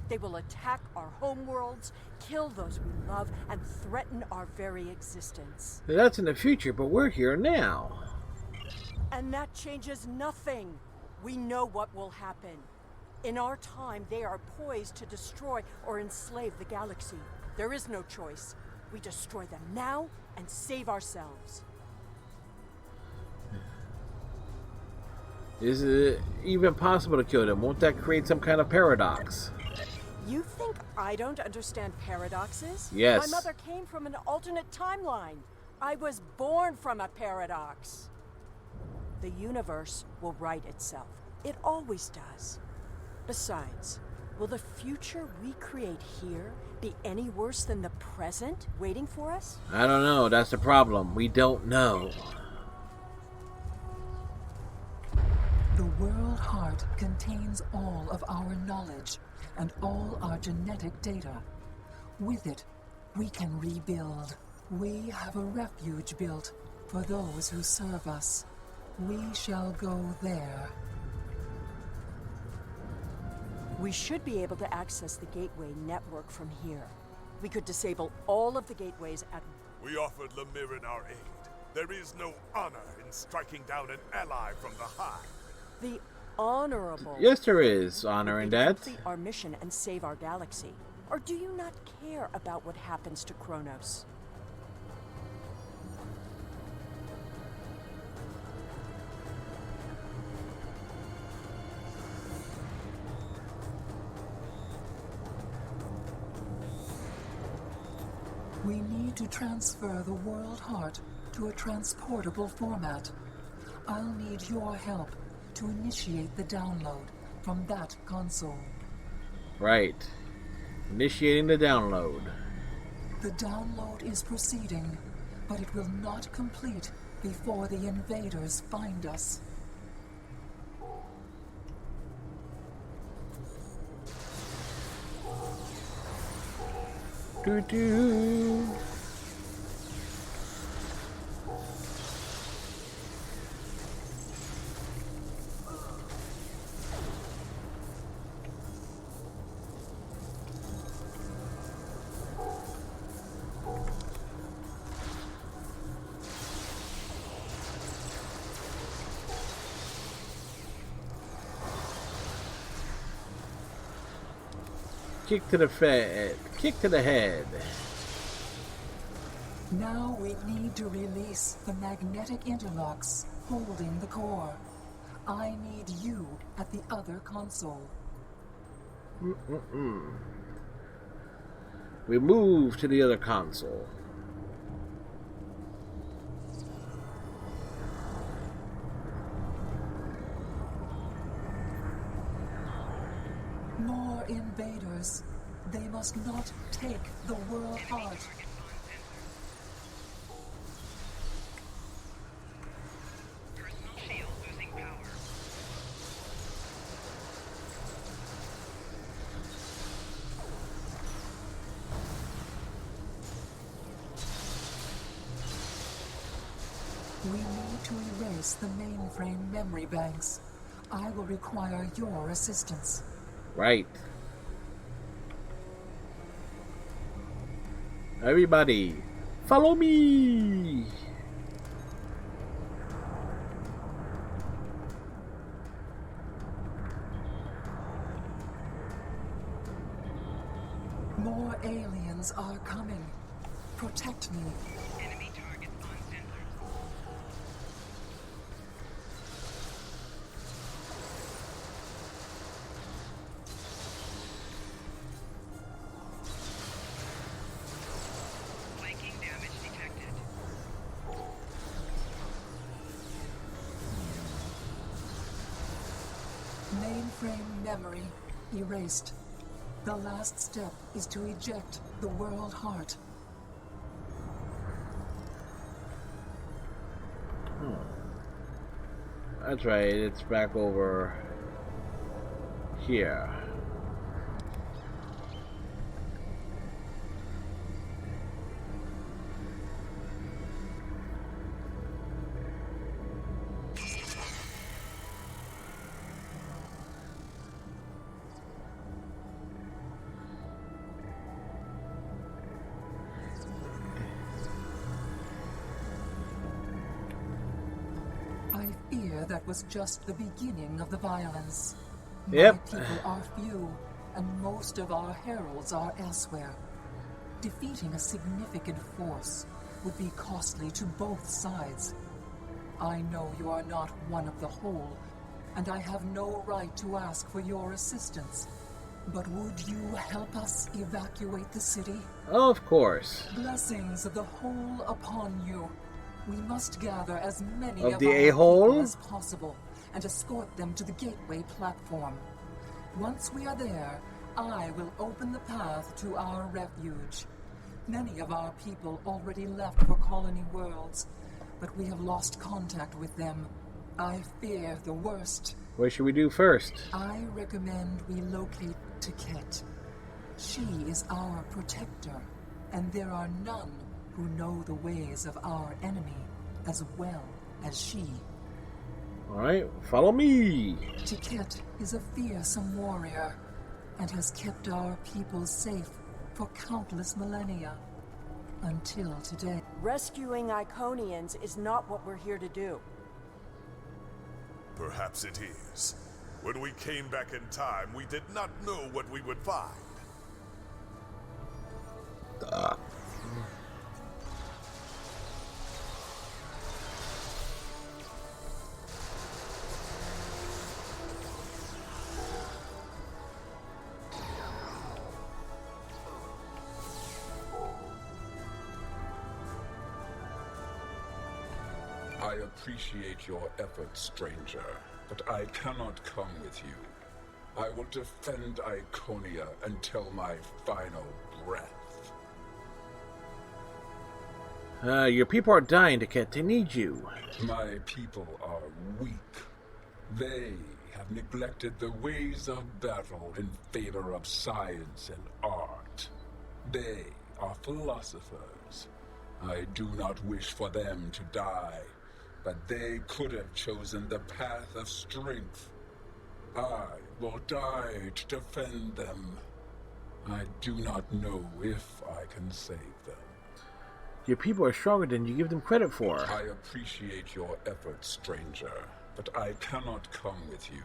They will attack our homeworlds, kill those we love, and threaten our very existence. That's in the future, but we're here now. And that changes nothing. We know what will happen. In our time, they are poised to destroy or enslave the galaxy. There is no choice. We destroy them now and save ourselves. Is it even possible to kill them? Won't that create some kind of paradox? You think I don't understand paradoxes? Yes. My mother came from an alternate timeline. I was born from a paradox. The universe will right itself. It always does. Besides, will the future we create here be any worse than the present waiting for us? I don't know. That's the problem. We don't know. The World Heart contains all of our knowledge and all our genetic data. With it, we can rebuild. We have a refuge built for those who serve us. We shall go there. We should be able to access the Gateway network from here. We could disable all of the gateways at... We offered Lemirin our aid. There is no honor in striking down an ally from the Hive. The honorable... Yes, there is honor in that. Complete our mission and save our galaxy. Or do you not care about what happens to Kronos? We need to transfer the World Heart to a transportable format. I'll need your help to initiate the download from that console. Right. Initiating the download. The download is proceeding, but it will not complete before the invaders find us. Doo-doo. Kick to the head. Kick to the head. Now we need to release the magnetic interlocks holding the core. I need you at the other console. We move to the other console. More invaders. They must not take the World Heart. We need to erase the mainframe memory banks. I will require your assistance. Right. Everybody, follow me! More aliens are coming. Protect me. Enemy targets on sensors. Flanking damage detected. Mainframe memory erased. The last step is to eject the World Heart. That's right, it's back over here. I fear that was just the beginning of the violence. Yep. My people are few, and most of our heralds are elsewhere. Defeating a significant force would be costly to both sides. I know you are not one of the whole, and I have no right to ask for your assistance. But would you help us evacuate the city? Of course. Blessings of the whole upon you. We must gather as many Of of the our a-hole? people as possible and escort them to the gateway platform. Once we are there, I will open the path to our refuge. Many of our people already left for Colony Worlds, but we have lost contact with them. I fear the worst. What should we do first? I recommend we locate Tiket. She is our protector, and there are none who know the ways of our enemy as well as she. Alright, follow me! Tiket is a fearsome warrior and has kept our people safe for countless millennia. Until today. Rescuing Iconians is not what we're here to do. Perhaps it is. When we came back in time, we did not know what we would find. I appreciate your efforts, stranger, but I cannot come with you. I will defend Iconia until my final breath. Your people are dying, Tiket. They need you. My people are weak. They have neglected the ways of battle in favor of science and art. They are philosophers. I do not wish for them to die, but they could have chosen the path of strength. I will die to defend them. I do not know if I can save them. Your people are stronger than you give them credit for. I appreciate your efforts, stranger, but I cannot come with you.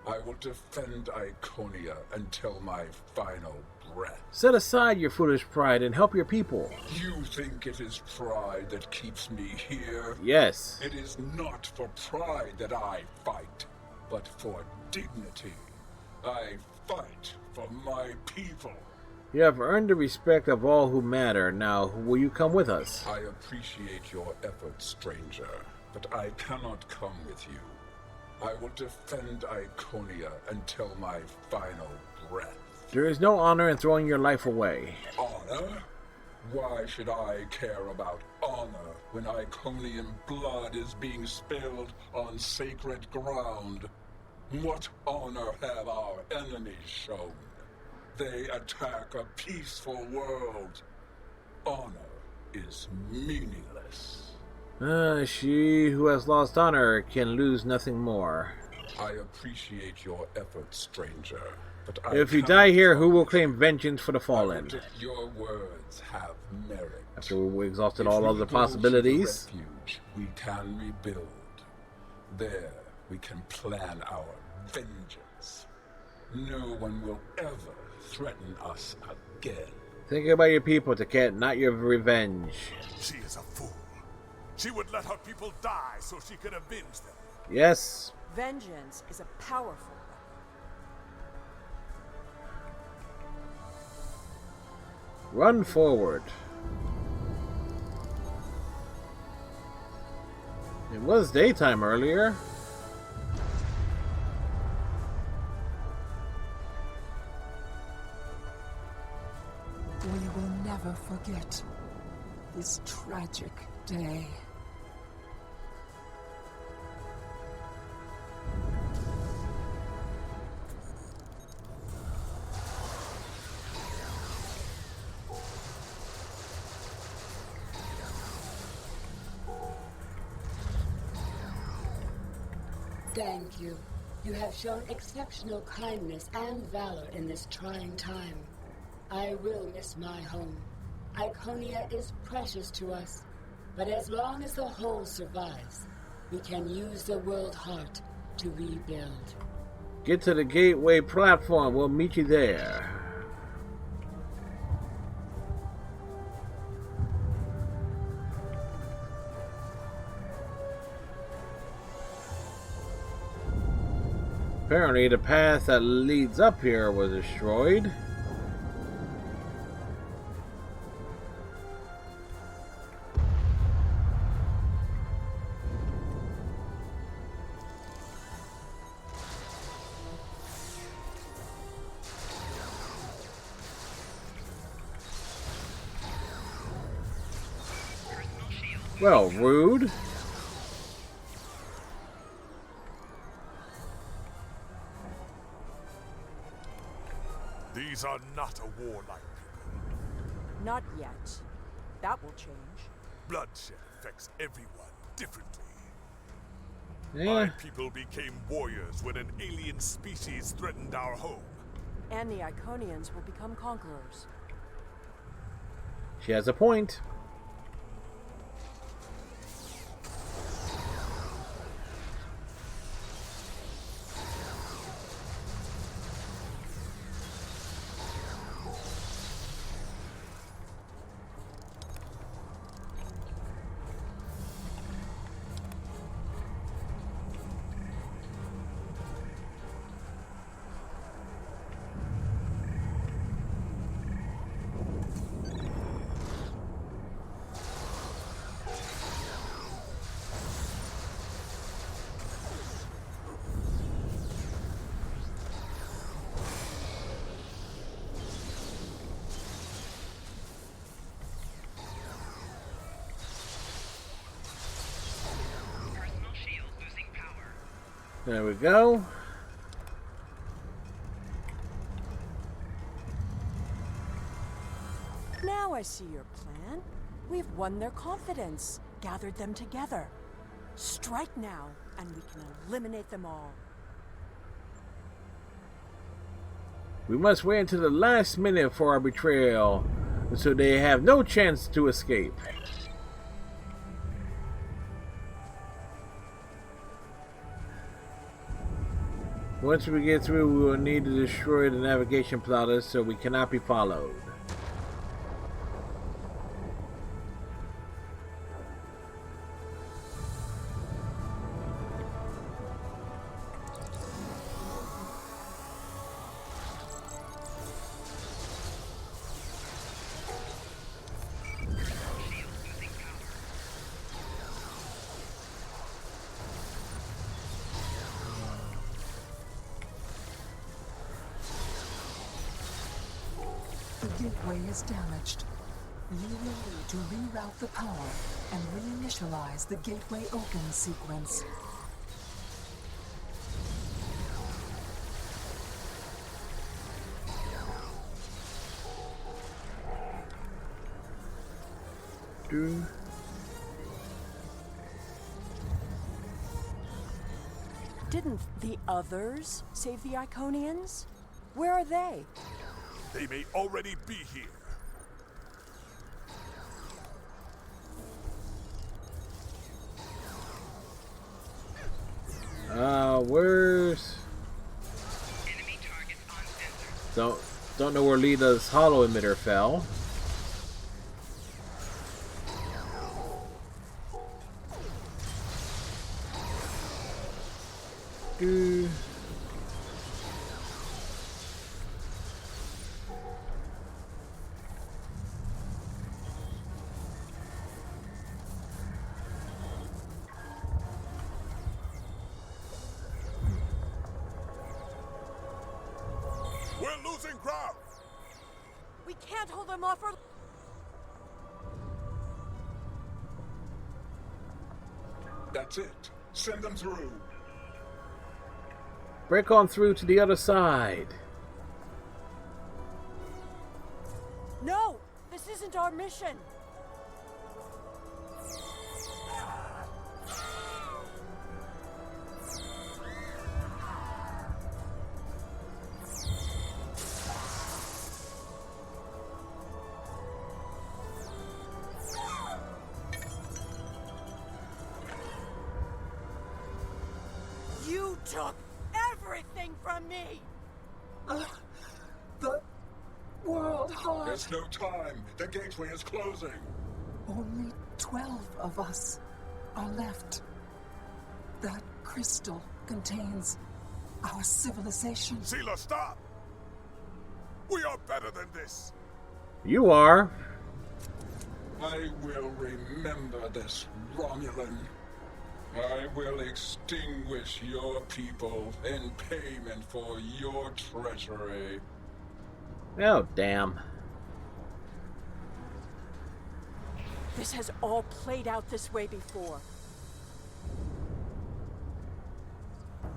I will defend Iconia until my final breath. Set aside your foolish pride and help your people. You think it is pride that keeps me here? Yes. It is not for pride that I fight, but for dignity. I fight for my people. You have earned the respect of all who matter. Now, will you come with us? I appreciate your efforts, stranger, but I cannot come with you. I will defend Iconia until my final breath. There is no honor in throwing your life away. Honor? Why should I care about honor when Iconian blood is being spilled on sacred ground? What honor have our enemies shown? They attack a peaceful world. Honor is meaningless. She who has lost honor can lose nothing more. I appreciate your efforts, stranger, But I If you cannot die here, who will promise claim vengeance for the fallen? that your words have merit. After we exhausted If all we other go to the possibilities. refuge, we can rebuild. There, we can plan our vengeance. No one will ever threaten us again. Think about your people, Taket, not your revenge. She is a fool. She would let her people die so she could avenge them. Yes. Vengeance is a powerful Run forward. It was daytime earlier. We will never forget this tragic day. Thank you. You have shown exceptional kindness and valor in this trying time. I will miss my home. Iconia is precious to us, but as long as the whole survives, we can use the World Heart to rebuild. Get to the gateway platform. We'll meet you there. Apparently, the path that leads up here was destroyed. Well, rude. These are not a warlike people. Not yet. That will change. Bloodshed affects everyone differently. Yeah. My people became warriors when an alien species threatened our home. And the Iconians will become conquerors. She has a point. There we go. Now I see your plan. We've won their confidence, gathered them together. Strike now, and we can eliminate them all. We must wait until the last minute for our betrayal, so they have no chance to escape. Once we get through, we will need to destroy the navigation plotters so we cannot be followed. The gateway is damaged. You will need to reroute the power and reinitialize the gateway open sequence. Didn't the others save the Iconians? Where are they? They may already be here. Where's... Don't know where Lita's holo emitter fell. We're losing ground. We can't hold them off or... That's it. Send them through. Break on through to the other side. No! This isn't our mission! You took everything from me! The World Heart. There's no time. The gateway is closing. Only 12 of us are left. That crystal contains our civilization. Sela, stop! We are better than this. You are. I will remember this, Romulan. I will extinguish your people in payment for your treachery. Oh, damn. This has all played out this way before.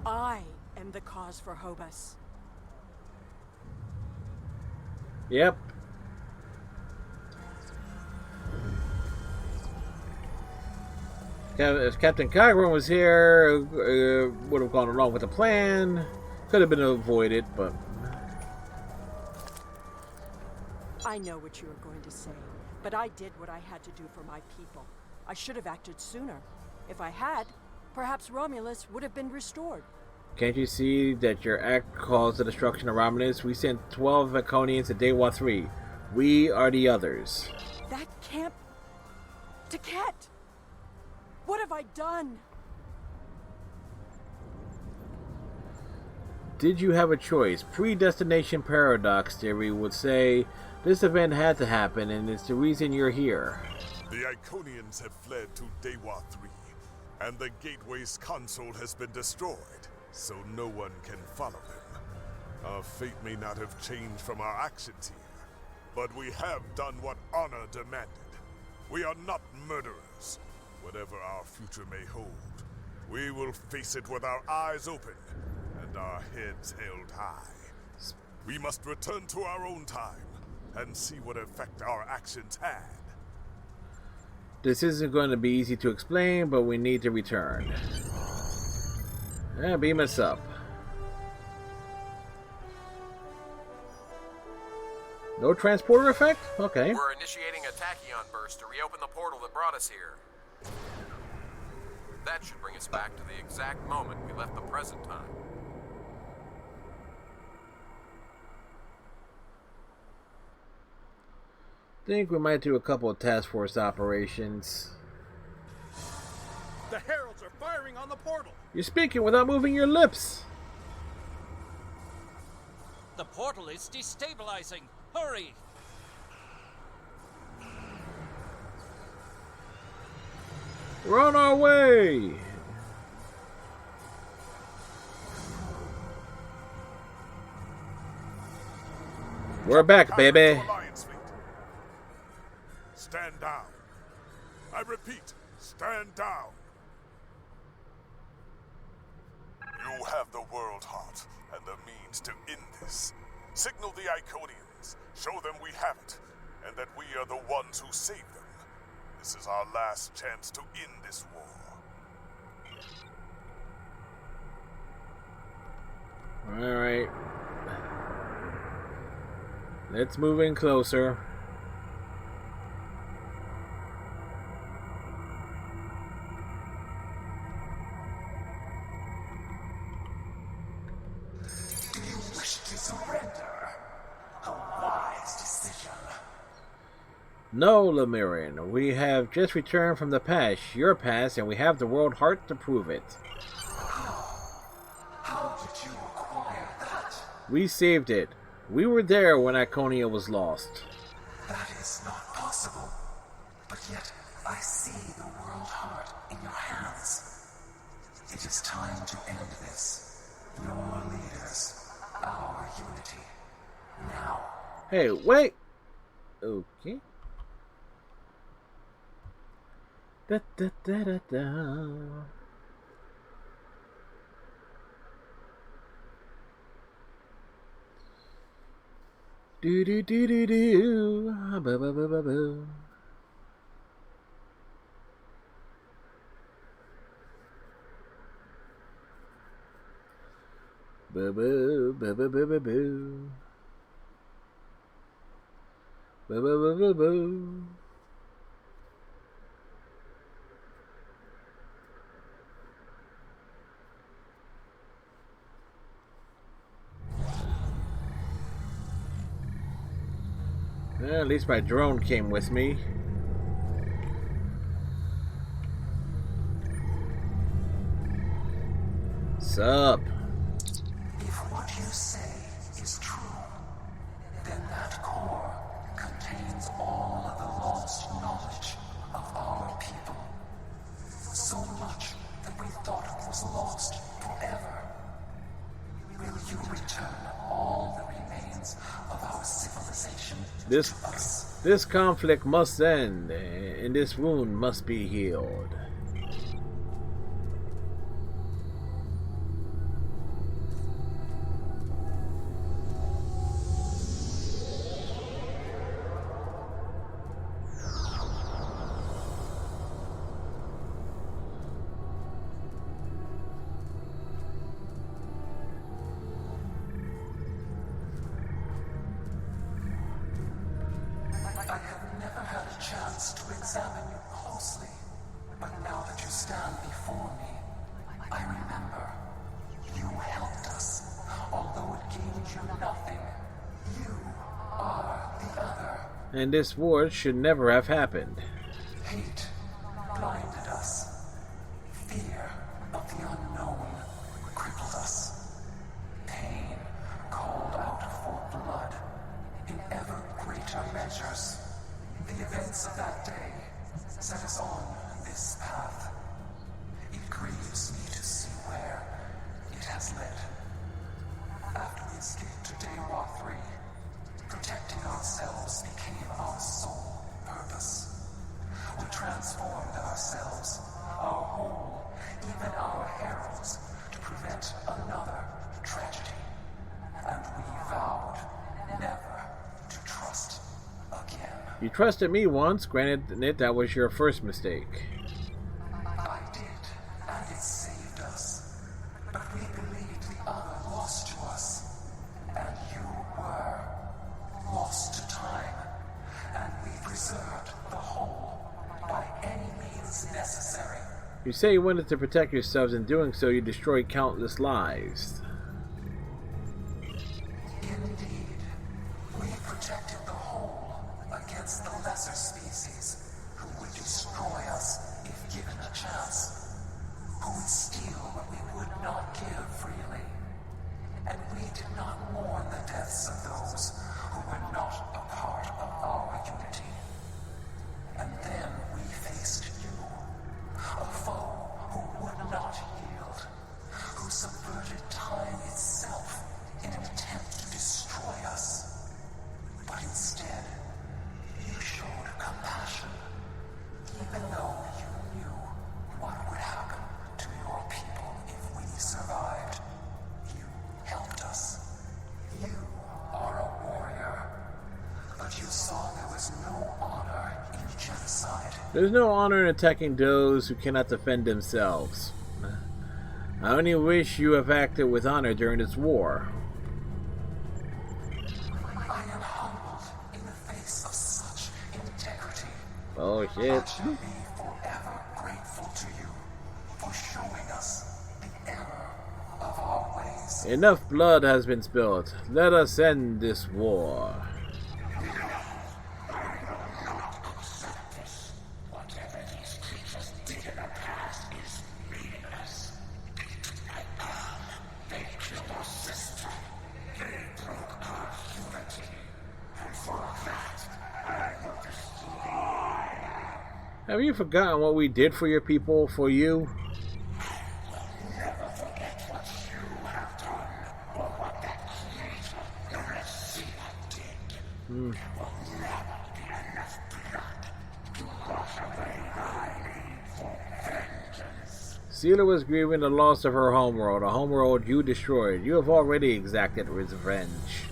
I am the cause for Hobus. Yep. If Captain Cogburn was here, would have gone along with the plan. Could have been avoided, but... I know what you are going to say, but I did what I had to do for my people. I should have acted sooner. If I had, perhaps Romulus would have been restored. Can't you see that your act caused the destruction of Romulus? We sent 12 Iconians to Dewa 3. We are the others. That can't... Taket! What have I done? Did you have a choice? Predestination paradox theory would say this event had to happen and it's the reason you're here. The Iconians have fled to Dewa 3, and the Gateway's console has been destroyed, so no one can follow them. Our fate may not have changed from our actions here, but we have done what honor demanded. We are not murderers. Whatever our future may hold, we will face it with our eyes open and our heads held high. We must return to our own time and see what effect our actions had. This isn't going to be easy to explain, but we need to return. Beam us up. No transporter effect? Okay. We're initiating a tachyon burst to reopen the portal that brought us here. That should bring us back to the exact moment we left the present time. Think we might do a couple of task force operations. The heralds are firing on the portal. You're speaking without moving your lips. The portal is destabilizing. Hurry! We're on our way. We're back, baby. Stand down. I repeat, stand down. You have the World Heart and the means to end this. Signal the Iconians, show them we have it, and that we are the ones who saved them. This is our last chance to end this war. Alright. Let's move in closer. Do you wish to surrender? A wise decision. No, Lemurian. We have just returned from the past, your past, and we have the world heart to prove it. How did you acquire that? We saved it. We were there when Iconia was lost. That is not possible. But yet, I see the world heart in your hands. It is time to end this. Your leaders, our unity. Now. Hey, wait! Okay. Da da da da da. Do do do do do. Ba ba ba ba ba. Ba ba ba ba ba ba ba. Ba ba ba ba ba. Well, at least my drone came with me. Sup? If what you say is true, then that core contains all of the lost knowledge of our people. So much that we thought it was lost forever. Will you return all the remains of our civilization to us? This conflict must end, and this wound must be healed. I have never had a chance to examine you closely, but now that you stand before me, I remember. You helped us, although it gained you nothing. You are the other. And this war should never have happened. Hate blinded us. Fear of the unknown crippled us. Pain called out for blood in ever greater measures. The events of that day set us on this path. It grieves me to see where it has led. After we escaped to Daewah 3, protecting ourselves became our sole purpose. We transformed ourselves, our whole, even our heralds, to prevent another tragedy. And we vowed never to trust again. You trusted me once, granted that was your first mistake. I did, and it saved us. But we believed the other lost to us. And you were lost to time. And we preserved the whole by any means necessary. You say you wanted to protect yourselves, in doing so you destroyed countless lives. Indeed, we protected the whole against the lesser species who would destroy us if given a chance, who would steal what we would not give freely. And we did not mourn the deaths of those who were not a part of our unity. And then we faced you, a foe who would not yield, who subverted time itself in an attempt to destroy us. But instead, you showed compassion, even though you knew what would happen to your people if we survived. You helped us. You are a warrior, but you saw there was no honor in genocide. There's no honor in attacking those who cannot defend themselves. I only wish you have acted with honor during this war. I am humbled Oh shit. I shall be forever grateful to you for showing us the error of our ways. Enough blood has been spilled. Let us end this war. Have you forgotten what we did for your people, for you? Sealer was grieving the loss of her homeworld, a homeworld you destroyed. You have already exacted revenge.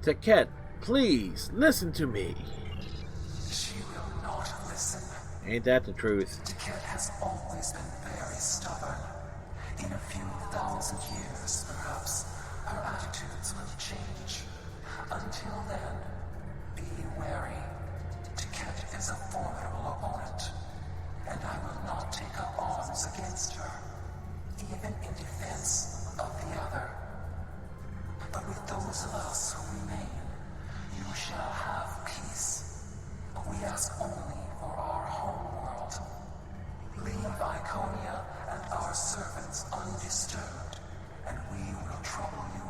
Taket, please, listen to me. She will not listen. Ain't that the truth? Taket has always been very stubborn. In a few thousand years, perhaps, her attitudes will change. Until then, be wary. Taket is a formidable opponent, and I will not take up arms against her, even in defense of the other. But with those of us who remain, you shall have peace. We ask only for our home world. Leave Iconia and our servants undisturbed, and we will trouble you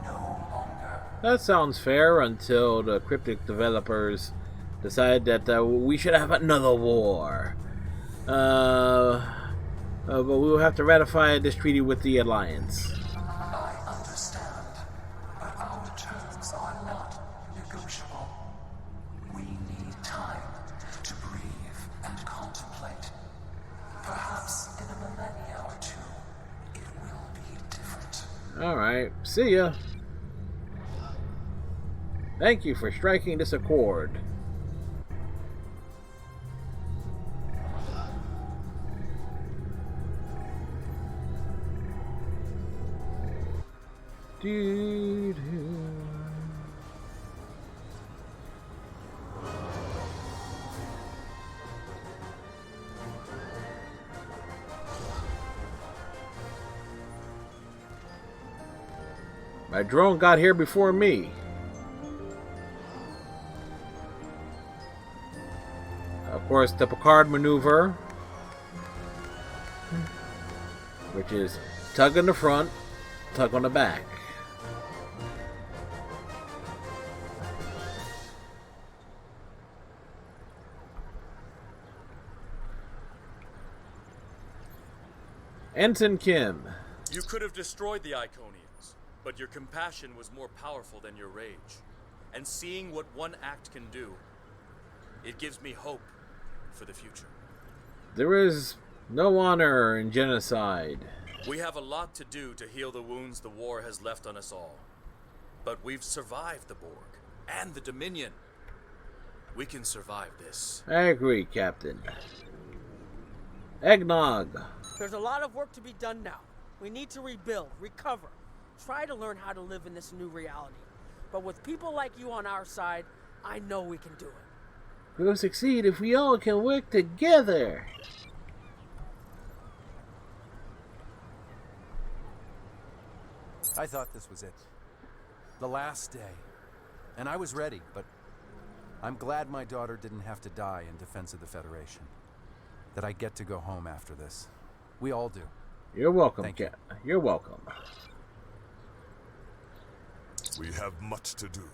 no longer. That sounds fair until the Cryptic developers decide that we should have another war. But we will have to ratify this treaty with the Alliance. Alright, see ya. Thank you for striking this accord. My drone got here before me. Of course, the Picard maneuver, which is tug on the front, tug on the back. Ensign Kim. You could have destroyed the Iconians, but your compassion was more powerful than your rage. And seeing what one act can do, it gives me hope for the future. There is no honor in genocide. We have a lot to do to heal the wounds the war has left on us all. But we've survived the Borg and the Dominion. We can survive this. I agree, Captain. Eggnog. There's a lot of work to be done now. We need to rebuild, recover, try to learn how to live in this new reality. But with people like you on our side, I know we can do it. We'll succeed if we all can work together. I thought this was it. The last day. And I was ready, but I'm glad my daughter didn't have to die in defense of the Federation. That I get to go home after this. We all do. You're welcome, Cat. You're welcome. We have much to do,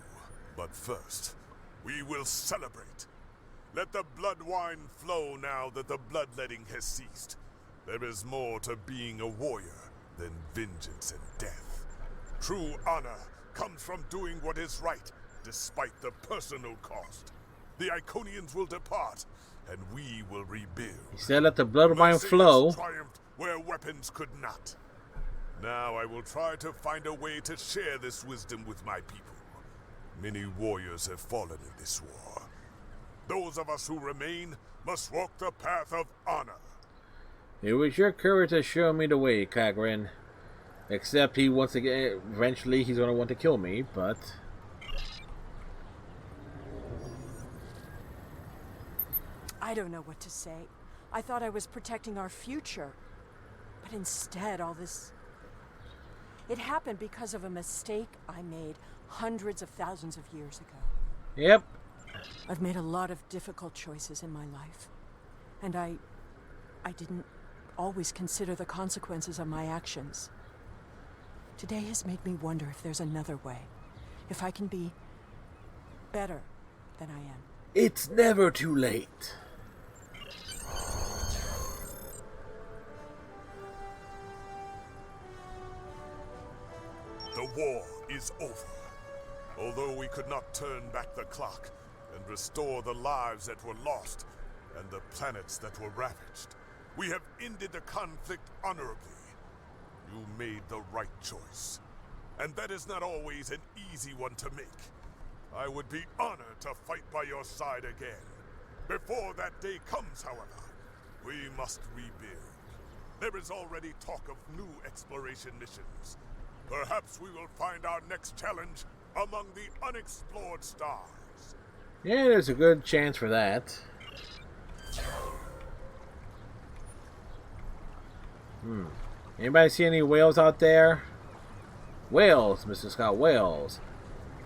but first, we will celebrate. Let the blood wine flow now that the bloodletting has ceased. There is more to being a warrior than vengeance and death. True honor comes from doing what is right, despite the personal cost. The Iconians will depart, and we will rebuild. He said let the blood wine flow. Triumphed where weapons could not. Now I will try to find a way to share this wisdom with my people. Many warriors have fallen in this war. Those of us who remain must walk the path of honor. It was your courage that showed me the way, Kagrin. Except he wants to get... Eventually he's going to want to kill me, but... I don't know what to say. I thought I was protecting our future. But instead, all this... It happened because of a mistake I made hundreds of thousands of years ago. Yep. I've made a lot of difficult choices in my life. And I didn't always consider the consequences of my actions. Today has made me wonder if there's another way. If I can be better than I am. It's never too late. The war is over. Although we could not turn back the clock and restore the lives that were lost and the planets that were ravaged, we have ended the conflict honorably. You made the right choice. And that is not always an easy one to make. I would be honored to fight by your side again. Before that day comes, however, we must rebuild. There is already talk of new exploration missions. Perhaps we will find our next challenge among the unexplored stars. Yeah, there's a good chance for that. Anybody see any whales out there? Whales, Mr. Scott, whales.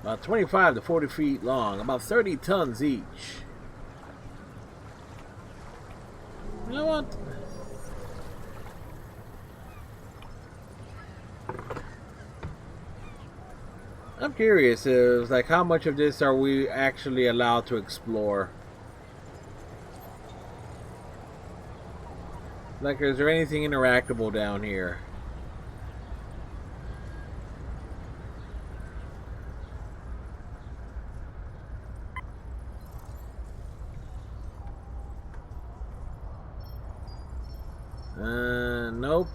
About 25 to 40 feet long, about 30 tons each. You know what? I'm curious, like, how much of this are we actually allowed to explore? Like, is there anything interactable down here? Nope.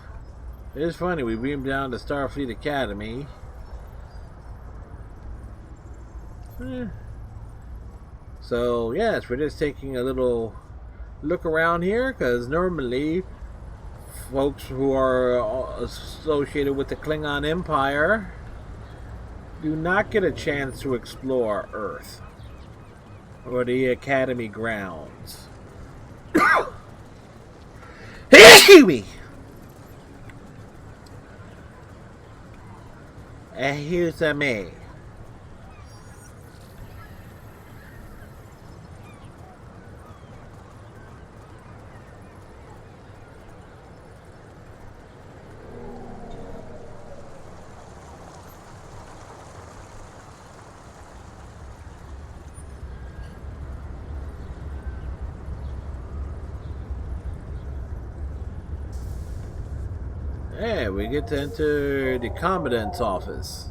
It's funny, we beamed down to Starfleet Academy. So, yes, we're just taking a little look around here, because normally folks who are associated with the Klingon Empire do not get a chance to explore Earth or the Academy grounds. Excuse me! Here's a me. Yeah, we get to enter the Commandant's office.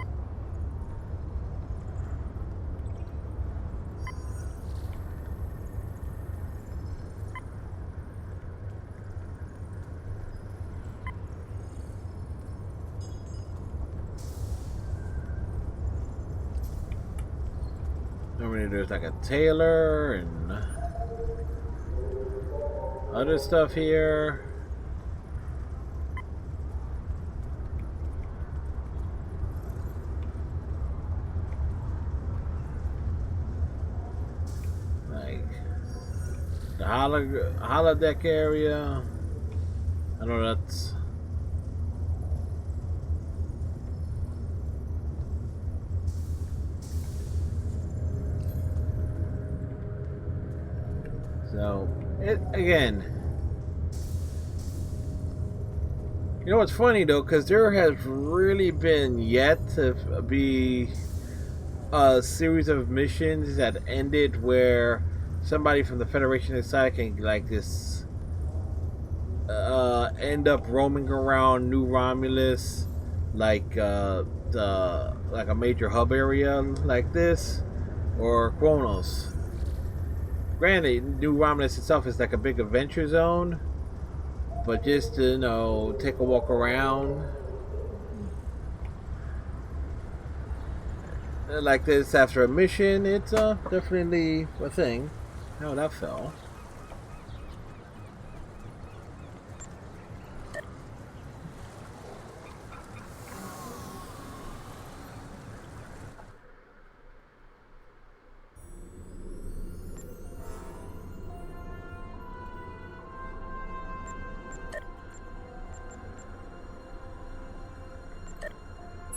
Normally there's like a tailor and other stuff here. The holodeck area. I know that's... So, again... You know what's funny though, because there has really been yet to be a series of missions that ended where somebody from the Federation side can like this end up roaming around New Romulus like like a major hub area like this, or Kronos. Granted, New Romulus itself is like a big adventure zone, but just to, you know, take a walk around like this after a mission, it's definitely a thing. How that fell.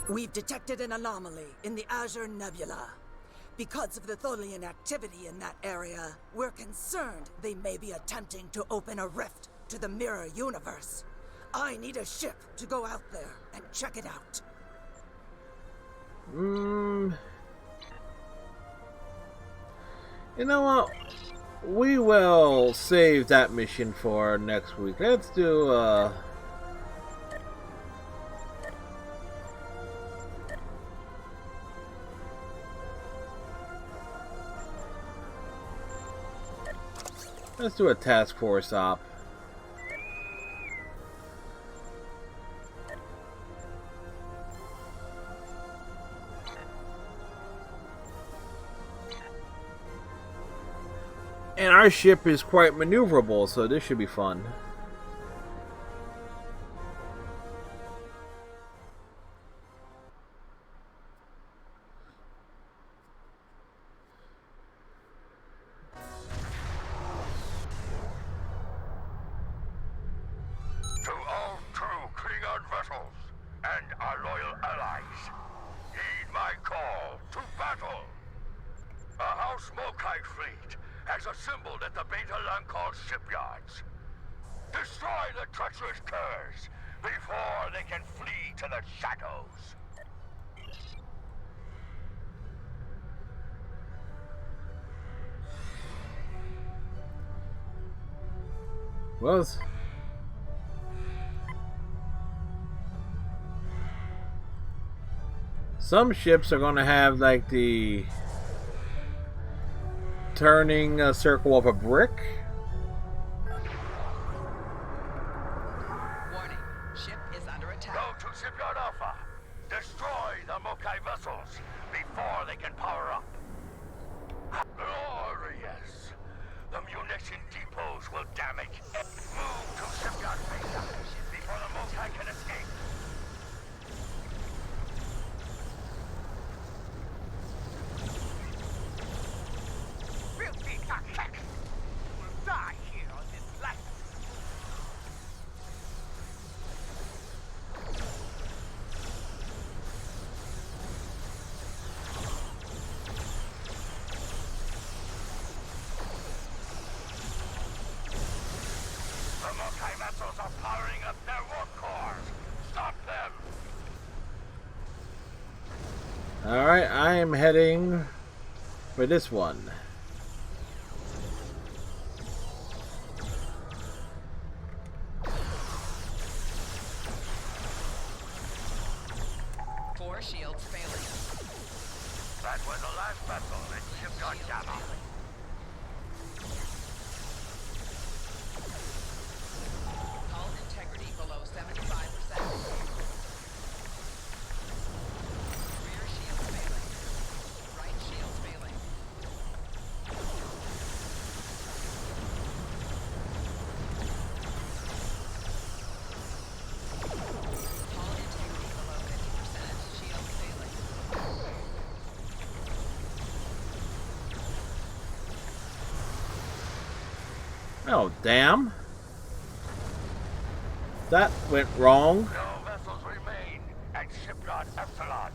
We've detected an anomaly in the Azure Nebula. Because of the Tholian activity in that area, we're concerned they may be attempting to open a rift to the Mirror Universe. I need a ship to go out there and check it out. You know what? We will save that mission for next week. Let's do, let's do a task force op. And our ship is quite maneuverable, so this should be fun. To all true Klingon vessels and our loyal allies, heed my call to battle. A House Mokai fleet has assembled at the Beta Lancol shipyards. Destroy the treacherous curs before they can flee to the shadows. Well, some ships are going to have like the turning a circle of a brick. Warning, ship is under attack. Go to Shipyard Alpha. Destroy the Mokai vessels before they can power up. Glorious. The munition depots will damage. Move to Shipyard Beta before the Mokai can escape. Filthy attack! You will die here on this planet. The Mokai vessels are powering up their warp cores. Stop them! Alright, I am heading for this one. Four shields failing. That was the last vessel that Shipyard Gamma. Hull integrity below 75%. Rear shields failing. Right shields failing. Hull integrity below 50%. Shields failing. Oh, damn. That went wrong. No vessels remain at Shipyard Epsilon.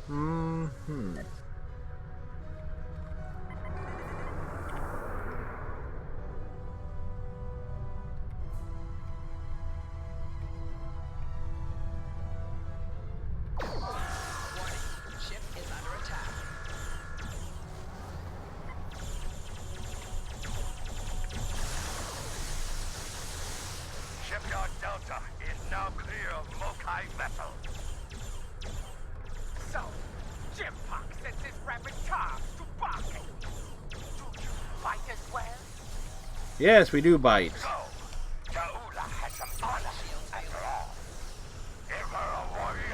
Mm-hmm. Warning, ship is under attack. Shipyard Delta is now clear of Mokai vessel. So, Jim Park sends his rapid cars to Barking. Do you fight as well? Yes, we do bite. Go. Jaula has some honor after all. Give her a warrior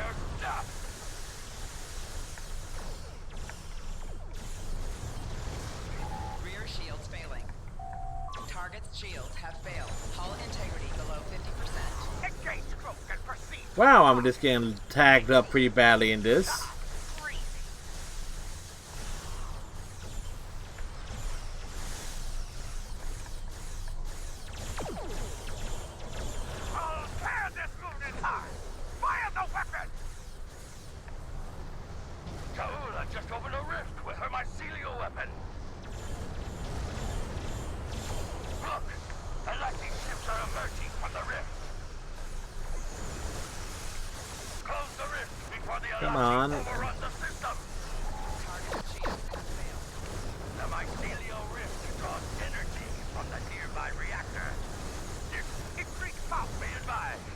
shields have failed. Hull integrity below 50%. Engage stroke and proceed. Wow, I'm just getting tagged up pretty badly in this. I'll tear this moon in half. Fire the weapon. Ta'ula just opened a rift with her mycelial weapon. Look, Alliance ships are emerging from the rift. Close the rift before the Come Alliance on. overrun the system. Target shields have failed. The mycelial rift draws energy from the nearby reactor. This intrigues South be advised.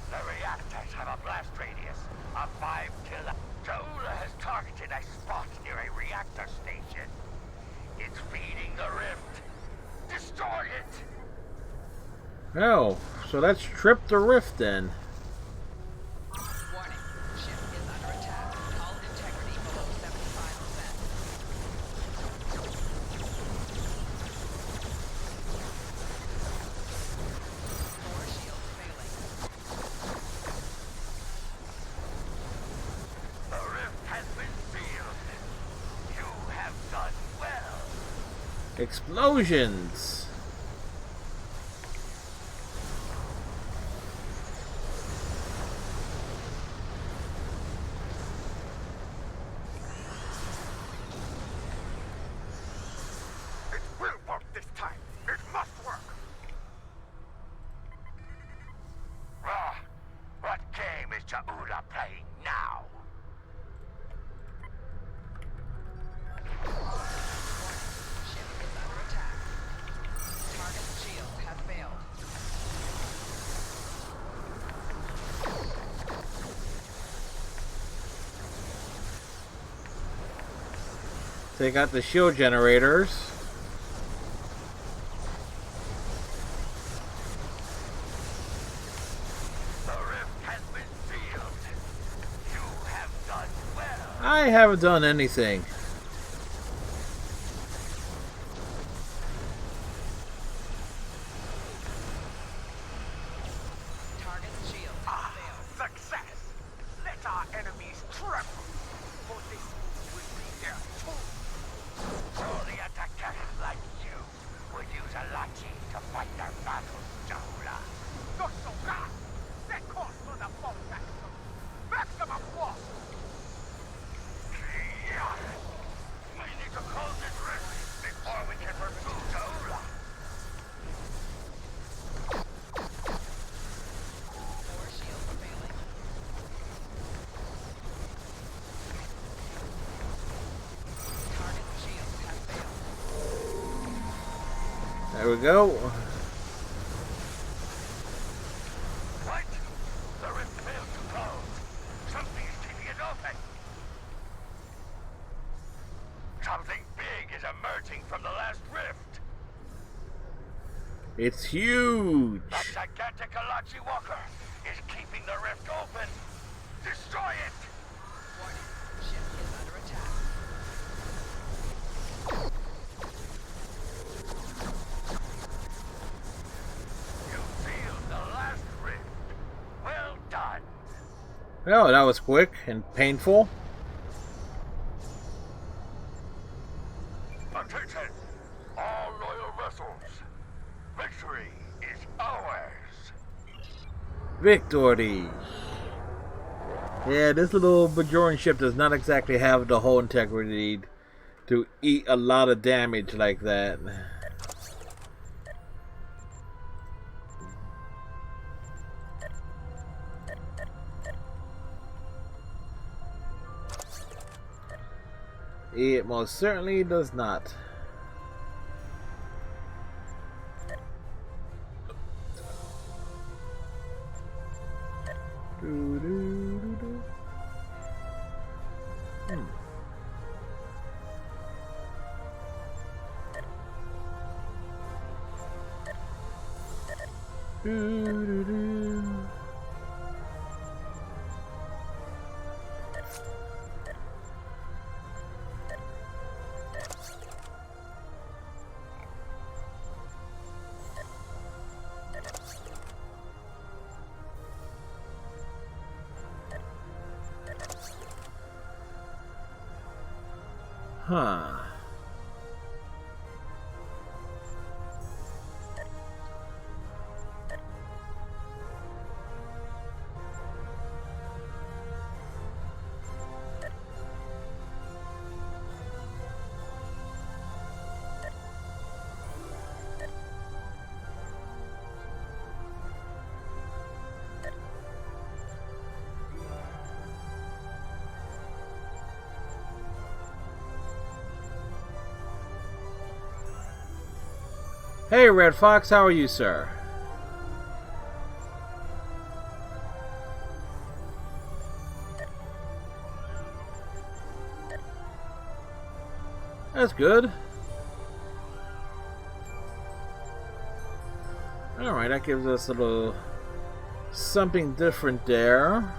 The reactors have a blast radius of 5 kilometers. Ta'ula has targeted a spot near a reactor station. It's feeding the rift. Destroy it! Oh, so let's trip the rift then. Warning. Ship is under attack. Hull integrity below 75%. Core shields failing. The rift has been sealed. You have done well. Explosions. It will work this time. It must work. What game is Ta'ula playing now? Ship is under attack. Target shields have failed. They got the shield generators. The rift has been sealed. You have done well. I haven't done anything. Target shields have failed. Success! Let our enemies tremble. For this will be their tomb. Only attackers like you would use a lachi to fight their battles, Ta'ula. Nosoka! Set course for the full maximum. Maximum force! We need to close this rift before we can pursue Ta'ula. Core shields failing. Target shields have failed. There we go. What? The rift failed to close. Something is keeping it open. Something big is emerging from the last rift. It's huge. That gigantic Alachi Walker is keeping the rift open. Destroy it! Warning. Ship is under attack. You sealed the last rift. Well done. Oh, that was quick and painful. Attention! All loyal vessels. Victory is ours. Victory. Yeah, this little Bajoran ship does not exactly have the hull integrity to eat a lot of damage like that. It most certainly does not. Huh. Hey, Red Fox, how are you, sir? That's good. Alright, that gives us a little something different there.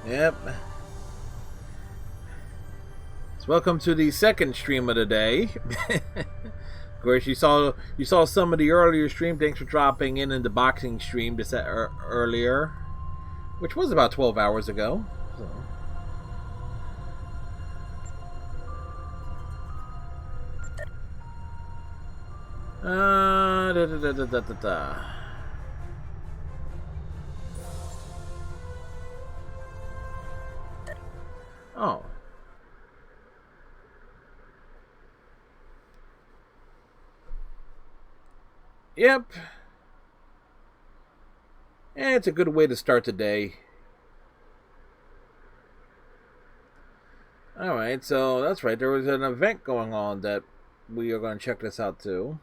Yep. Welcome to the second stream of the day. Of course, you saw some of the earlier stream. Thanks for dropping in the boxing stream just earlier, which was about 12 hours ago. So. Oh. Yep. And it's a good way to start the day. Alright, so that's right. There was an event going on that we are going to check this out too.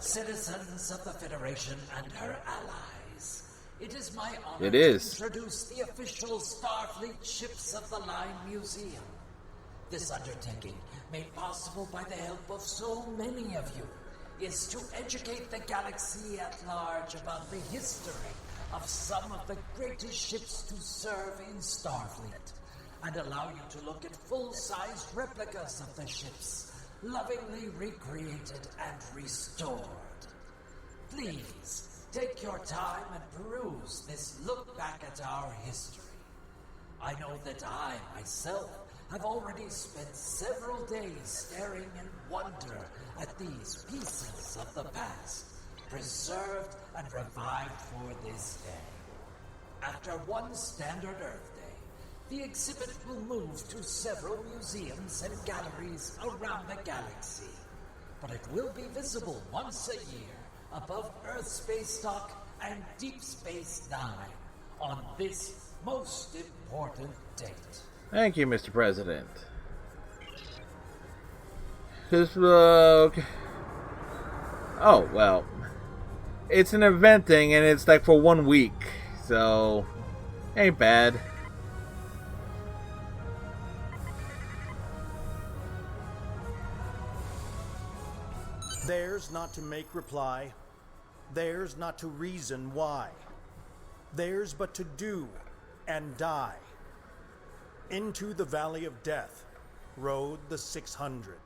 Citizens of the Federation and her allies, it is my honor It is. to introduce the official Starfleet Ships of the Line Museum. This undertaking, made possible by the help of so many of you, is to educate the galaxy at large about the history of some of the greatest ships to serve in Starfleet, and allow you to look at full-sized replicas of the ships, lovingly recreated and restored. Please, take your time and peruse this look back at our history. I know that I, myself, have already spent several days staring in wonder at these pieces of the past, preserved and revived for this day. After one standard Earth Day, the exhibit will move to several museums and galleries around the galaxy, but it will be visible once a year above Earth Space Dock and Deep Space Nine on this most important date. Thank you, Mr. President. Okay. Oh, well. It's an event thing, and it's like for 1 week, so ain't bad. Theirs not to make reply, theirs not to reason why, theirs but to do and die. Into the Valley of Death rode the 600.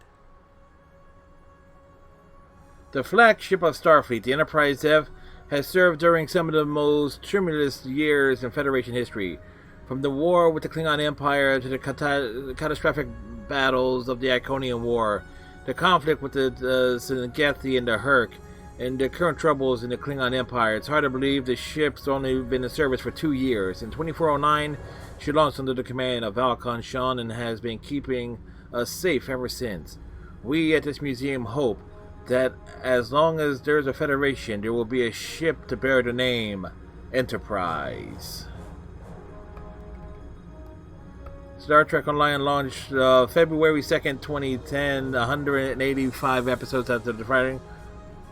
The flagship of Starfleet, the Enterprise F, has served during some of the most tumultuous years in Federation history. From the war with the Klingon Empire to the catastrophic battles of the Iconian War, the conflict with the Tzengethi and the Herc, and the current troubles in the Klingon Empire, it's hard to believe the ship's only been in service for 2 years. In 2409, she launched under the command of Valkon Shan and has been keeping us safe ever since. We at this museum hope that as long as there's a Federation, there will be a ship to bear the name Enterprise. Star Trek Online launched February 2nd, 2010, 185 episodes after the fighting.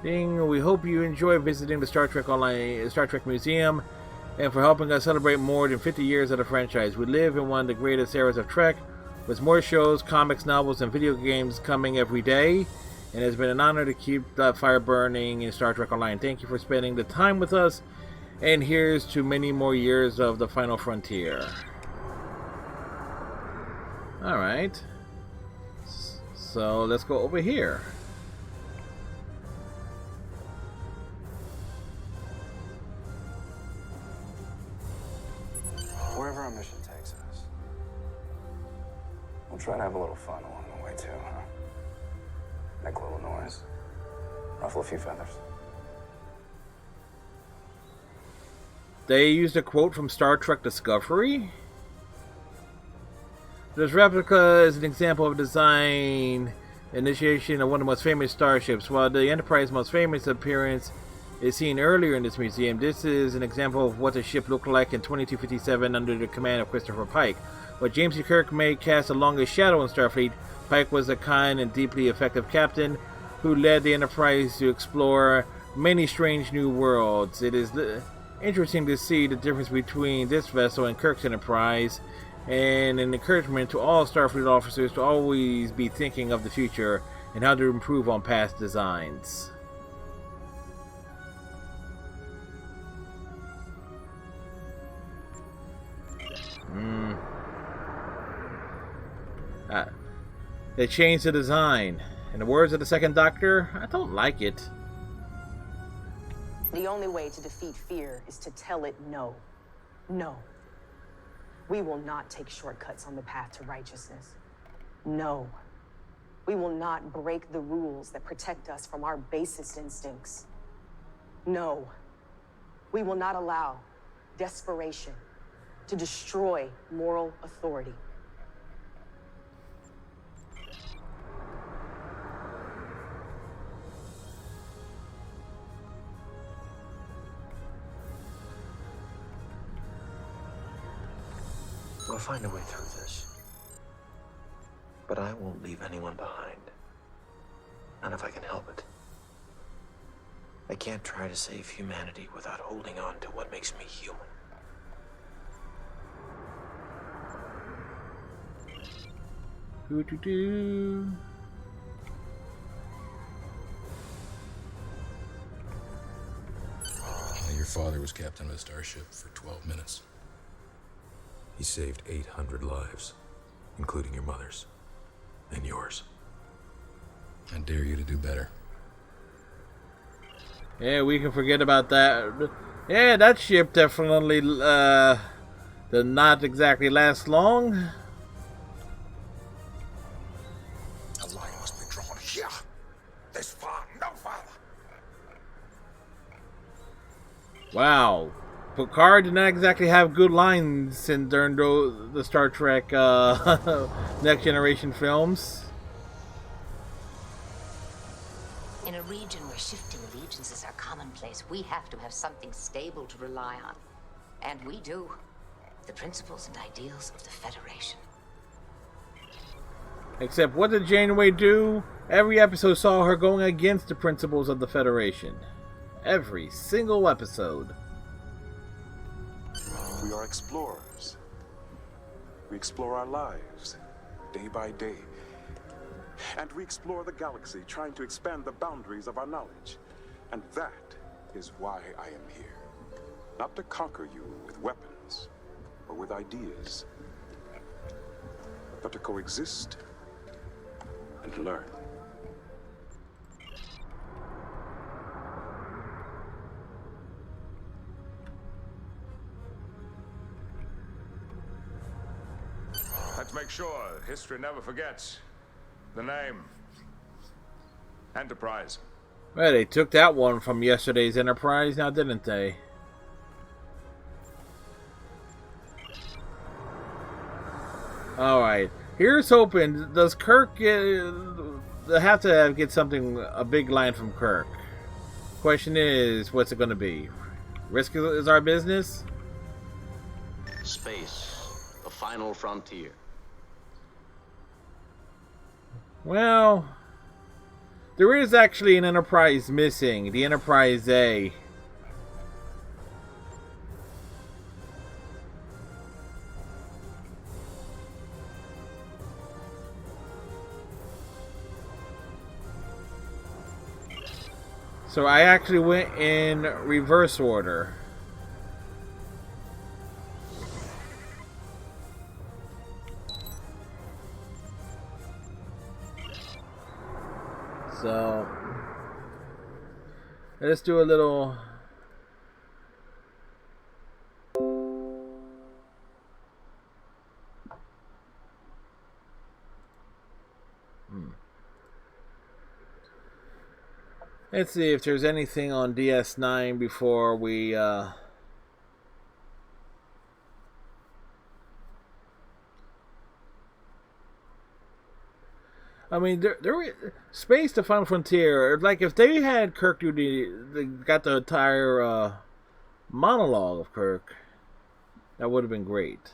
We hope you enjoy visiting the Star Trek Museum, and for helping us celebrate more than 50 years of the franchise. We live in one of the greatest eras of Trek, with more shows, comics, novels, and video games coming every day, and it's been an honor to keep that fire burning in Star Trek Online. Thank you for spending the time with us, and here's to many more years of the final frontier. Alright, so let's go over here. try to have a little fun along the way too, huh? Make a little noise. Ruffle a few feathers. They used a quote from Star Trek Discovery. This replica is an example of design initiation of one of the most famous starships. While the Enterprise's most famous appearance is seen earlier in this museum, this is an example of what the ship looked like in 2257 under the command of Christopher Pike. While James T. Kirk may cast the longest shadow in Starfleet, Pike was a kind and deeply effective captain who led the Enterprise to explore many strange new worlds. It is interesting to see the difference between this vessel and Kirk's Enterprise, and an encouragement to all Starfleet officers to always be thinking of the future and how to improve on past designs. They changed the design. In the words of the Second Doctor, I don't like it. The only way to defeat fear is to tell it no. No. We will not take shortcuts on the path to righteousness. No. We will not break the rules that protect us from our basest instincts. No. We will not allow desperation to destroy moral authority. We'll find a way through this. But I won't leave anyone behind. Not if I can help it. I can't try to save humanity without holding on to what makes me human. Your father was captain of a starship for 12 minutes. He saved 800 lives, including your mother's. And yours. I dare you to do better. Yeah, we can forget about that. Yeah, that ship definitely did not exactly last long. The line must be drawn here. This far, no farther. Wow. Picard did not exactly have good lines during the Star Trek Next Generation films. In a region where shifting allegiances are commonplace, we have to have something stable to rely on. And we do. The principles and ideals of the Federation. Except what did Janeway do? Every episode saw her going against the principles of the Federation. Every single episode. We are explorers. We explore our lives, day by day. And we explore the galaxy, trying to expand the boundaries of our knowledge. And that is why I am here. Not to conquer you with weapons or with ideas, but to coexist and learn. Let's make sure history never forgets the name. Enterprise. Well, they took that one from yesterday's Enterprise now, didn't they? Alright. Here's hoping. Does Kirk have to get something, a big line from Kirk? Question is, what's it going to be? Risk is our business? Space. The final frontier. Well, there is actually an Enterprise missing. The Enterprise A. So I actually went in reverse order. So let's do a little. Let's see if there's anything on DS9 before we I mean, there Space the Final Frontier, like if they had Kirk do they got the entire monologue of Kirk, that would have been great.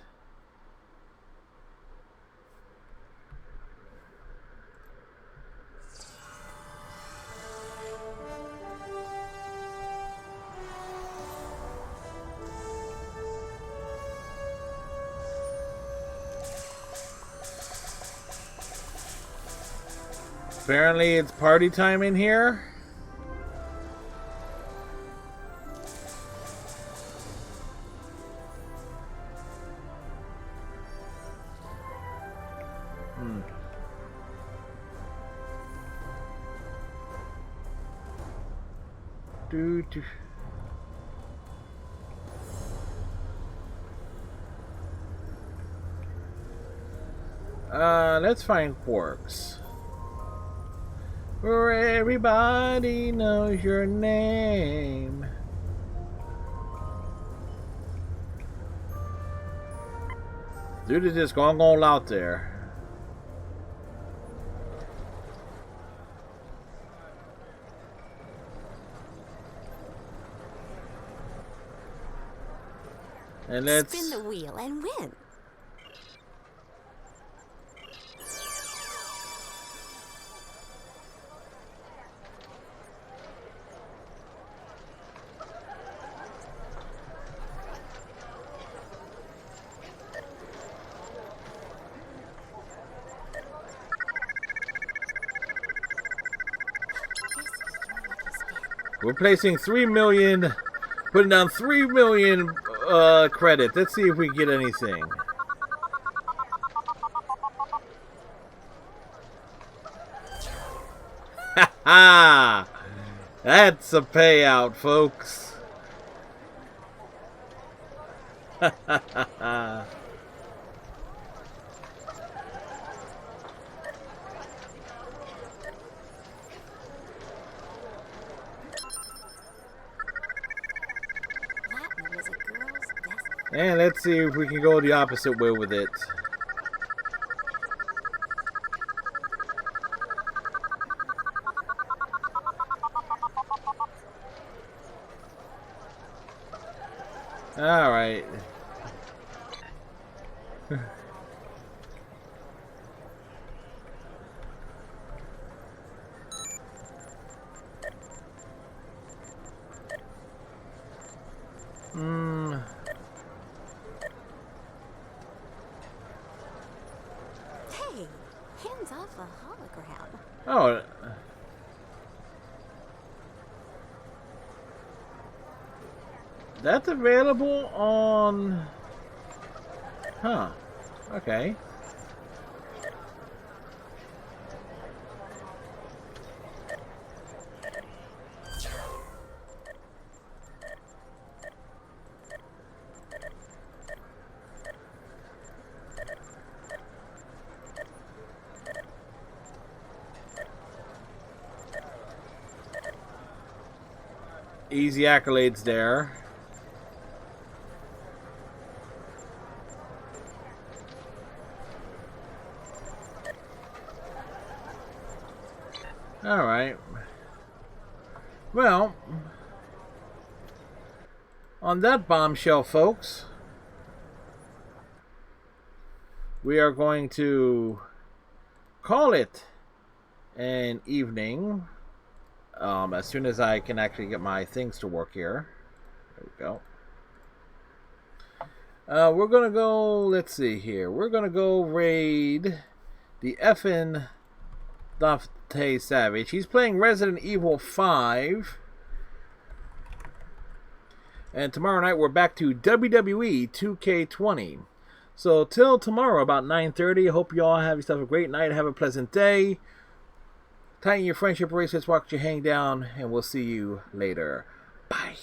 Apparently it's party time in here. Let's find Quarks. Where everybody knows your name. Dude is just going all out there. And let's spin the wheel and win. We're placing 3 million, putting down 3 million credit. Let's see if we get anything. Ha ha! That's a payout, folks. Ha ha ha ha. And let's see if we can go the opposite way with it. All right. Hands off the hologram. Oh. That's available on... Huh. Okay. Easy accolades there. All right. Well, on that bombshell, folks, we are going to call it an evening. As soon as I can actually get my things to work here. There we go. We're going to go, let's see here. We're going to go raid the effing Dante Savage. He's playing Resident Evil 5. And tomorrow night we're back to WWE 2K20. So till tomorrow about 9:30. I hope you all have yourself a great night. Have a pleasant day. Tighten your friendship bracelets, watch you hang down, and we'll see you later. Bye.